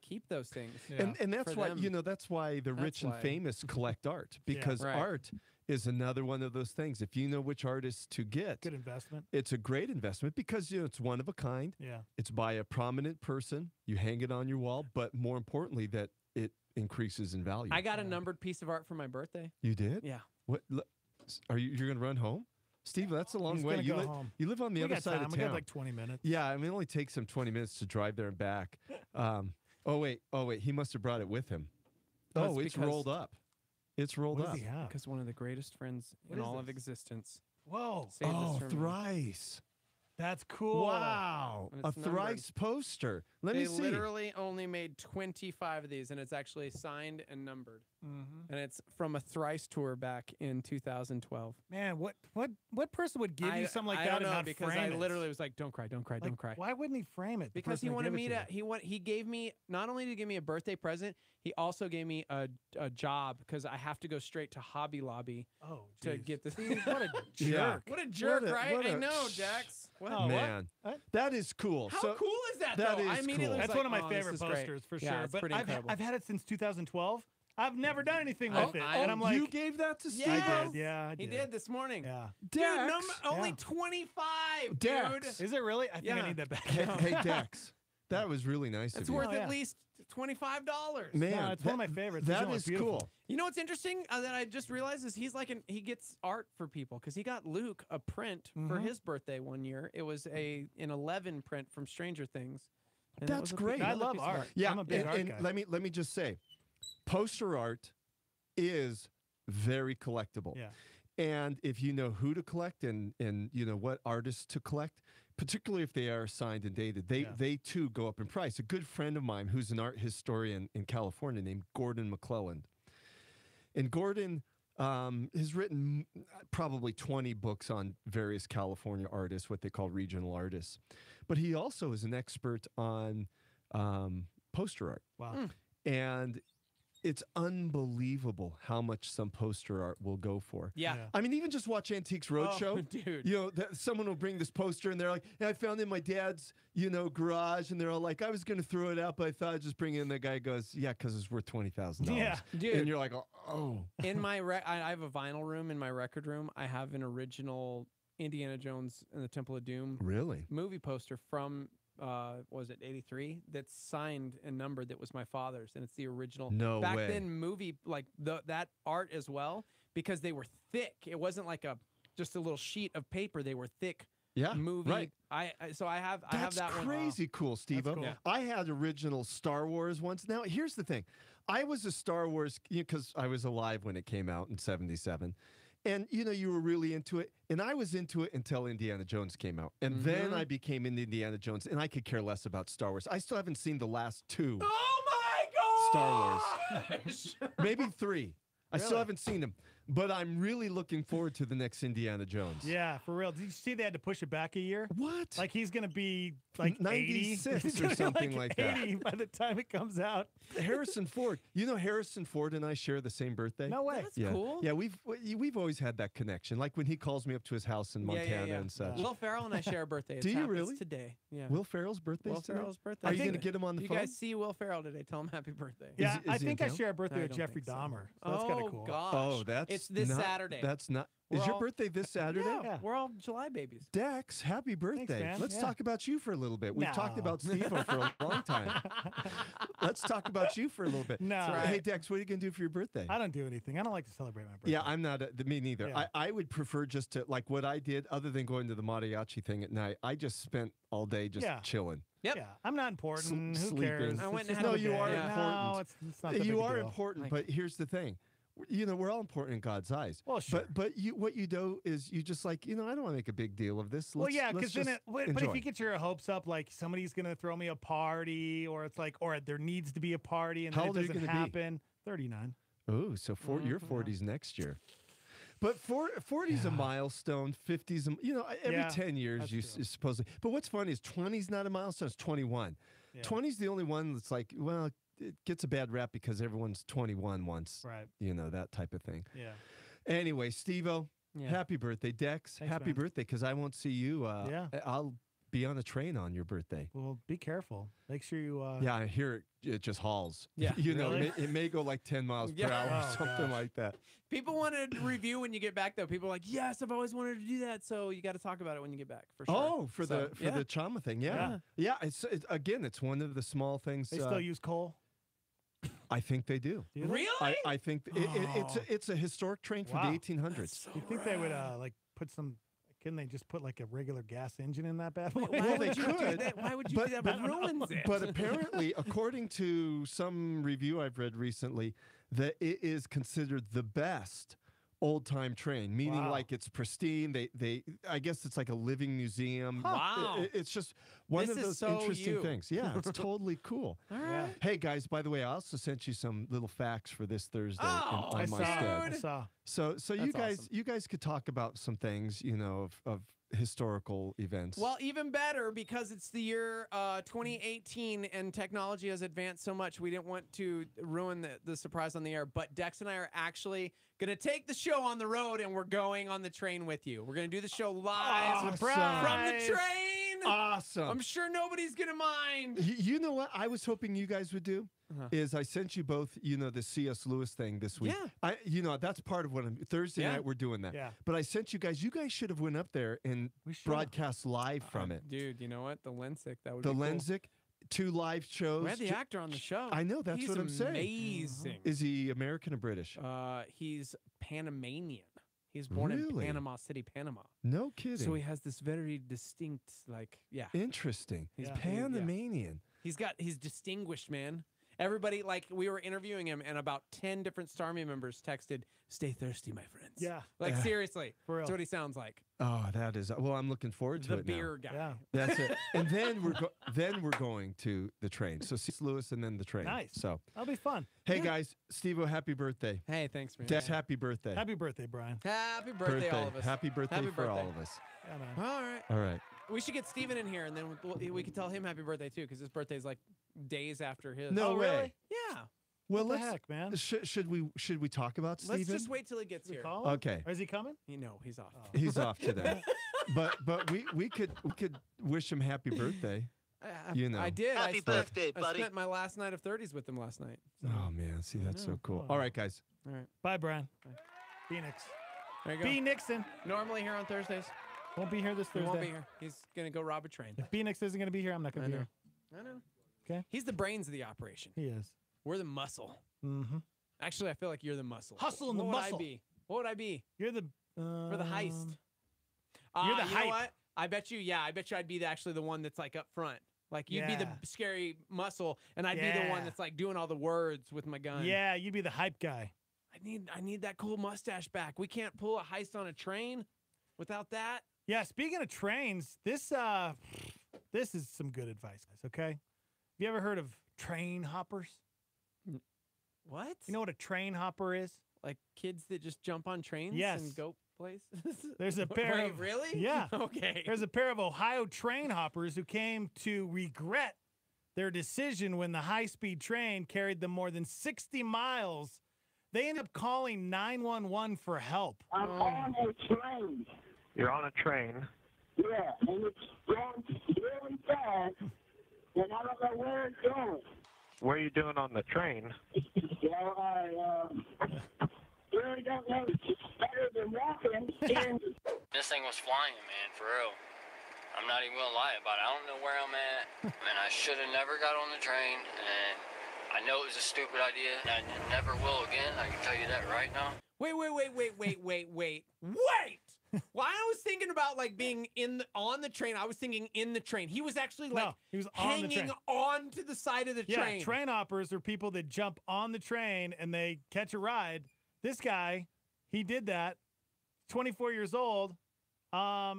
keep those things. And that's for why them. that's why the rich and why. famous collect art, because Right. art is another one of those things. If you know which artists to get, Good investment. it's a great investment because it's one of a kind. Yeah. It's by a prominent person. You hang it on your wall, but more importantly, that it increases in value. I got a numbered piece of art for my birthday. You did? Yeah. What? You're going to run home? Steve, that's a long He's way. gonna You, go home. you live on the We other got side time. of We town. got like 20 minutes. Yeah, I mean, it only takes him 20 minutes to drive there and back. Oh wait, he must have brought it with him. That's Oh, it's because- rolled up. It's rolled What up. does he have? Because one of the greatest friends What in is all of this? existence. Whoa. saved this Oh, for me. thrice. That's cool. Wow. And A it's numbered. thrice poster. Let They me see. literally only made 25 of these, and it's actually signed and numbered. And it's from a thrice tour back in 2012. Man, what person would give you something like I that don't and know, not because frame I it? literally was like, "Don't cry, don't cry, Like, don't cry." Why wouldn't he frame it? the Because he person that wanted gave it me to you? he gave me not only to give me a birthday present, he also gave me a job because I have to go straight to Hobby Lobby Oh, to geez. get this. What a jerk. Yeah. What a jerk, What a- right? what I a- know, Jax. What? Oh, what? Man, that is cool. How So- cool is that? that though? is I immediately cool. was That's like, one of my "Oh, this favorite is great." posters for Yeah, sure. it's But pretty incredible. I've had it since 2012. I've never done anything Oh, with it. I- And I'm like, you gave that to Steve? I did. Yeah, I He did. did this morning. Yeah. Dude, Dex. only Yeah. 25, Dex. dude. Is it really? I think I Yeah. need that back. Hey, Dex. That was really nice It's of you. worth Oh, yeah. at least $25. Man, No, it's one of my favorites. That It's is beautiful. cool. You know what's interesting that I just realized is he's like he gets art for people because he got Luke a print for his birthday one year. It was an 11 print from Stranger Things. And that That's was a great. I another love piece of art. Yeah, I'm a big art and guy. let me just say, poster art is very collectible. Yeah. And if you know who to collect and you know what artists to collect, particularly if they are signed and dated, they too go up in price. A good friend of mine who's an art historian in California named Gordon McClelland. And Gordon has written probably 20 books on various California artists, what they call regional artists. But he also is an expert on poster art. Wow. And it's unbelievable how much some poster art will go for. Yeah. I mean, even just watch Antiques Roadshow. Dude. You know, someone will bring this poster and they're like, I found it in my dad's, garage. And they're all like, I was going to throw it out, but I thought I'd just bring it in. The guy goes, yeah, because it's worth $20,000. Yeah. Dude. And you're like, oh. In my, I have a vinyl room in my record room. I have an original Indiana Jones and the Temple of Doom movie poster from was it 83 that's signed and numbered, that was my father's, and it's the original back then movie, like that art as well, because they were thick. It wasn't like just a little sheet of paper. They were thick movie. Right. I have That's that one. crazy cool, Steve-O. Cool. Yeah. I had original Star Wars once. Now, here's the thing. I was a Star Wars, because I was alive when it came out in 77. And, you were really into it. And I was into it until Indiana Jones came out. And then I became into Indiana Jones. And I could care less about Star Wars. I still haven't seen the last 2 Star Wars. Maybe 3. I still haven't seen them. But I'm really looking forward to the next Indiana Jones. Yeah, for real. Did you see they had to push it back a year? What? Like he's going to be like 96 or something like that. 80 by the time it comes out. Harrison Ford. Harrison Ford and I share the same birthday. No way. That's cool. Yeah, we've always had that connection. Like when he calls me up to his house in Montana and such. Will Ferrell and I share a birthday. Do you really? Today. Yeah. Will Ferrell's birthday. Will Ferrell's birthday. Are you going to get him on the phone? You guys see Will Ferrell today. Tell him happy birthday. Yeah, I think I share a birthday with Jeffrey Dahmer. So that's kind of cool. Gosh. Oh, it's this Saturday. That's not. Is your birthday this Saturday? Yeah, we're all July babies. Dex, happy birthday. Thanks, man. Let's talk about you for a little bit. We've talked about Steve-O for a long time. Let's talk about you for a little bit. No. Hey, Dex, what are you going to do for your birthday? I don't do anything. I don't like to celebrate my birthday. Yeah, I'm not. Me neither. Yeah. I would prefer just to, like what I did, other than going to the mariachi thing at night, I just spent all day just chilling. Yep. Yeah, I'm not important. Who Sleeping. cares? I went and It's had just a you another are day. important. No, it's not that big You a are deal. important, but here's the thing. We're all important in God's eyes. Well, sure. But what you do is you just like, I don't want to make a big deal of this. Well, yeah, because then, but if enjoy. you get your hopes up, like somebody's going to throw me a party, or it's like, or there needs to be a party, and How then old it are you doesn't gonna be? happen. 39. Oh, so your 40s next year. But 40's a milestone. 50's, every 10 years you supposedly. But what's funny is 20's not a milestone. It's 21. Yeah. 20's the only one that's like, well, it gets a bad rap because everyone's 21 once. Right. That type of thing. Yeah. Anyway, Steve-O, happy birthday. Dex, Thanks, happy man. birthday, because I won't see you. I'll be on a train on your birthday. Well, be careful. Make sure you. Yeah, I hear it just hauls. Yeah. Really? It may go like 10 miles per hour or something like that. People want to review when you get back, though. People are like, yes, I've always wanted to do that. So you got to talk about it when you get back, for sure. Oh, for the Chama thing, yeah. Again, it's one of the small things. They still use coal. I think they do. Do they? Really? I think it's a historic train from the 1800s. You think they would like put some? Couldn't they just put like a regular gas engine in that bad boy? Why they would you could, do that? Why would you do that? That ruins it. But apparently, according to some review I've read recently, that it is considered the best old-time train, meaning like it's pristine. I guess it's like a living museum. Wow. It's just one This of is those so interesting you. things. Yeah, it's totally cool. All right. Hey, guys, by the way, I also sent you some little facts for this Thursday Oh, on my I stead. saw. So you That's guys could talk about some things, of historical events. Well, even better, because it's the year 2018 and technology has advanced so much, we didn't want to ruin the surprise on the air. But Dex and I are actually going to take the show on the road, and we're going on the train with you. We're going to do the show live Awesome. from the train. Awesome. I'm sure nobody's going to mind. You know what I was hoping you guys would do? Is I sent you both, the C.S. Lewis thing this week. Yeah. That's part of what Thursday night we're doing that. Yeah. But I sent you guys should have went up there and broadcast live from it. Dude, you know what? The Lensic, that would The be cool. Lensic, 2 live shows. We had the actor on the show. I know, that's He's what I'm saying. amazing. Is he American or British? He's Panamanian. He's born in Really? Panama City, Panama. No kidding. So he has this very distinct, Interesting. He's Panamanian. He's distinguished, man. Everybody, we were interviewing him, and about 10 different Starmy members texted, "Stay thirsty, my friends." Yeah. Seriously. For real. That's what he sounds like. Oh, that is. Well, I'm looking forward to The it now. beer guy. Yeah. That's it. And then we're going to the train. So C.S. Lewis and then the train. Nice. So That'll be fun. hey guys, Steve-O, happy birthday. Hey, thanks, man. Dex, happy birthday. Happy birthday, Brian. Happy birthday, all of us. Happy birthday Happy for birthday. all of us. Yeah, man. All right. All right. We should get Steven in here, and then we can tell him happy birthday, too, because his birthday's days after his. No way. really? Yeah. Well, What the let's, heck, man? Should we talk about Steven? Let's just wait till he gets here. Call him? Okay. Or is he coming? No, he's off. He's off today. but we could wish him happy birthday. You know. I did. Happy birthday, buddy. I spent my last night of 30s with him last night. Oh man, see that's so cool. Oh. All right, guys. All right. Bye, Brian. Bye. Phoenix. There you go. B. Nixon. Normally here on Thursdays. Won't be here this He Thursday. won't be here. He's gonna go rob a train. If Phoenix isn't going to be here, I'm not going to be here. I know. Okay. He's the brains of the operation. He is. We're the muscle. Mm-hmm. Actually, I feel like you're the muscle. Hustle and What the would muscle. I be? What would I be? You're the For the heist. You're the you hype. know what? I bet you I'd be actually the one that's like up front. Like you'd be the Yeah. scary muscle, and I'd be the one Yeah. that's like doing all the words with my gun. Yeah, you'd be the hype guy. I need that cool mustache back. We can't pull a heist on a train without that. Yeah, speaking of trains, this is some good advice, guys, okay? Have you ever heard of train hoppers? What? You know what a train hopper is? Like kids that just jump on trains Yes. and go places? There's a pair Wait, of really? Yeah. Okay. There's a pair of Ohio train hoppers who came to regret their decision when the high-speed train carried them more than 60 miles. They ended up calling 911 for help. I'm on a train. You're on a train. Yeah, and it's going really fast, and I don't know where it's going. What are you doing on the train? Well, I really don't know. It's better than walking. And This thing was flying, man, for real. I'm not even gonna lie about it. I don't know where I'm at, and I should have never got on the train, and I know it was a stupid idea, and I never will again. I can tell you that right now. Wait. While I was thinking about like being on the train, I was thinking in the train. He was actually like he was on the hanging train. on to the side of the Yeah, train. train hoppers are people that jump on the train and they catch a ride. This guy, he did that. 24 years old. I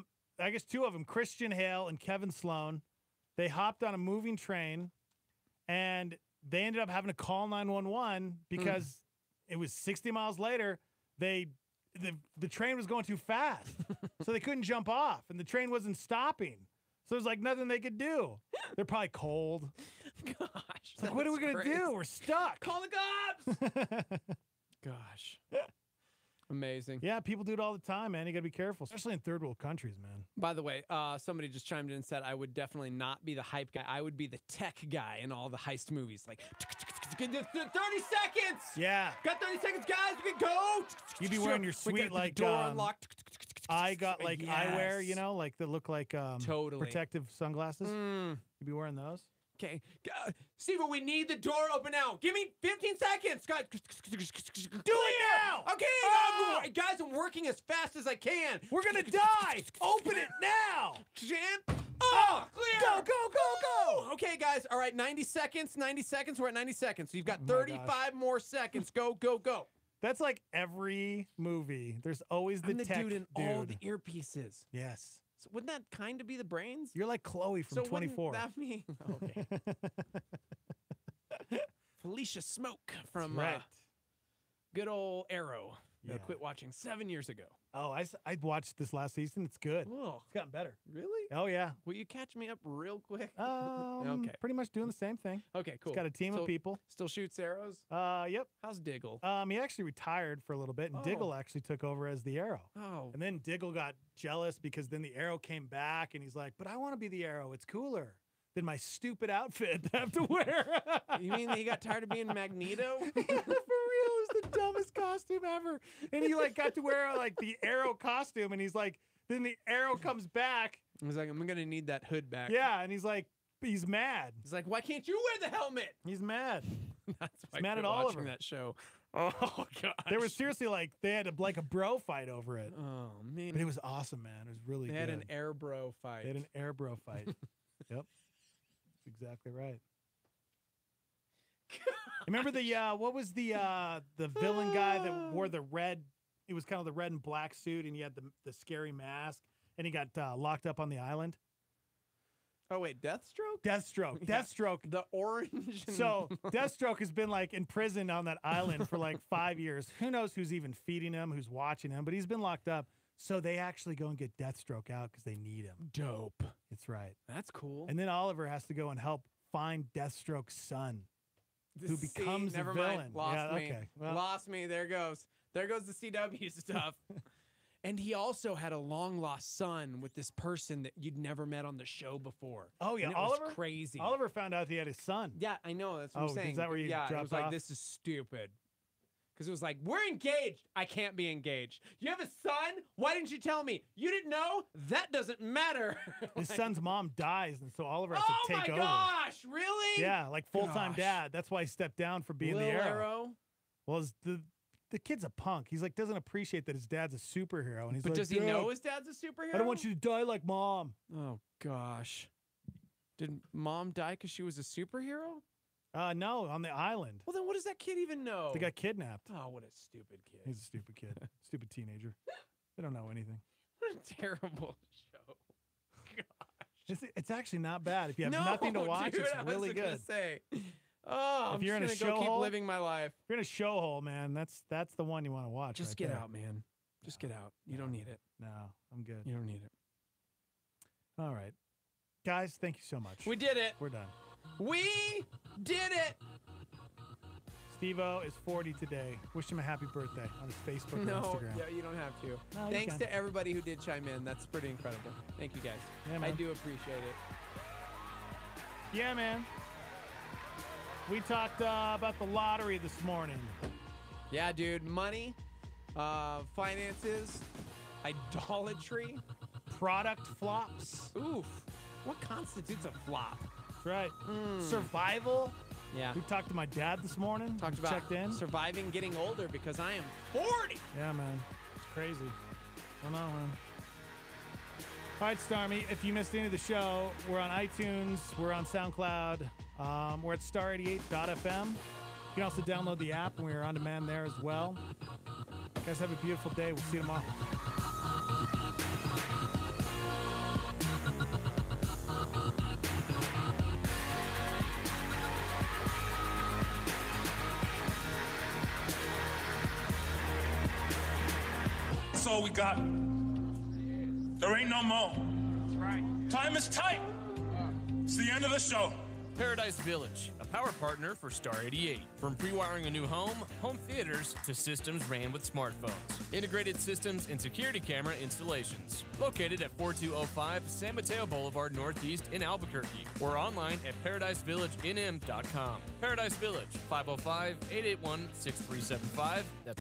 guess two of them, Christian Hale and Kevin Sloan, they hopped on a moving train and they ended up having to call 911 because it was 60 miles later. The train was going too fast, so they couldn't jump off, and the train wasn't stopping. So there's like nothing they could do. They're probably cold. Gosh, It's like, what are we gonna do? We're stuck. Call the cops. Gosh. Amazing. Yeah, people do it all the time, man. You gotta be careful, especially in third world countries, man. By the way, somebody just chimed in and said I would definitely not be the hype guy. I would be the tech guy in all the heist movies. Like 30 seconds. Yeah. Got 30 seconds, guys. We can go. You'd be wearing your We got sweet the like door unlocked. I got like eyewear, you Yes. know, like that look like Totally. protective sunglasses. You'd be wearing those. Okay, Steven, we need the door open now. Give me 15 seconds. God, do it now! Okay, guys, I'm working as fast as I can. We're gonna die. Open it now. Jam. Oh, clear. Go. Okay, guys. All right, 90 seconds. 90 seconds. We're at 90 seconds. So you've got Oh my 35 more seconds. Go. That's like every movie. There's always the I'm the tech dude in all the earpieces. Yes. So wouldn't that kind of be the brains? You're like Chloe from So 24. wouldn't that mean? Okay. Felicia Smoke from Right. good old Arrow. Yeah. I quit watching 7 years ago. Oh, I watched this last season. It's good. Oh, It's gotten better. really? Oh yeah. Will you catch me up real quick? Okay. Pretty much doing the same thing. Okay, cool. He's got a team So, of people. Still shoots arrows? Yep. How's Diggle? He actually retired for a little bit, and Oh. Diggle actually took over as the Arrow. Oh. And then Diggle got jealous because then the Arrow came back, and he's like, "But I want to be the Arrow. It's cooler than my stupid outfit that I have to wear." You mean he got tired of being Magneto? For real, it was the dumbest costume ever. And he like got to wear like the Arrow costume, and he's like, then the Arrow comes back. He's like, I'm gonna need that hood back. Yeah, and he's like, he's mad. He's like, why can't you wear the helmet? He's mad. That's why He's mad I at quit watching Oliver. that show. Oh god. There was seriously like they had like a bro fight over it. Oh man. But it was awesome, man. It was really They good. had an air bro fight. They had an air bro fight. Yep. That's exactly right. Remember the what was the villain guy that wore the red? It was kind of the red and black suit, and he had the scary mask, and he got locked up on the island. Oh wait, Deathstroke? Deathstroke. Yeah. Deathstroke. The orange. and- So Deathstroke has been like in prison on that island for like 5 years. Who knows who's even feeding him, who's watching him, but he's been locked up. So they actually go and get Deathstroke out because they need him. Dope. That's right. That's cool. And then Oliver has to go and help find Deathstroke's son. who becomes never a villain. mind. Lost me. Okay. Well, Lost me. There goes the CW stuff. And he also had a long lost son with this person that you'd never met on the show before. Oh yeah, And it Oliver. was crazy. Oliver found out he had his son. Yeah, I know. That's what Oh, I'm is saying. that where you yeah, it dropped was like, off? this is stupid. Because it was like, we're engaged. I can't be engaged. You have a son? Why didn't you tell me? You didn't know? That doesn't matter. His son's mom dies, and so Oliver has to take over. Oh my gosh, really? Yeah, like full-time Gosh. dad. That's why he stepped down for being Lil the Arrow. Arrow? Well, the kid's a punk. He's like doesn't appreciate that his dad's a superhero, and he's But like, does he "Dad, know his dad's a superhero? I don't want you to die like mom." Oh, gosh. Did mom die because she was a superhero? No, on the island. Well, then what does that kid even know? They got kidnapped. Oh, what a stupid kid. He's a stupid kid. Stupid teenager. They don't know anything. What a terrible show. It's actually not bad. If you have No, nothing to watch, dude, it's I really wasn't gonna good. say. Oh, If you're in a just gonna show go keep hole, living my life. If you're in a show hole, man, that's the one you want to watch. Just right get there. out, man. Just get out. You don't need it. No, I'm good. You don't need it. All right. Guys, thank you so much. We did it. We're done. We did it. Steve-O is 40 today. Wish him a happy birthday on his Facebook or No, Instagram. yeah, you don't have to. No, you Thanks can. to everybody who did chime in. That's pretty incredible. Thank you, guys. Yeah, I man. do appreciate it. Yeah, man. We talked about the lottery this morning. Yeah, dude. Money, finances, idolatry, product flops. Oof. What constitutes a flop? That's right. Survival. Yeah. We talked to my dad this morning. Talked about checked in. surviving getting older because I am 40. Yeah, man. It's crazy. I know, man. All right, Starmy, if you missed any of the show, we're on iTunes, we're on SoundCloud, we're at star88.fm. You can also download the app, and we're on demand there as well. Guys, have a beautiful day. We'll see you tomorrow. That's all we got. There ain't no more. Time is tight. It's the end of the show. Paradise Village, a power partner for Star 88. From pre-wiring a new home theaters, to systems ran with smartphones. Integrated systems and security camera installations. Located at 4205 San Mateo Boulevard Northeast in Albuquerque. Or online at paradisevillagem.com. Paradise Village, 505-881-6375. That's